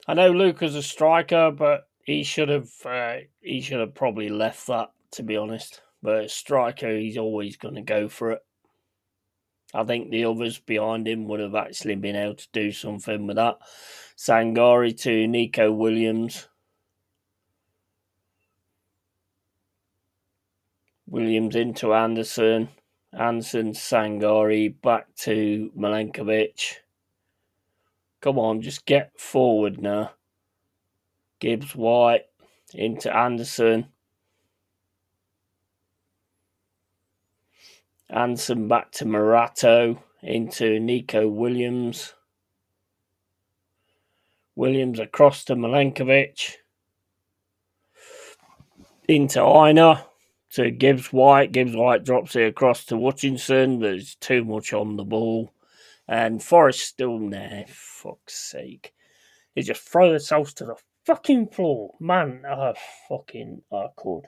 I know Luca's a striker, but he should have probably left that, to be honest. But striker, he's always going to go for it. I think the others behind him would have actually been able to do something with that. Sangari to Nico Williams. Williams into Anderson. Anderson, Sangari, back to Milenkovic. Come on, just get forward now. Gibbs White into Anderson. Anderson back to Morato into Nico Williams. Williams across to Milenkovic. Into Aina to Gibbs White. Gibbs White drops it across to Hutchinson. There's too much on the ball. And Forrest still there. Fuck's sake. They just throw themselves to the fucking floor. Man, I could.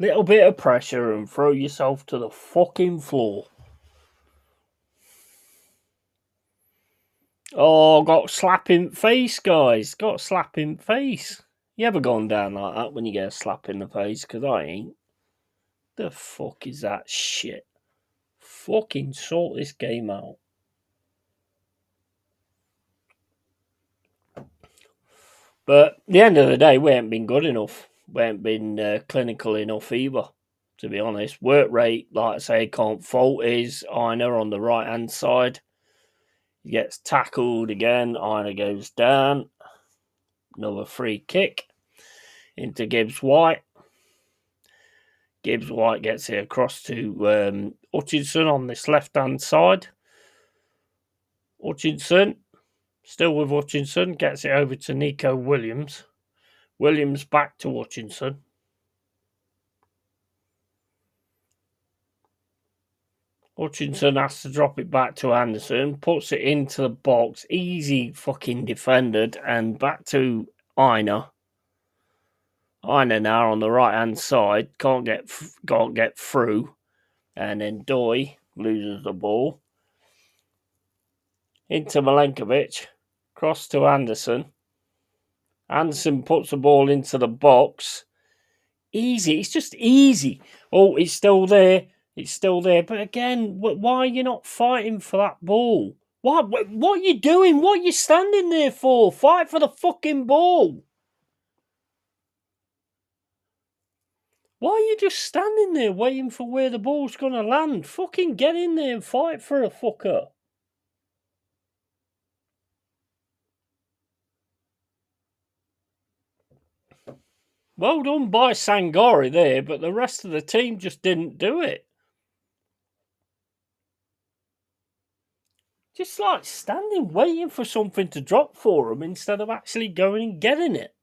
Little bit of pressure and throw yourself to the fucking floor. Oh, got slap in face, guys. Got slap in face. You ever gone down like that when you get a slap in the face? Because I ain't. The fuck is that shit? Fucking sort this game out. But at the end of the day, we ain't been good enough. We ain't been clinical enough either, to be honest. Work rate, like I say, can't fault is Aina on the right hand side. He gets tackled again. Aina goes down. Another free kick into Gibbs White. Gibbs White gets it across to Hutchinson on this left hand side. Hutchinson, still with Hutchinson, gets it over to Nico Williams. Williams back to Hutchinson. Hutchinson has to drop it back to Anderson, puts it into the box, easy fucking defended, and back to Aina. Aina now on the right hand side, can't get through, and then Doi loses the ball. Into Milenkovic, cross to Anderson. Anderson puts the ball into the box. Easy, it's just easy. Oh, it's still there. It's still there. But again, why are you not fighting for that ball? What are you doing? What are you standing there for? Fight for the fucking ball. Why are you just standing there waiting for where the ball's going to land? Fucking get in there and fight for a fucker. Well done by Sangari there, but the rest of the team just didn't do it. Just like standing waiting for something to drop for them instead of actually going and getting it.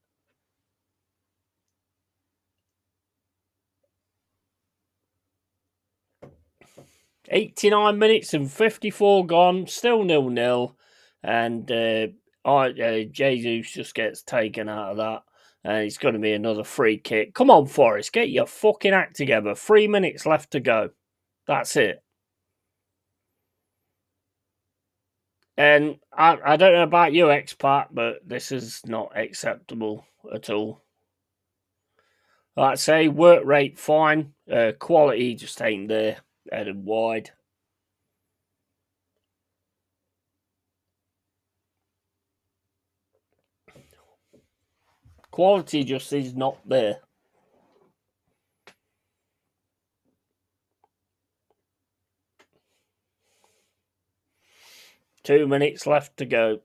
89 minutes and 54 gone, still 0-0, and Jesus just gets taken out of that, and it's going to be another free kick. Come on, Forest, get your fucking act together. 3 minutes left to go. That's it. And I don't know about you, Expat, but this is not acceptable at all. Like I say, work rate fine, quality just ain't there, headed wide. Quality just is not there. Two minutes left to go.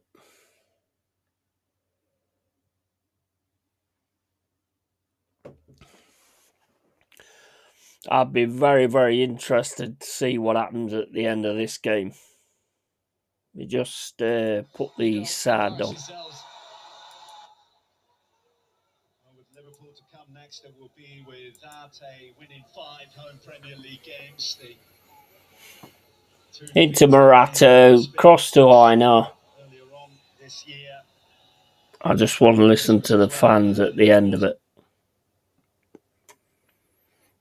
I'd be very, very interested to see what happens at the end of this game. We just put the sad on. With Liverpool to come next, it will be without a winning 5 home Premier League games. Into Morato, cross to Aina. I just want to listen to the fans at the end of it.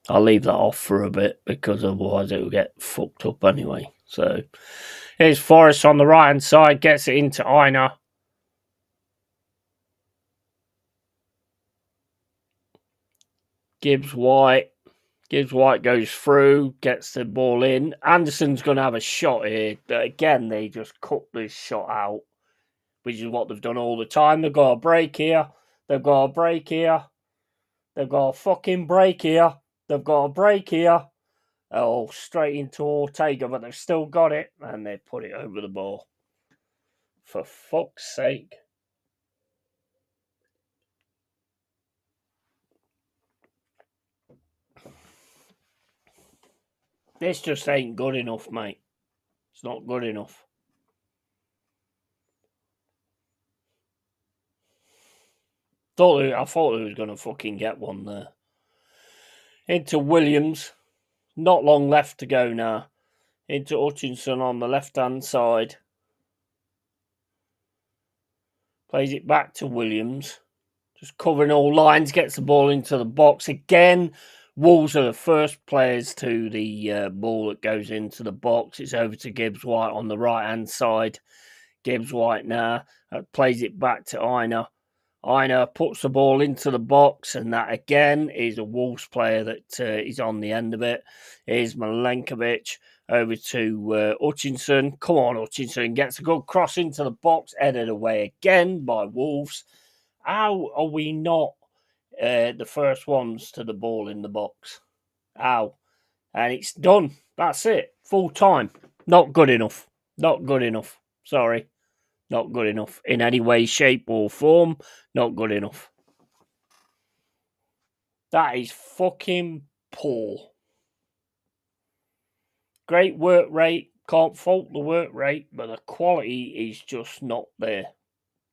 I'll leave that off for a bit because otherwise it will get fucked up anyway. So here's Forrest on the right hand side, gets it into Aina. Gibbs White goes through, gets the ball in. Anderson's going to have a shot here. But again, they just cut this shot out, which is what they've done all the time. They've got a break here. They've got a break here. They've got a fucking break here. They've got a break here. Oh, straight into Ortega, but they've still got it. And they put it over the ball. For fuck's sake. This just ain't good enough, mate. It's not good enough. I thought he was going to fucking get one there. Into Williams. Not long left to go now. Into Hutchinson on the left-hand side. Plays it back to Williams. Just covering all lines. Gets the ball into the box. Again, Wolves are the first players to the ball that goes into the box. It's over to Gibbs White on the right-hand side. Gibbs White now. Plays it back to Aina. Aina puts the ball into the box, and that again is a Wolves player that is on the end of it. Here's Milenkovic over to Hutchinson. Come on, Hutchinson gets a good cross into the box, headed away again by Wolves. How are we not the first ones to the ball in the box? How? And it's done. That's it. Full time. Not good enough. Not good enough. Sorry. Not good enough. In any way, shape, or form, not good enough. That is fucking poor. Great work rate. Can't fault the work rate, but the quality is just not there.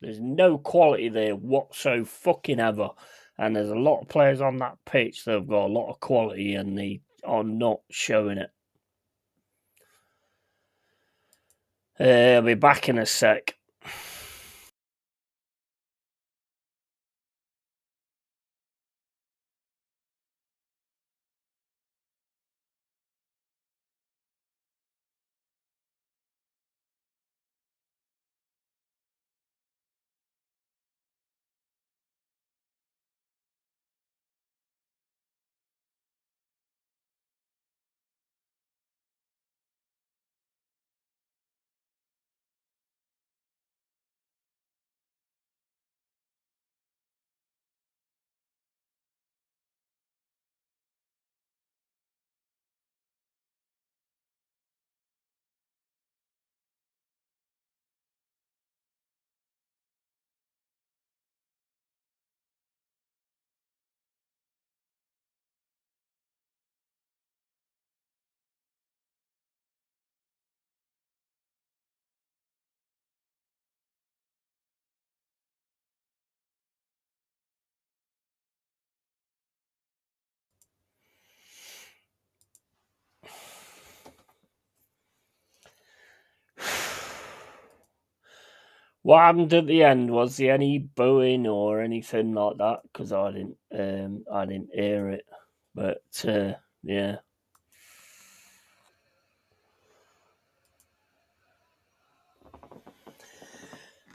There's no quality there whatsoever fucking ever. And there's a lot of players on that pitch that have got a lot of quality and they are not showing it. I'll be back in a sec. What happened at the end? Was there any booing or anything like that? Because I didn't hear it. But yeah.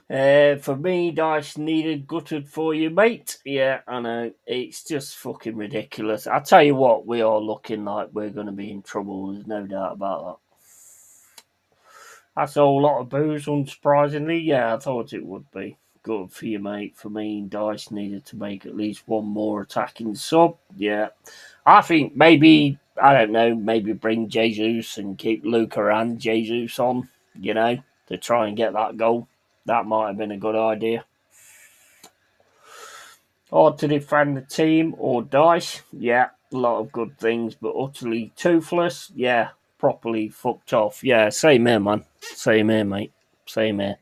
For me, Dice needed gutted for you, mate. Yeah, I know. It's just fucking ridiculous. I tell you what, we are looking like we're going to be in trouble. There's no doubt about that. That's a whole lot of booze, unsurprisingly. Yeah, I thought it would be. Good for you, mate. For me, Dice needed to make at least one more attacking sub. Yeah. I think maybe, I don't know, maybe bring Jesus and keep Luca and Jesus on, to try and get that goal. That might have been a good idea. Or to defend the team or Dice. Yeah, a lot of good things, but utterly toothless. Yeah, properly fucked off. Yeah, same here, man. Same here, mate. Same here.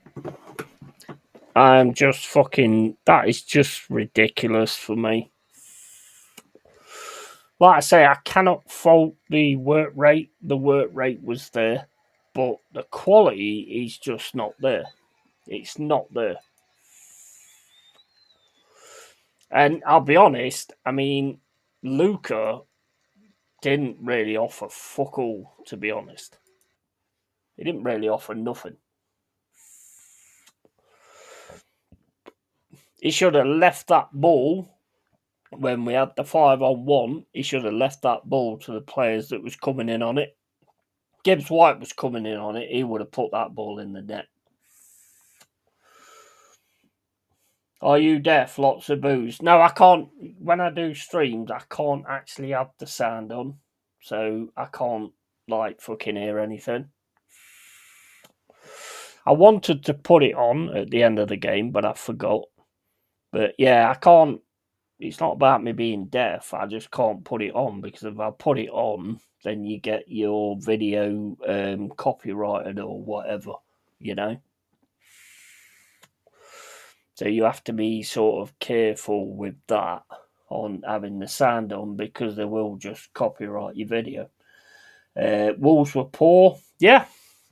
I'm just fucking. That is just ridiculous for me. Like I say, I cannot fault the work rate. The work rate was there, but the quality is just not there. It's not there. And I'll be honest, I mean, Luca didn't really offer fuck all, to be honest. He didn't really offer nothing. He should have left that ball when we had the 5-on-1. He should have left that ball to the players that was coming in on it. Gibbs White was coming in on it. He would have put that ball in the net. Are you deaf? Lots of booze. No, I can't. When I do streams, I can't actually have the sound on. So I can't, fucking hear anything. I wanted to put it on at the end of the game, but I forgot. But yeah, I can't. It's not about me being deaf. I just can't put it on because if I put it on, then you get your video copyrighted or whatever, So you have to be sort of careful with that on having the sound on because they will just copyright your video. Wolves were poor. Yeah,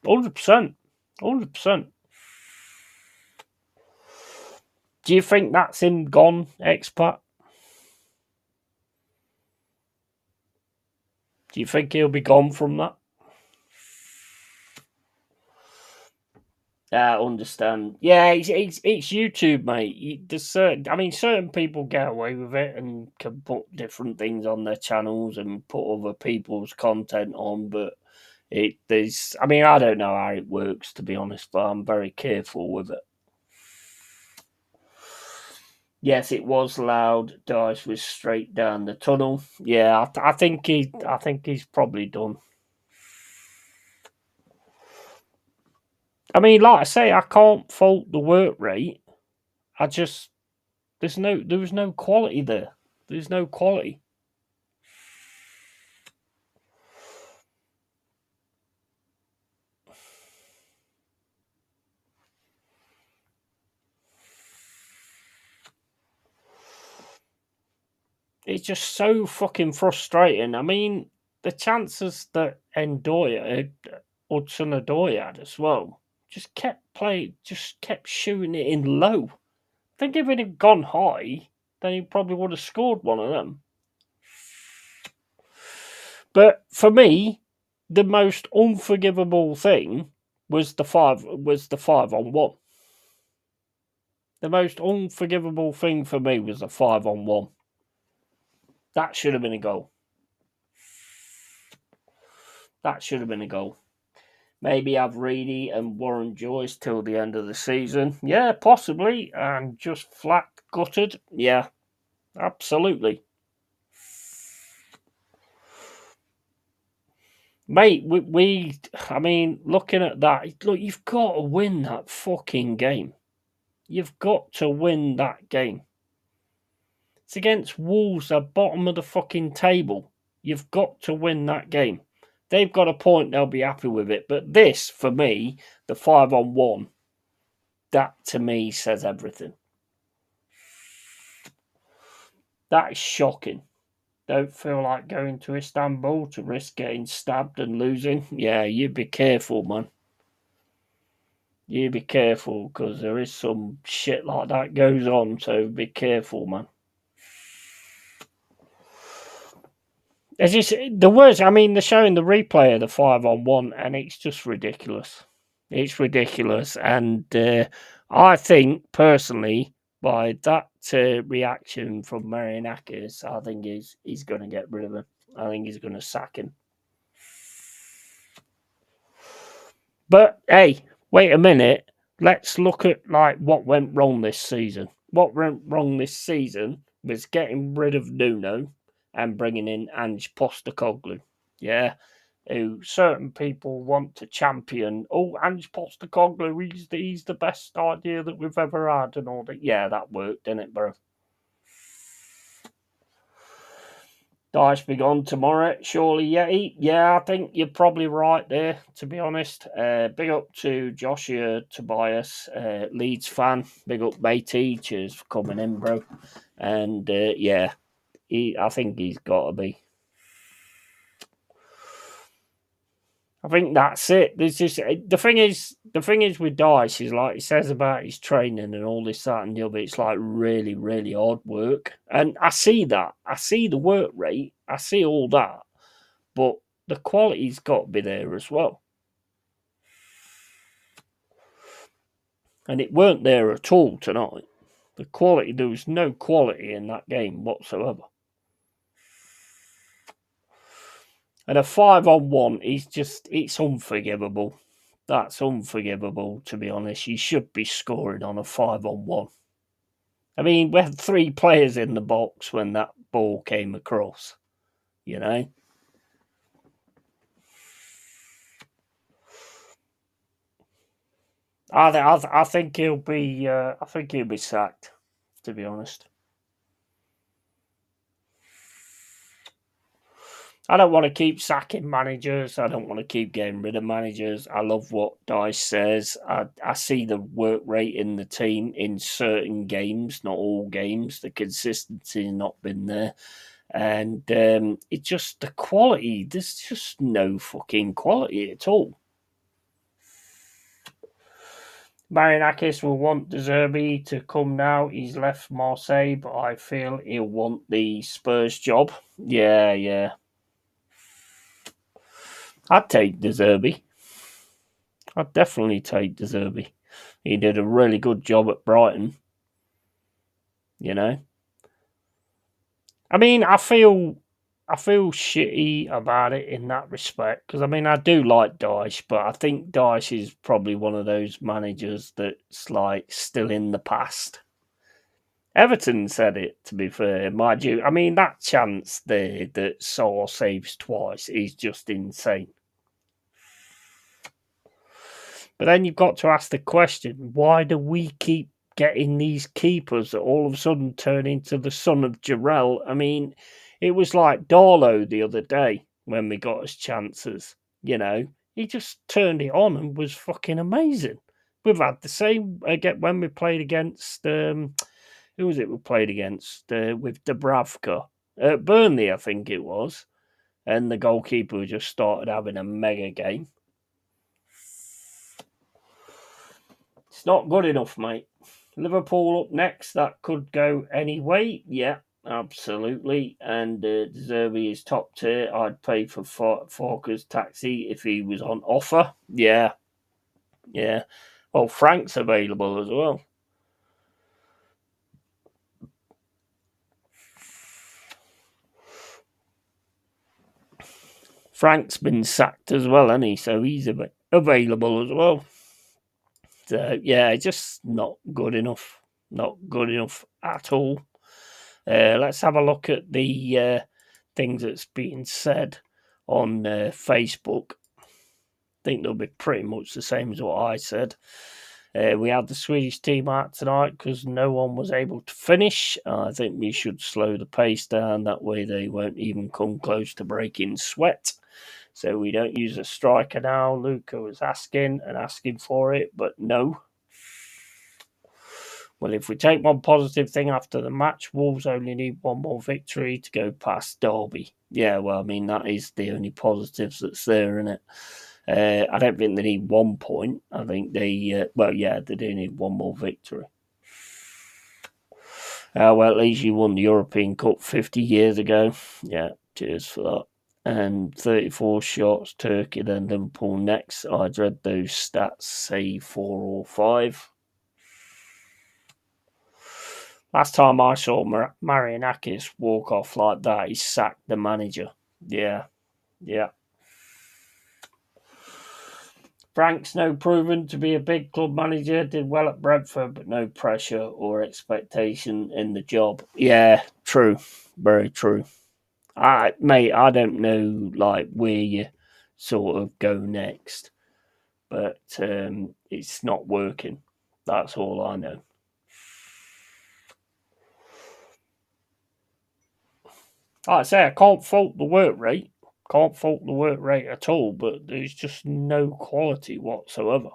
100%. 100%. Do you think that's him gone, expat? Do you think he'll be gone from that? I understand. Yeah, it's YouTube, mate. There's certain people get away with it and can put different things on their channels and put other people's content on, but I don't know how it works, to be honest, but I'm very careful with it. Yes, it was loud. Dice was straight down the tunnel. Yeah, I think he's probably done. I mean, like I say, I can't fault the work rate. I just there was no quality there. There's no quality. It's just so fucking frustrating. I mean, the chances that Hudson Odoi had as well, just kept shooting it in low. I think if it had gone high, then he probably would have scored one of them. But for me, the most unforgivable thing was the 5-on-1. The most unforgivable thing for me was the 5-on-1. That should have been a goal. That should have been a goal. Maybe have Reedy and Warren Joyce till the end of the season. Yeah, possibly. And just flat gutted. Yeah, absolutely. Mate, looking at that, look, you've got to win that fucking game. You've got to win that game. It's against Wolves at bottom of the fucking table. You've got to win that game. They've got a point, they'll be happy with it. But this, for me, the 5-on-1, that to me says everything. That is shocking. Don't feel like going to Istanbul to risk getting stabbed and losing. Yeah, you be careful, man. You be careful, because there is some shit like that goes on, so be careful, man. It's just the worst. I mean, they're showing the replay of the 5-on-1, and it's just ridiculous. It's ridiculous, and I think personally, by that reaction from Marianakis, I think he's going to get rid of him. I think he's going to sack him. But hey, wait a minute. Let's look at like what went wrong this season. What went wrong this season was getting rid of Nuno and bringing in Ange Postecoglou. Yeah, who certain people want to champion. Oh, Ange Postecoglou, he's the best idea that we've ever had, and all that. Yeah, that worked, didn't it, bro? Dice be gone tomorrow, surely Yeti. Yeah, I think you're probably right there, to be honest. Big up to Joshua Tobias, Leeds fan. Big up, matey. Cheers for coming in, bro. And yeah, I think he's got to be. I think that's it. There's just the thing is with Dice is like he says about his training and all this, that, and the other. It's like really, really hard work, and I see that. I see the work rate. I see all that, but the quality's got to be there as well. And it weren't there at all tonight. The quality, there was no quality in that game whatsoever. And a 5-on-1 is just, it's unforgivable. That's unforgivable, to be honest. You should be scoring on a 5-on-1. I mean, we had 3 players in the box when that ball came across, you know? I think he'll be. I think he'll be sacked. To be honest, I don't want to keep sacking managers. I don't want to keep getting rid of managers. I love what Dice says. I see the work rate in the team in certain games, not all games. The consistency has not been there, and it's just the quality. There's just no fucking quality at all. Marianakis will want De Zerbi to come now. He's left Marseille, but I feel he'll want the Spurs job. Yeah. I'd take De Zerbi. I'd definitely take De Zerbi. He did a really good job at Brighton. You know? I mean, I feel shitty about it in that respect, because I mean I do like Dyche, but I think Dyche is probably one of those managers that's like still in the past. Everton said it, to be fair, mind you. I mean, that chance there that Saul saves twice is just insane. But then you've got to ask the question, why do we keep getting these keepers that all of a sudden turn into the son of Jarrell? I mean, it was like Darlow the other day when we got his chances, you know. He just turned it on and was fucking amazing. We've had the same again when we played against... who was it we played against? With Dubravka. Burnley, I think it was. And the goalkeeper just started having a mega game. It's not good enough, mate. Liverpool up next. That could go any way. Yeah, absolutely. And De Zerbi is top tier. I'd pay for Falker's taxi if he was on offer. Yeah. Well, Frank's available as well. Frank's been sacked as well, hasn't he? So he's available as well. So, yeah, just not good enough. Not good enough at all. Let's have a look at the things that's being said on Facebook. I think they'll be pretty much the same as what I said. We had the Swedish team out tonight because no one was able to finish. I think we should slow the pace down. That way they won't even come close to breaking sweat. So we don't use a striker now. Luca was asking for it, but no. Well, if we take one positive thing after the match, Wolves only need one more victory to go past Derby. Yeah, well, I mean, that is the only positives that's there, isn't it? I don't think they need 1 point. I think they do need one more victory. Well, at least you won the European Cup 50 years ago. Yeah, cheers for that. And 34 shots, Turkey, then Liverpool next. I dread those stats, say 4 or 5. Last time I saw Marianakis walk off like that, he sacked the manager. Yeah. Frank's now proven to be a big club manager, did well at Brentford, but no pressure or expectation in the job. Yeah, true. Very true. I don't know like where you sort of go next, but it's not working. That's all I know. Like I say, I can't fault the work rate. Can't fault the work rate at all, but there's just no quality whatsoever.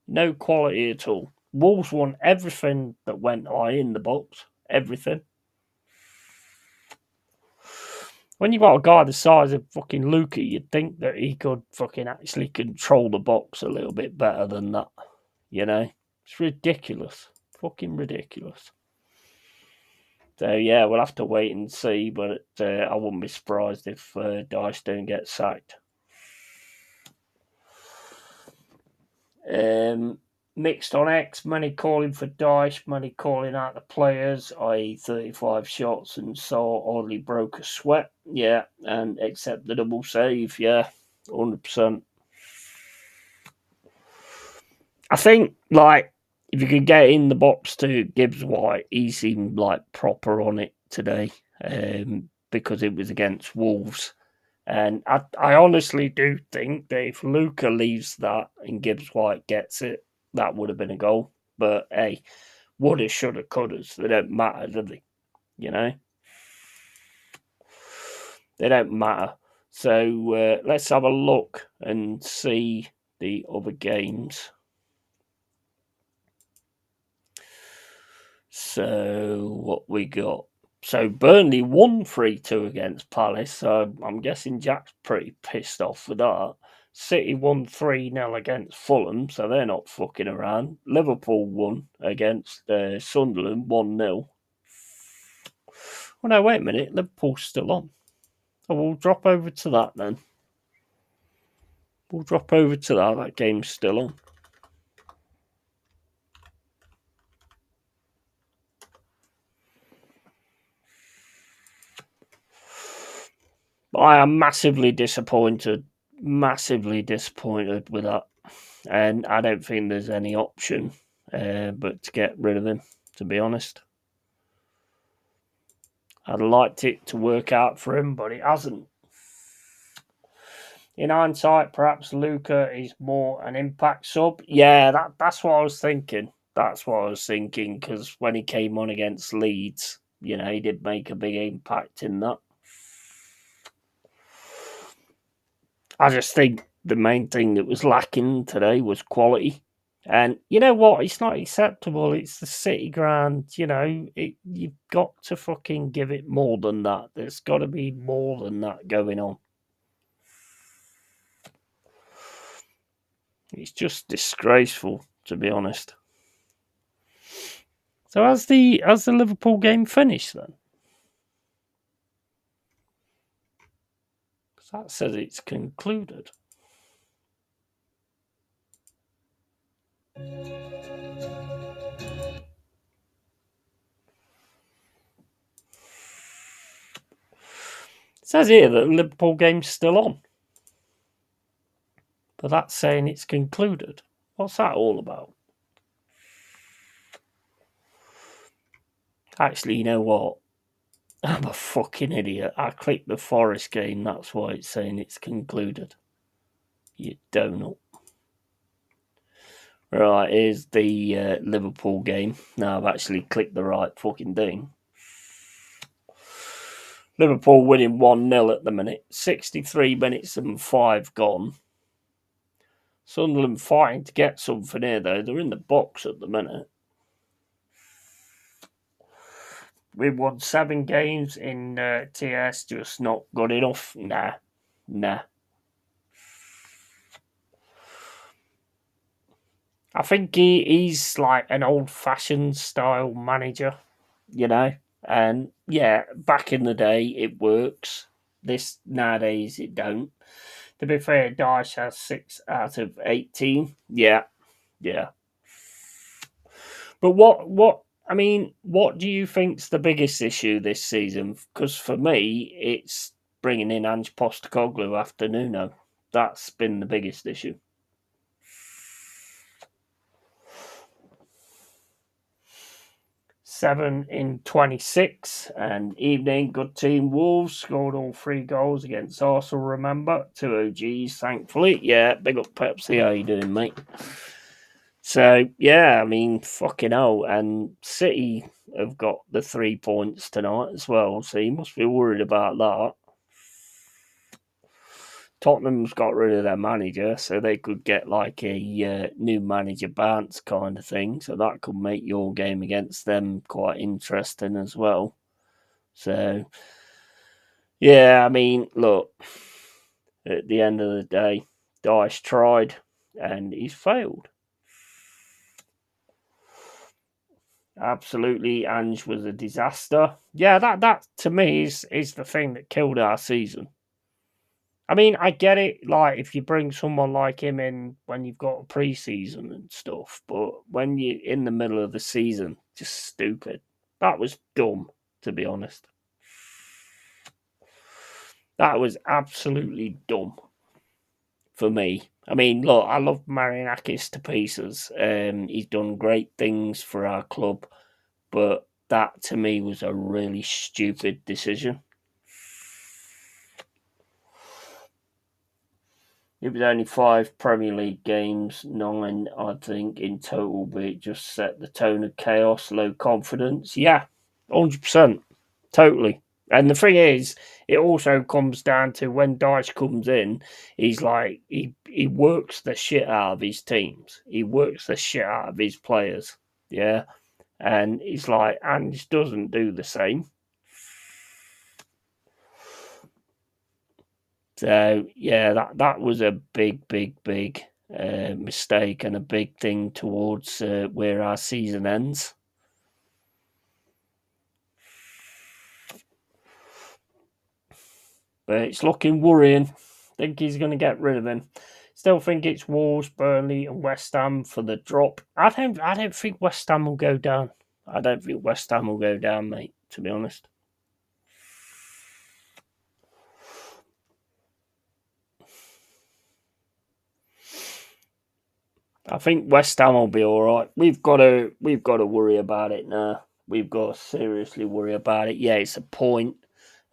No quality at all. Wolves won everything that went high in the box. Everything. When you've got a guy the size of fucking Luka, you'd think that he could fucking actually control the box a little bit better than that. You know? It's ridiculous. Fucking ridiculous. So, yeah, we'll have to wait and see, but I wouldn't be surprised if Dice don't get sacked. Mixed on X, many calling for Dice, many calling out the players, i.e. 35 shots and so hardly broke a sweat. Yeah, and except the double save, yeah, 100%. I think, like, if you could get in the box to Gibbs White, he seemed, like, proper on it today because it was against Wolves. And I honestly do think that if Luka leaves that and Gibbs White gets it, that would have been a goal. But hey, woulda, shoulda, couldas, they don't matter, do they? You know? They don't matter. So let's have a look and see the other games. So what we got? So Burnley won 3-2 against Palace. So I'm guessing Jack's pretty pissed off with that. City won 3-0 against Fulham, so they're not fucking around. Liverpool won against Sunderland 1-0. Oh no, wait a minute. Liverpool's still on. Oh, we'll drop over to that then. We'll drop over to that. That game's still on. I am massively disappointed with that. And I don't think there's any option but to get rid of him, to be honest. I'd liked it to work out for him, but it hasn't. In hindsight, perhaps Luka is more an impact sub. Yeah, that's what I was thinking. That's what I was thinking, because when he came on against Leeds, you know, he did make a big impact in that. I just think the main thing that was lacking today was quality. And you know what? It's not acceptable. It's the City ground. You know, you've got to fucking give it more than that. There's got to be more than that going on. It's just disgraceful, to be honest. So has the Liverpool game finished then? Because that says it's concluded. It says here that the Liverpool game's still on. But that's saying it's concluded. What's that all about? Actually, you know what? I'm a fucking idiot. I clicked the Forest game, that's why it's saying it's concluded. You donut. Right, here's the Liverpool game. Now I've actually clicked the right fucking thing. Liverpool winning 1-0 at the minute. 63 minutes and 5 gone. Sunderland fighting to get something here, though. They're in the box at the minute. We've won 7 games in TS, just not good enough. Nah. I think he's like an old-fashioned style manager, you know. And yeah, back in the day, it works. This nowadays, it don't. To be fair, Dyche has 6 out of 18. Yeah, yeah. But I mean, what do you think's the biggest issue this season? Because for me, it's bringing in Ange Postecoglou after Nuno. That's been the biggest issue. 7 in 26, and evening, good team. Wolves scored all 3 goals against Arsenal, remember? 2 OGs, thankfully. Yeah, big up Pepsi. How you doing, mate? So, yeah, I mean, fucking hell. And City have got the 3 points tonight as well, so you must be worried about that. Tottenham's got rid of their manager, so they could get like a new manager bounce kind of thing. So that could make your game against them quite interesting as well. So, yeah, I mean, look, at the end of the day, Dyche tried and he's failed. Absolutely, Ange was a disaster. Yeah, that to me is the thing that killed our season. I mean, I get it, like, if you bring someone like him in when you've got a pre-season and stuff, but when you're in the middle of the season, just stupid. That was dumb, to be honest. That was absolutely dumb for me. I mean, look, I love Marianakis to pieces. He's done great things for our club, but that to me was a really stupid decision. It was only 5 Premier League games, 9, I think, in total, but it just set the tone of chaos, low confidence. Yeah, 100%. Totally. And the thing is, it also comes down to when Dyche comes in, he's like, he works the shit out of his teams. He works the shit out of his players. Yeah. And he's like, Ange doesn't do the same. So yeah, that was a big mistake and a big thing towards where our season ends. But it's looking worrying. Think he's going to get rid of him. Still think it's Wolves, Burnley, and West Ham for the drop. I don't think West Ham will go down. I don't think West Ham will go down, mate. To be honest. I think West Ham will be all right. We've got to worry about it now. We've got to seriously worry about it. Yeah, it's a point,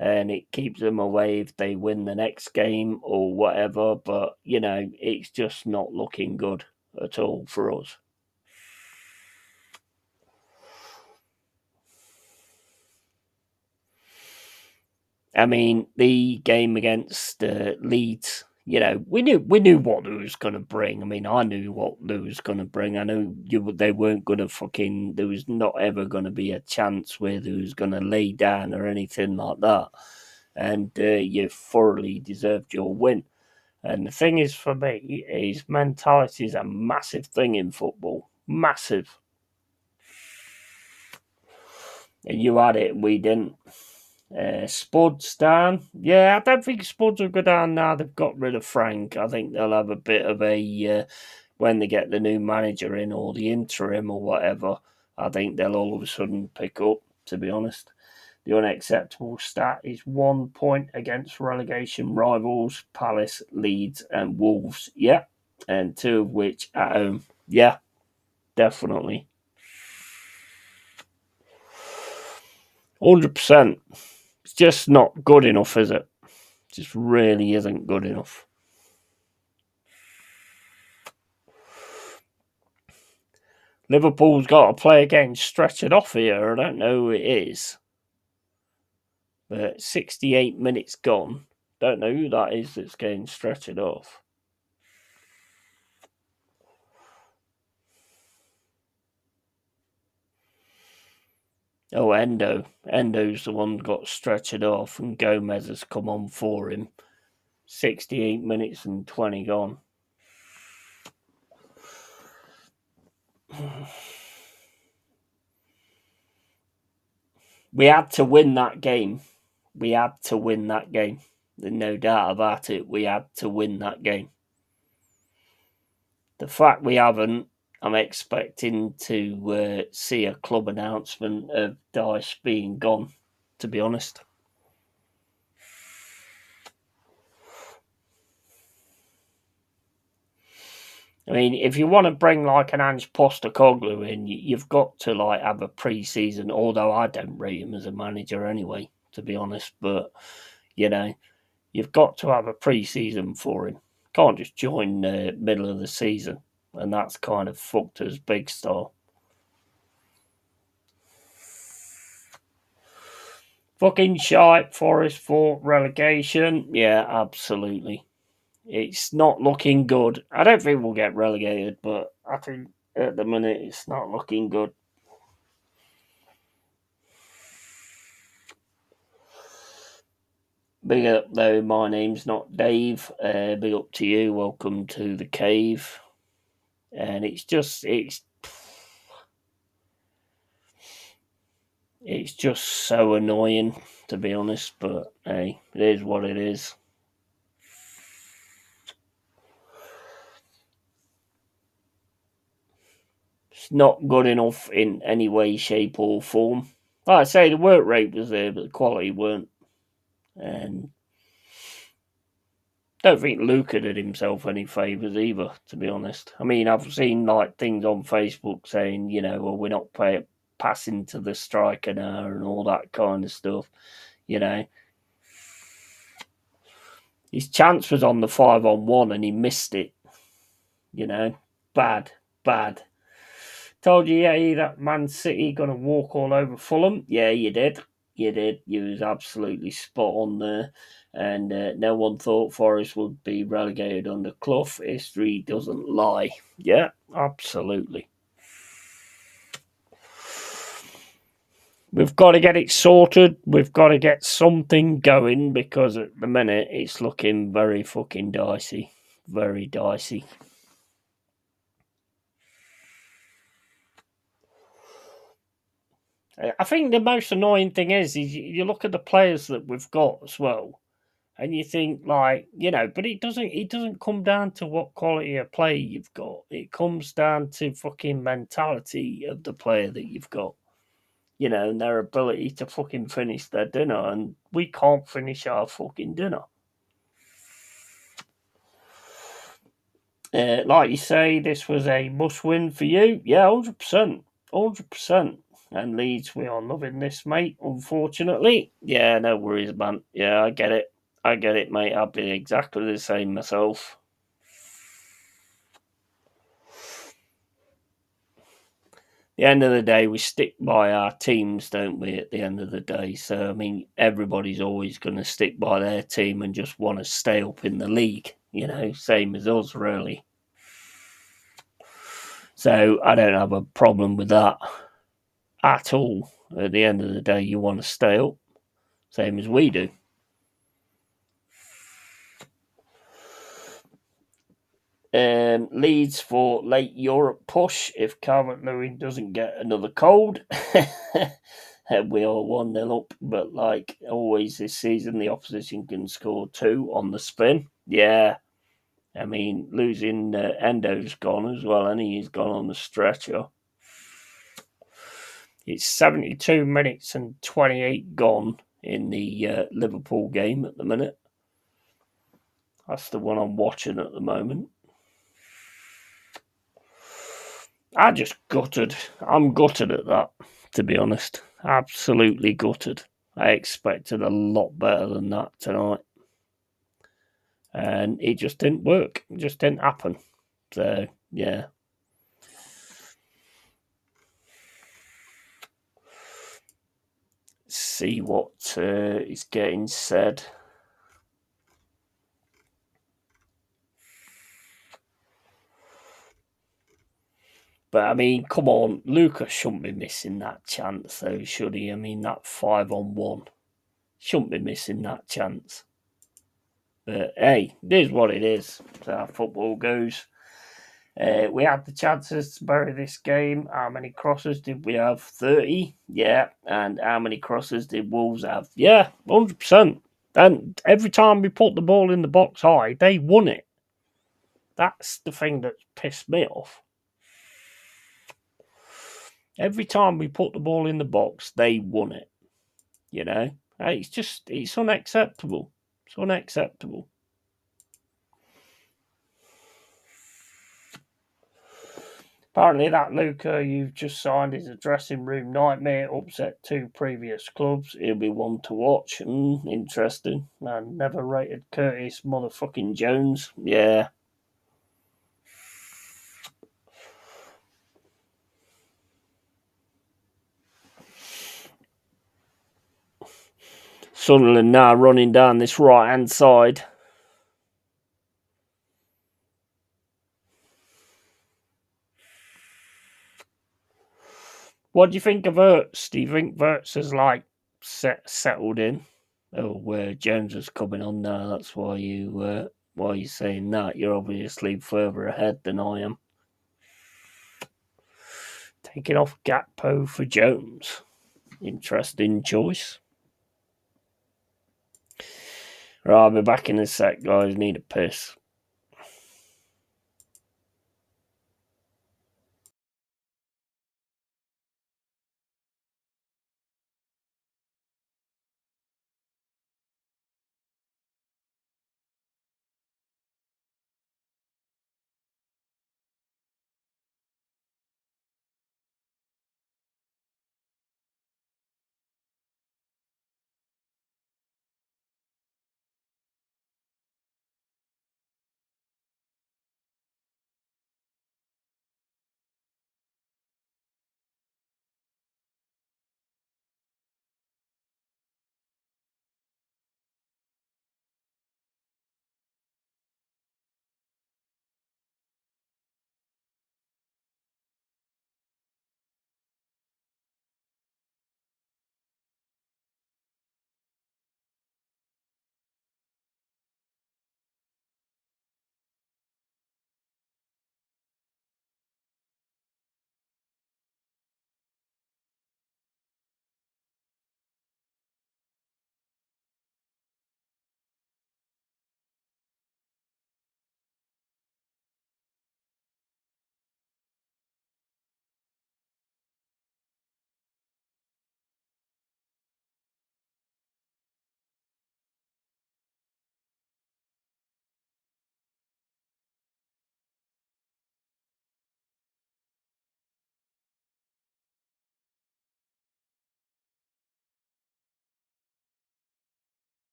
and it keeps them away if they win the next game or whatever. But you know, it's just not looking good at all for us. I mean, the game against Leeds, you know, we knew what Lou was going to bring. I mean, I knew what Lou was going to bring. I knew they weren't going to fucking. There was not ever going to be a chance where they was going to lay down or anything like that. And you thoroughly deserved your win. And the thing is, for me, is mentality is a massive thing in football. Massive. And you had it, and we didn't. Spuds down. Yeah, I don't think Spuds will go down now. They've got rid of Frank. I think they'll have a bit of a when they get the new manager in or the interim or whatever. I think they'll all of a sudden pick up. To be honest, the unacceptable stat is 1 point against relegation rivals Palace, Leeds, and Wolves. Yeah, and 2 of which at home. Yeah, definitely. 100%. It's just not good enough, is it? Just really isn't good enough. Liverpool's got to play again stretched off here. I don't know who it is. But 68 minutes gone. Don't know who that is that's getting stretched off. Oh, Endo. Endo's the one that got stretched off, and Gomez has come on for him. 68 minutes and 20 gone. We had to win that game. We had to win that game. There's no doubt about it. We had to win that game. The fact we haven't, I'm expecting to see a club announcement of Dyche being gone, to be honest. I mean, if you want to bring like an Ange Postecoglou in, you've got to like have a pre-season. Although I don't rate him as a manager anyway, to be honest. But you know, you've got to have a pre-season for him. Can't just join the middle of the season, and that's kind of fucked us big style. Fucking shite. Forest for relegation. Yeah, absolutely. It's not looking good. I don't think we'll get relegated, but I think at the minute it's not looking good. Big up though, my name's not Dave. Big up to you. Welcome to the cave. And it's just so annoying, to be honest, but hey, it is what it is. It's not good enough in any way, shape, or form. Like I say, the work rate was there, but the quality weren't. And don't think Luca did himself any favours either, to be honest. I mean, I've seen like things on Facebook saying, well, we're not passing to the striker now and all that kind of stuff. His chance was on the 5-on-1 and he missed it. Bad. Told you, yeah, that Man City going to walk all over Fulham. Yeah, you did. You was absolutely spot on there. And no one thought Forest would be relegated under Clough. History doesn't lie. Yeah, absolutely. We've got to get it sorted. We've got to get something going because at the minute it's looking very fucking dicey. Very dicey. I think the most annoying thing is you look at the players that we've got as well, and you think like, but it doesn't come down to what quality of play you've got. It comes down to fucking mentality of the player that you've got, and their ability to fucking finish their dinner, and we can't finish our fucking dinner. Like you say, this was a must-win for you. Yeah, 100%. 100%. And Leeds, we are loving this, mate, unfortunately. Yeah, no worries, man. Yeah, I get it, mate. I'd be exactly the same myself. The end of the day, we stick by our teams, don't we, at the end of the day? So, I mean, everybody's always going to stick by their team and just want to stay up in the league, same as us, really. So, I don't have a problem with that at all. At the end of the day, you want to stay up, same as we do. Leeds for late Europe push if Calvert-Lewin doesn't get another cold. We are 1-0 up, but like always this season, the opposition can score 2 on the spin. Yeah, I mean, losing Endo's gone as well, and he's gone on the stretcher. It's 72 minutes and 28 gone in the Liverpool game at the minute. That's the one I'm watching at the moment. I'm gutted at that, to be honest. Absolutely gutted. I expected a lot better than that tonight. And it just didn't work. It just didn't happen. So, yeah. See what is getting said. But, I mean, come on. Lucas shouldn't be missing that chance, though, should he? I mean, that 5-on-1. Shouldn't be missing that chance. But, hey, it is what it is. That's how football goes. We had the chances to bury this game. How many crosses did we have? 30? Yeah. And how many crosses did Wolves have? Yeah, 100%. And every time we put the ball in the box high, they won it. That's the thing that pissed me off. Every time we put the ball in the box, they won it. You know? It's unacceptable. It's unacceptable. Apparently, that Luca you've just signed is a dressing room nightmare. Upset 2 previous clubs. He'll be one to watch. Interesting. Man, never rated Curtis motherfucking Jones. Yeah. Sunderland now running down this right hand side. What do you think of Wirtz? Do you think Wirtz has settled in? Oh, where Jones is coming on now. That's why you're saying that. You're obviously further ahead than I am. Taking off Gakpo for Jones. Interesting choice. Right, I'll be back in a sec, guys. Need a piss.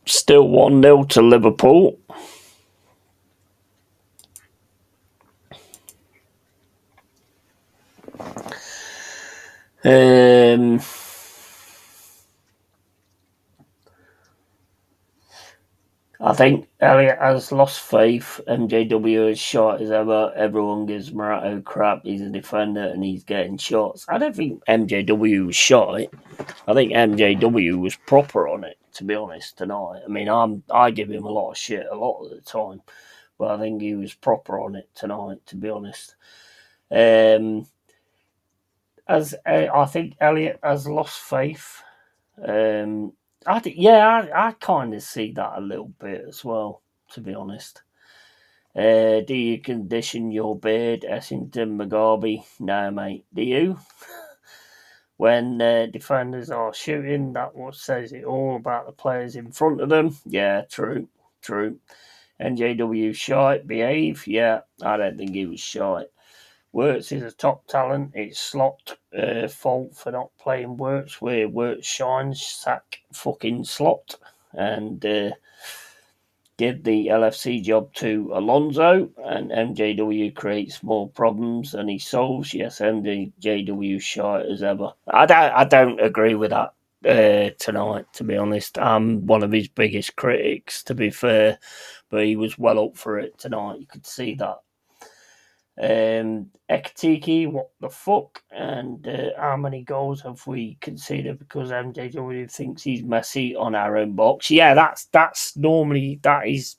Still 1-0 to Liverpool. I think Elliot has lost faith. MJW is shot as ever. Everyone gives Morata crap. He's a defender and he's getting shots. I don't think MJW was shot. I think MJW was proper on it, to be honest, tonight. I mean, I give him a lot of shit a lot of the time, but I think he was proper on it tonight, to be honest. I think Elliot has lost faith. I kind of see that a little bit as well, to be honest. Do you condition your beard, Essington Mugabe? No, mate. Do you? When defenders are shooting, that what says it all about the players in front of them. Yeah, true. NJW shite, behave. Yeah, I don't think he was shite. Wirtz is a top talent. It's Slot fault for not playing Wirtz where Wirtz shines. Sack fucking Slot and give the LFC job to Alonso. And MJW creates more problems than he solves. Yes, MJW shite as ever. I don't agree with that. tonight, to be honest. I'm one of his biggest critics, to be fair, but he was well up for it tonight. You could see that. Ekatike, what the fuck? And how many goals have we conceded because MJW thinks he's messy on our own box? Yeah, that's normally that is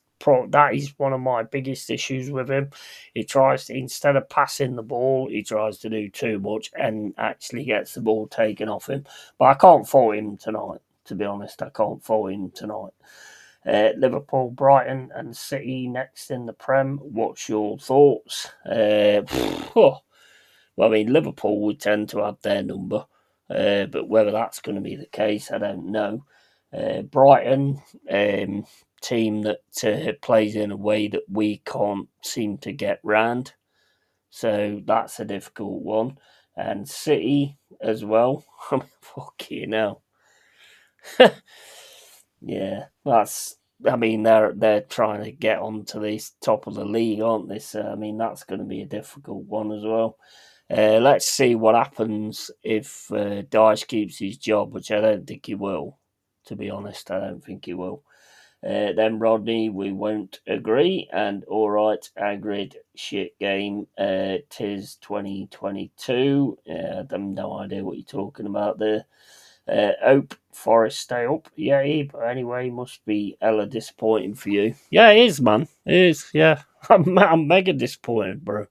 one of my biggest issues with him. He tries to, instead of passing the ball, he tries to do too much and actually gets the ball taken off him. But I can't fault him tonight. To be honest, I can't fault him tonight. Liverpool, Brighton, and City next in the Prem. What's your thoughts? Well, I mean, Liverpool would tend to have their number, but whether that's going to be the case, I don't know. Brighton, team that plays in a way that we can't seem to get round, so that's a difficult one. And City as well. I mean, fucking hell. Yeah, that's. I mean, they're trying to get onto the top of the league, aren't they? So, I mean, that's going to be a difficult one as well. Let's see what happens if Dice keeps his job, which I don't think he will. To be honest, I don't think he will. Then Rodney, we won't agree. And all right, Agrid, shit game. Tis 2022. I have no idea what you're talking about there. Hope Forest stay up. Yeah, but anyway, must be hella disappointing for you. Yeah, it is, man. It is, yeah. I'm mega disappointed, bro.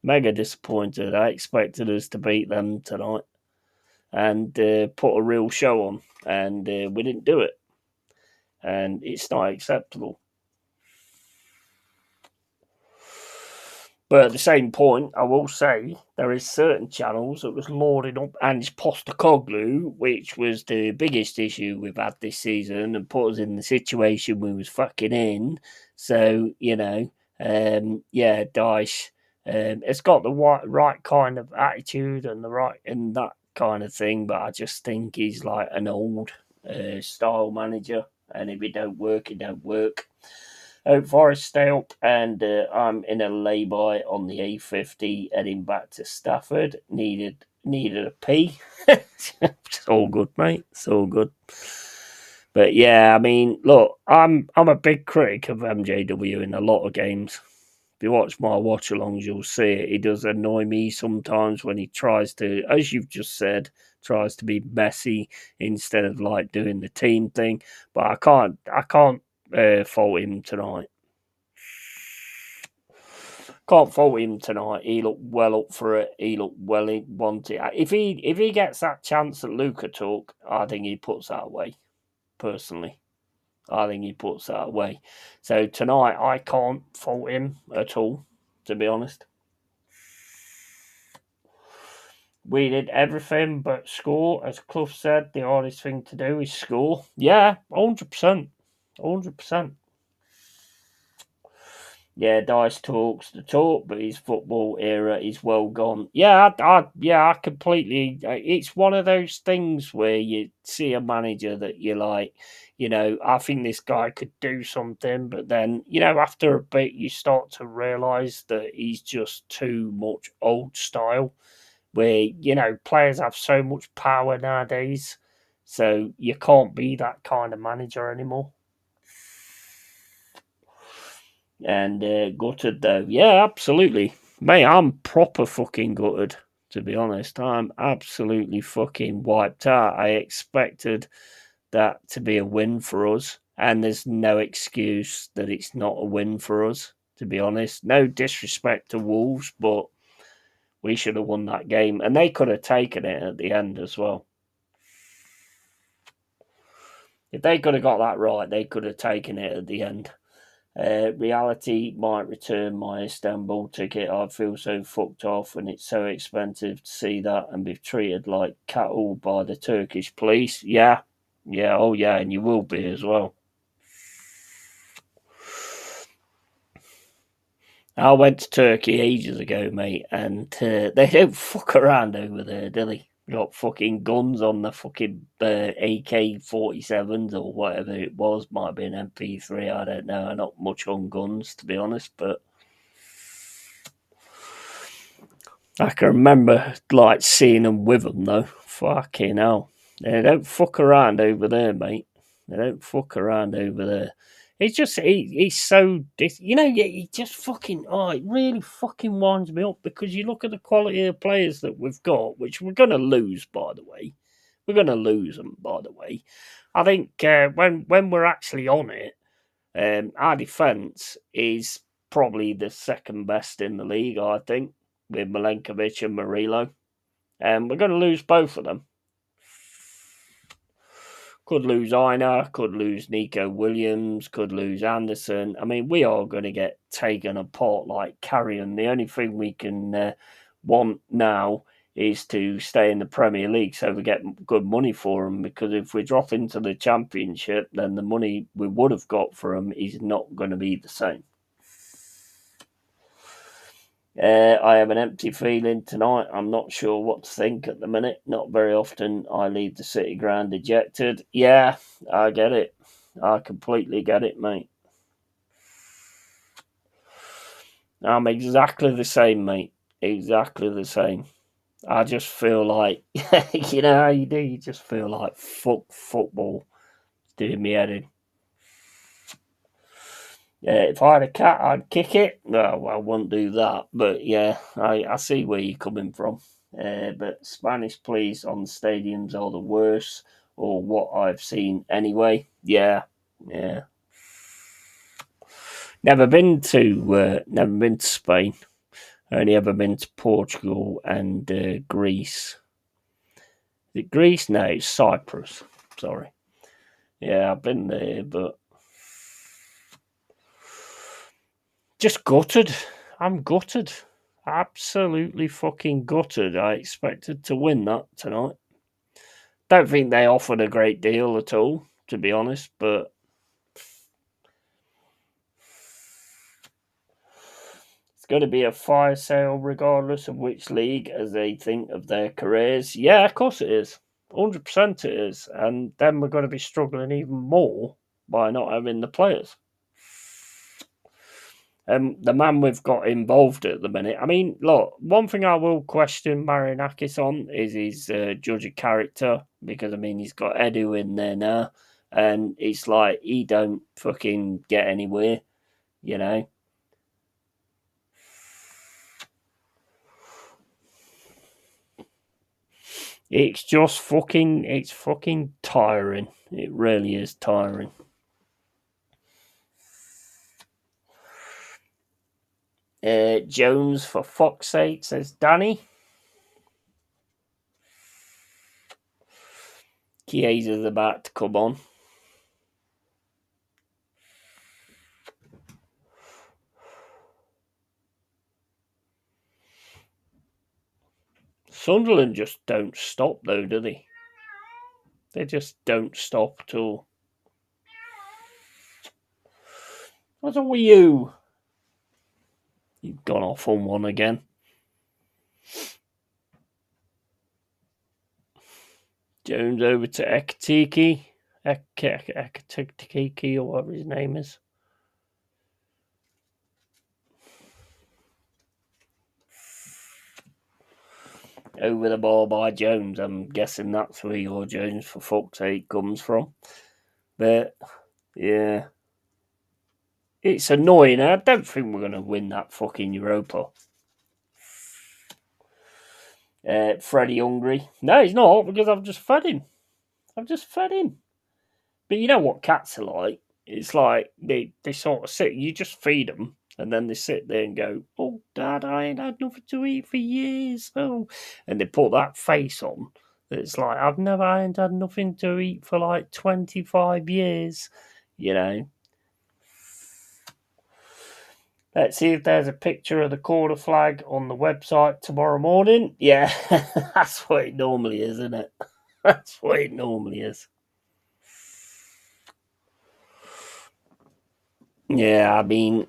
Mega disappointed. I expected us to beat them tonight and put a real show on, and we didn't do it. And it's not acceptable. But at the same point, I will say there is certain channels that was lording up Ange Postecoglou, which was the biggest issue we've had this season and put us in the situation we was fucking in. So, Dyche, it's got the right kind of attitude and that kind of thing, but I just think he's like an old style manager, and if it don't work, it don't work. Hope Forest stay up, and I'm in a lay-by on the A50 heading back to Stafford. Needed a pee. It's all good, mate. It's all good. But yeah, I mean, look, I'm a big critic of MJW in a lot of games. If you watch my watch-alongs, you'll see it. He does annoy me sometimes when he tries to, as you've just said, tries to be messy instead of like doing the team thing. But I can't fault him tonight. Can't fault him tonight. He looked well up for it. He looked well wanted. If he gets that chance that Luca took, I think he puts that away. Personally, I think he puts that away. So tonight, I can't fault him at all. To be honest, we did everything but score. As Clough said, the hardest thing to do is score. Yeah, 100%. 100%. Yeah, Dice talks the talk, but his football era is well gone. Yeah, I completely. It's one of those things where you see a manager that you like. I think this guy could do something, but then after a bit, you start to realise that he's just too much old style. Where players have so much power nowadays, so you can't be that kind of manager anymore. And gutted though. Yeah, absolutely. Mate, I'm proper fucking gutted, to be honest. I'm absolutely fucking wiped out. I expected that to be a win for us, and there's no excuse that it's not a win for us, to be honest. No disrespect to Wolves, but we should have won that game, and they could have taken it at the end as well. If they could have got that right, they could have taken it at the end. Reality might return my Istanbul ticket. I feel so fucked off, and it's so expensive to see that and be treated like cattle by the Turkish police. Yeah, oh yeah, and you will be as well. I went to Turkey ages ago, mate, and they don't fuck around over there, do they? Got fucking guns on the fucking AK-47s or whatever it was. Might have been MP3, I don't know. I'm not much on guns, to be honest, but I can remember like seeing them with them though. Fucking hell. They don't fuck around over there, mate. They don't fuck around over there. It's just he's so he just fucking it really fucking winds me up because you look at the quality of players that we've got, which we're gonna lose, by the way. We're gonna lose them, by the way. I think when we're actually on it, our defence is probably the second best in the league, I think, with Milenkovic and Murillo. We're going to lose both of them. Could lose Aina, could lose Nico Williams, could lose Anderson. I mean, we are going to get taken apart like carrion. The only thing we can want now is to stay in the Premier League so we get good money for them, because if we drop into the Championship, then the money we would have got for them is not going to be the same. I have an empty feeling tonight. I'm not sure what to think at the minute. Not very often I leave the City ground dejected. Yeah, I get it. I completely get it, mate. I'm exactly the same, mate. Exactly the same. I just feel like, you know how you do? You just feel like fuck football. It's doing me head in. If I had a cat, I'd kick it. No, I wouldn't do that. But yeah, I see where you're coming from. But Spanish police on stadiums are the worst, or what I've seen anyway. Yeah. Never been to Spain. Only ever been to Portugal and Greece. Is it Greece? No, it's Cyprus. Sorry. Yeah, I've been there, but just gutted. I'm gutted. Absolutely fucking gutted. I expected to win that tonight. Don't think they offered a great deal at all, to be honest, but it's going to be a fire sale regardless of which league as they think of their careers. Yeah, of course it is. 100% it is. And then we're going to be struggling even more by not having the players. The man we've got involved at the minute. I mean, look, one thing I will question Marinakis on is his judge of character, because I mean he's got Edu in there now, and it's like he don't fucking get anywhere, you know. It's just fucking tiring. It really is tiring. Jones, for fuck's sake, says Danny. Chiesa's about to come on. Sunderland just don't stop, though, do they? They just don't stop at all. What's up with you? You've gone off on one again. Jones over to Ekatiki. Ekatiki, or whatever his name is. Over the ball by Jones. I'm guessing that's where your Jones for fuck's sake comes from. But, yeah. It's annoying. I don't think we're going to win that fucking Europa. Freddie hungry. No, he's not, because I've just fed him. But you know what cats are like? It's like they sort of sit, you just feed them, and then they sit there and go, "Oh, Dad, I ain't had nothing to eat for years." Oh, and they put that face on. It's like, I ain't had nothing to eat for like 25 years, you know. Let's see if there's a picture of the quarter flag on the website tomorrow morning. Yeah, that's what it normally is, isn't it? That's what it normally is. Yeah, I mean,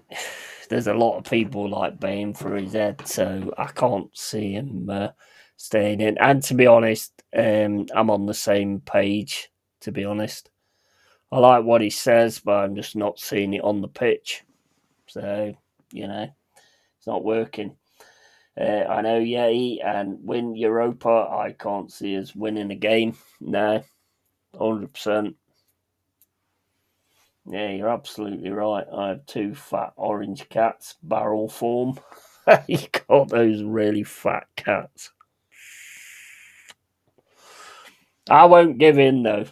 there's a lot of people like baying for his head, so I can't see him staying in. And to be honest, I'm on the same page, to be honest. I like what he says, but I'm just not seeing it on the pitch. So, you know, it's not working. I know Yeti and win Europa. I can't see us winning a game. No, 100%. Yeah, you're absolutely right. I have two fat orange cats, barrel form. You got those really fat cats. I won't give in though.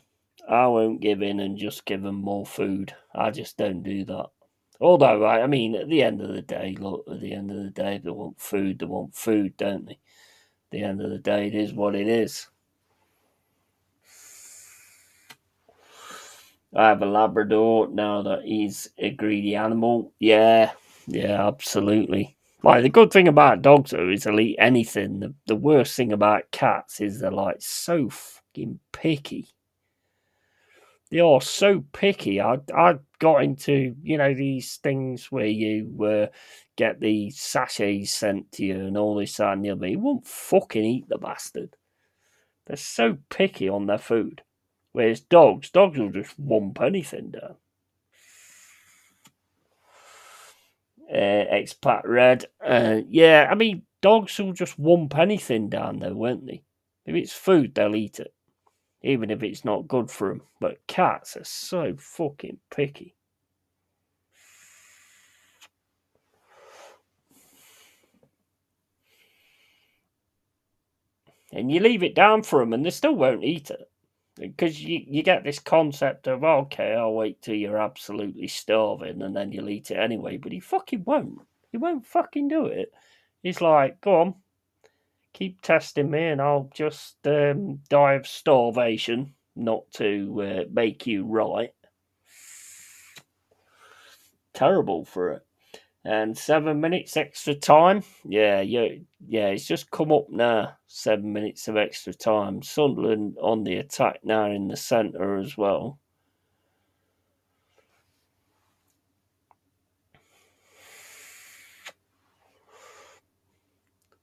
I won't give in and just give them more food. I just don't do that. Although, I mean, at the end of the day, look, at the end of the day, if they want food, don't they? At the end of the day, it is what it is. I have a Labrador now that he's a greedy animal. Yeah, absolutely. Like, the good thing about dogs, though, is they'll eat anything. The worst thing about cats is they're, like, so fucking picky. They are so picky. I got into, these things where you get the sachets sent to you and all this, that, and the other. You won't fucking eat the bastard. They're so picky on their food. Whereas dogs will just wump anything down. Expat Red. Yeah, I mean, dogs will just wump anything down though, won't they? If it's food, they'll eat it. Even if it's not good for them. But cats are so fucking picky. And you leave it down for them and they still won't eat it. Because you get this concept of, okay, I'll wait till you're absolutely starving and then you'll eat it anyway. But he fucking won't. He won't fucking do it. He's like, go on, keep testing me and I'll just die of starvation, not to make you right. Terrible for it. And 7 minutes extra time. Yeah, it's just come up now. 7 minutes of extra time. Sunderland on the attack now in the centre as well.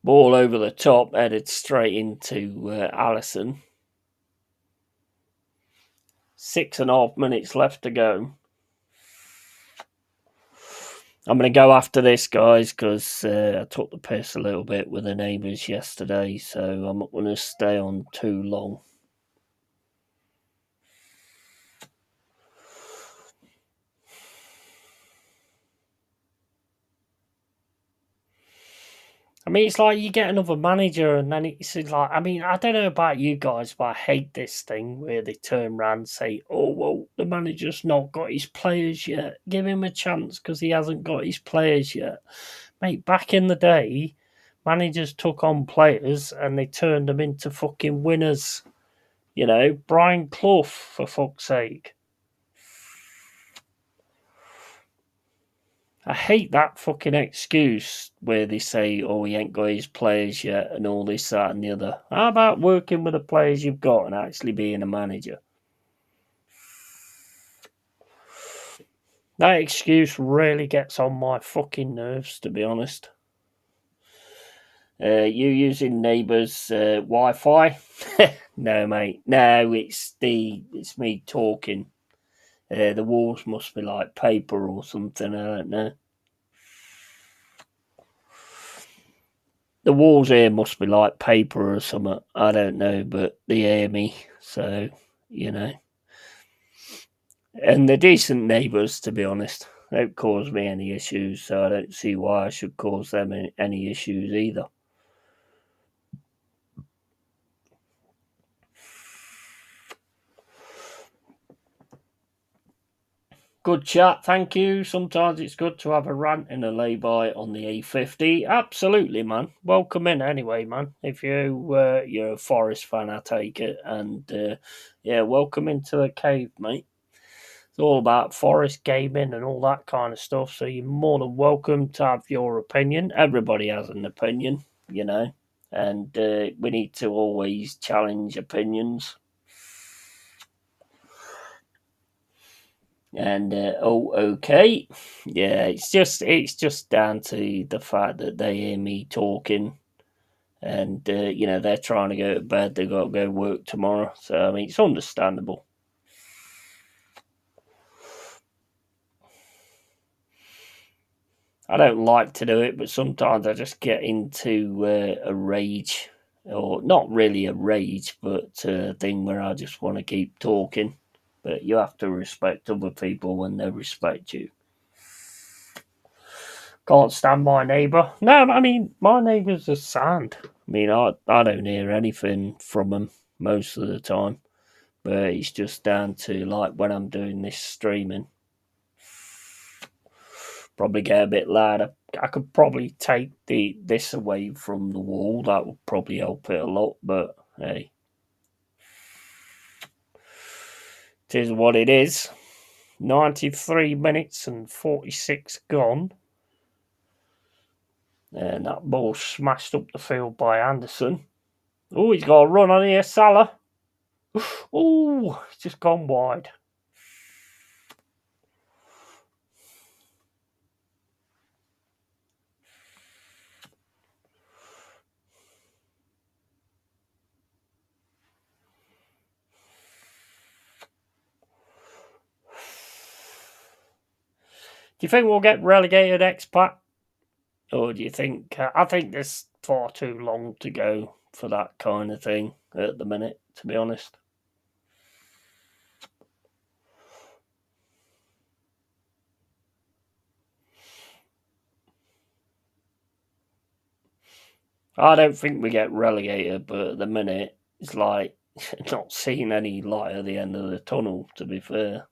Ball over the top, headed straight into Allison. 6.5 minutes left to go. I'm going to go after this, guys, because I took the piss a little bit with the neighbours yesterday, so I'm not going to stay on too long. I mean, it's like you get another manager and then it's like, I mean, I don't know about you guys, but I hate this thing where they turn around and say, oh, well, the manager's not got his players yet. Give him a chance because he hasn't got his players yet. Mate, back in the day, managers took on players and they turned them into fucking winners. You know, Brian Clough, for fuck's sake. I hate that fucking excuse where they say, oh, he ain't got his players yet and all this, that, and the other. How about working with the players you've got and actually being a manager? That excuse really gets on my fucking nerves, to be honest. You using neighbours' Wi-Fi? No, mate. No, it's me talking. The walls must be like paper or something. I don't know. The walls here must be like paper or something. I don't know, but they hear me, so you know. And they're decent neighbours, to be honest. They don't cause me any issues, so I don't see why I should cause them any issues either. Good chat, thank you. Sometimes it's good to have a rant and a lay-by on the A50. Absolutely, man. Welcome in anyway, man. If you're a Forest fan, I take it. And yeah, welcome into the cave, mate. It's all about Forest gaming and all that kind of stuff. So you're more than welcome to have your opinion. Everybody has an opinion, you know. And we need to always challenge opinions. And okay, yeah, it's just down to the fact that they hear me talking, and they're trying to go to bed. They've got to go work tomorrow, so I mean it's understandable. I don't like to do it, but sometimes I just get into a rage, or not really a rage, but a thing where I just want to keep talking. But you have to respect other people when they respect you. Can't stand my neighbour. No, I mean, my neighbours are sound. I mean, I don't hear anything from them most of the time. But it's just down to, like, when I'm doing this streaming, probably get a bit louder. I could probably take this away from the wall. That would probably help it a lot. But hey, it is what it is. 93 minutes and 46 gone. And that ball smashed up the field by Anderson. Oh, he's got a run on here, Salah. Oh, it's just gone wide. Do you think we'll get relegated, X-Pac? Or do you think... I think there's far too long to go for that kind of thing at the minute, to be honest. I don't think we get relegated, but at the minute, it's like not seeing any light at the end of the tunnel, to be fair.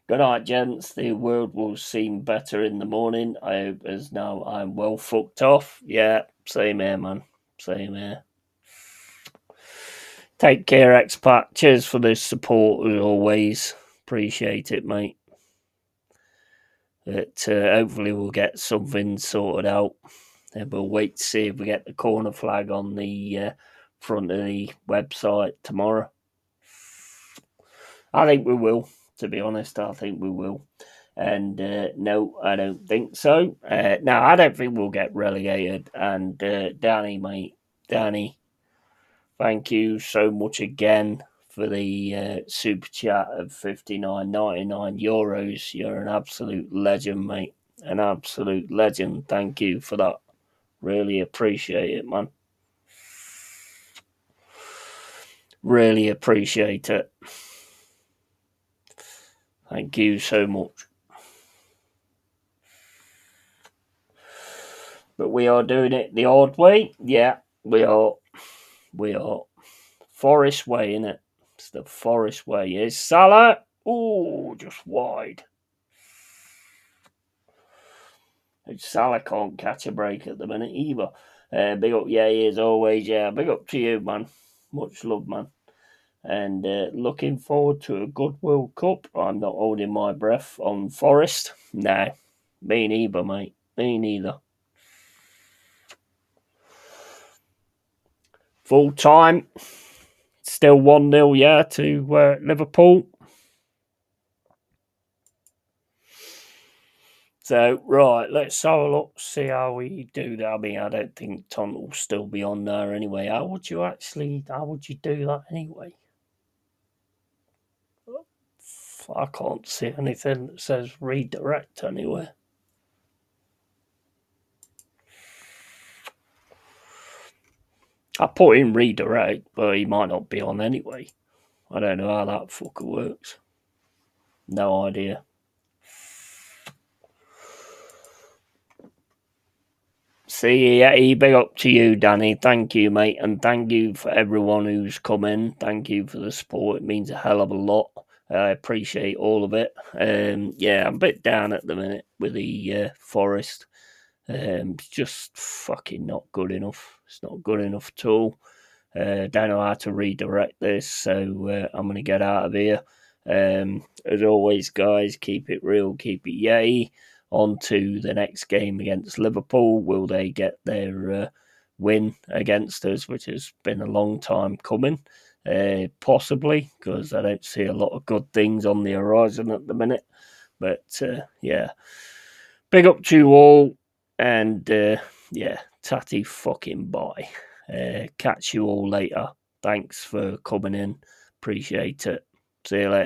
Good night, gents. The world will seem better in the morning. I hope as now I'm well fucked off. Yeah, same here, man. Same here. Take care, X-Pac. Cheers for the support as always. Appreciate it, mate. But hopefully we'll get something sorted out. And we'll wait to see if we get the corner flag on the front of the website tomorrow. I think we will, to be honest. I think we will. And no, I don't think so. No, I don't think we'll get relegated. And Danny, mate, Danny, thank you so much again for the super chat of €59.99. You're an absolute legend, mate. An absolute legend. Thank you for that. Really appreciate it, man. Really appreciate it. Thank you so much. But we are doing it the odd way. Yeah, we are. We are. Forest way, innit? It's the Forest way. Is Salah? Oh, just wide. Salah can't catch a break at the minute either. Big up, yeah, as always. Yeah, big up to you, man. Much love, man. And looking forward to a good World Cup. I'm not holding my breath on Forest. No, me neither, mate. Me neither. Full time. Still 1-0, yeah, to Liverpool. So, right, let's have a look, see how we do that. I mean, I don't think Tom will still be on there anyway. How would you do that anyway? I can't see anything that says redirect anywhere. I put in redirect, but he might not be on anyway. I don't know how that fucker works. No idea. See, yeah, big up to you, Danny. Thank you, mate. And thank you for everyone who's come in. Thank you for the support. It means a hell of a lot. I appreciate all of it. Yeah, I'm a bit down at the minute with the Forest. It's just fucking not good enough. It's not good enough at all. Don't know how to redirect this, so I'm going to get out of here. As always, guys, keep it real, keep it yay. On to the next game against Liverpool. Will they get their win against us, which has been a long time coming? Possibly, because I don't see a lot of good things on the horizon at the minute. But yeah, big up to you all, and yeah, tatty fucking bye. Catch you all later. Thanks for coming in. appreciate it. See you later.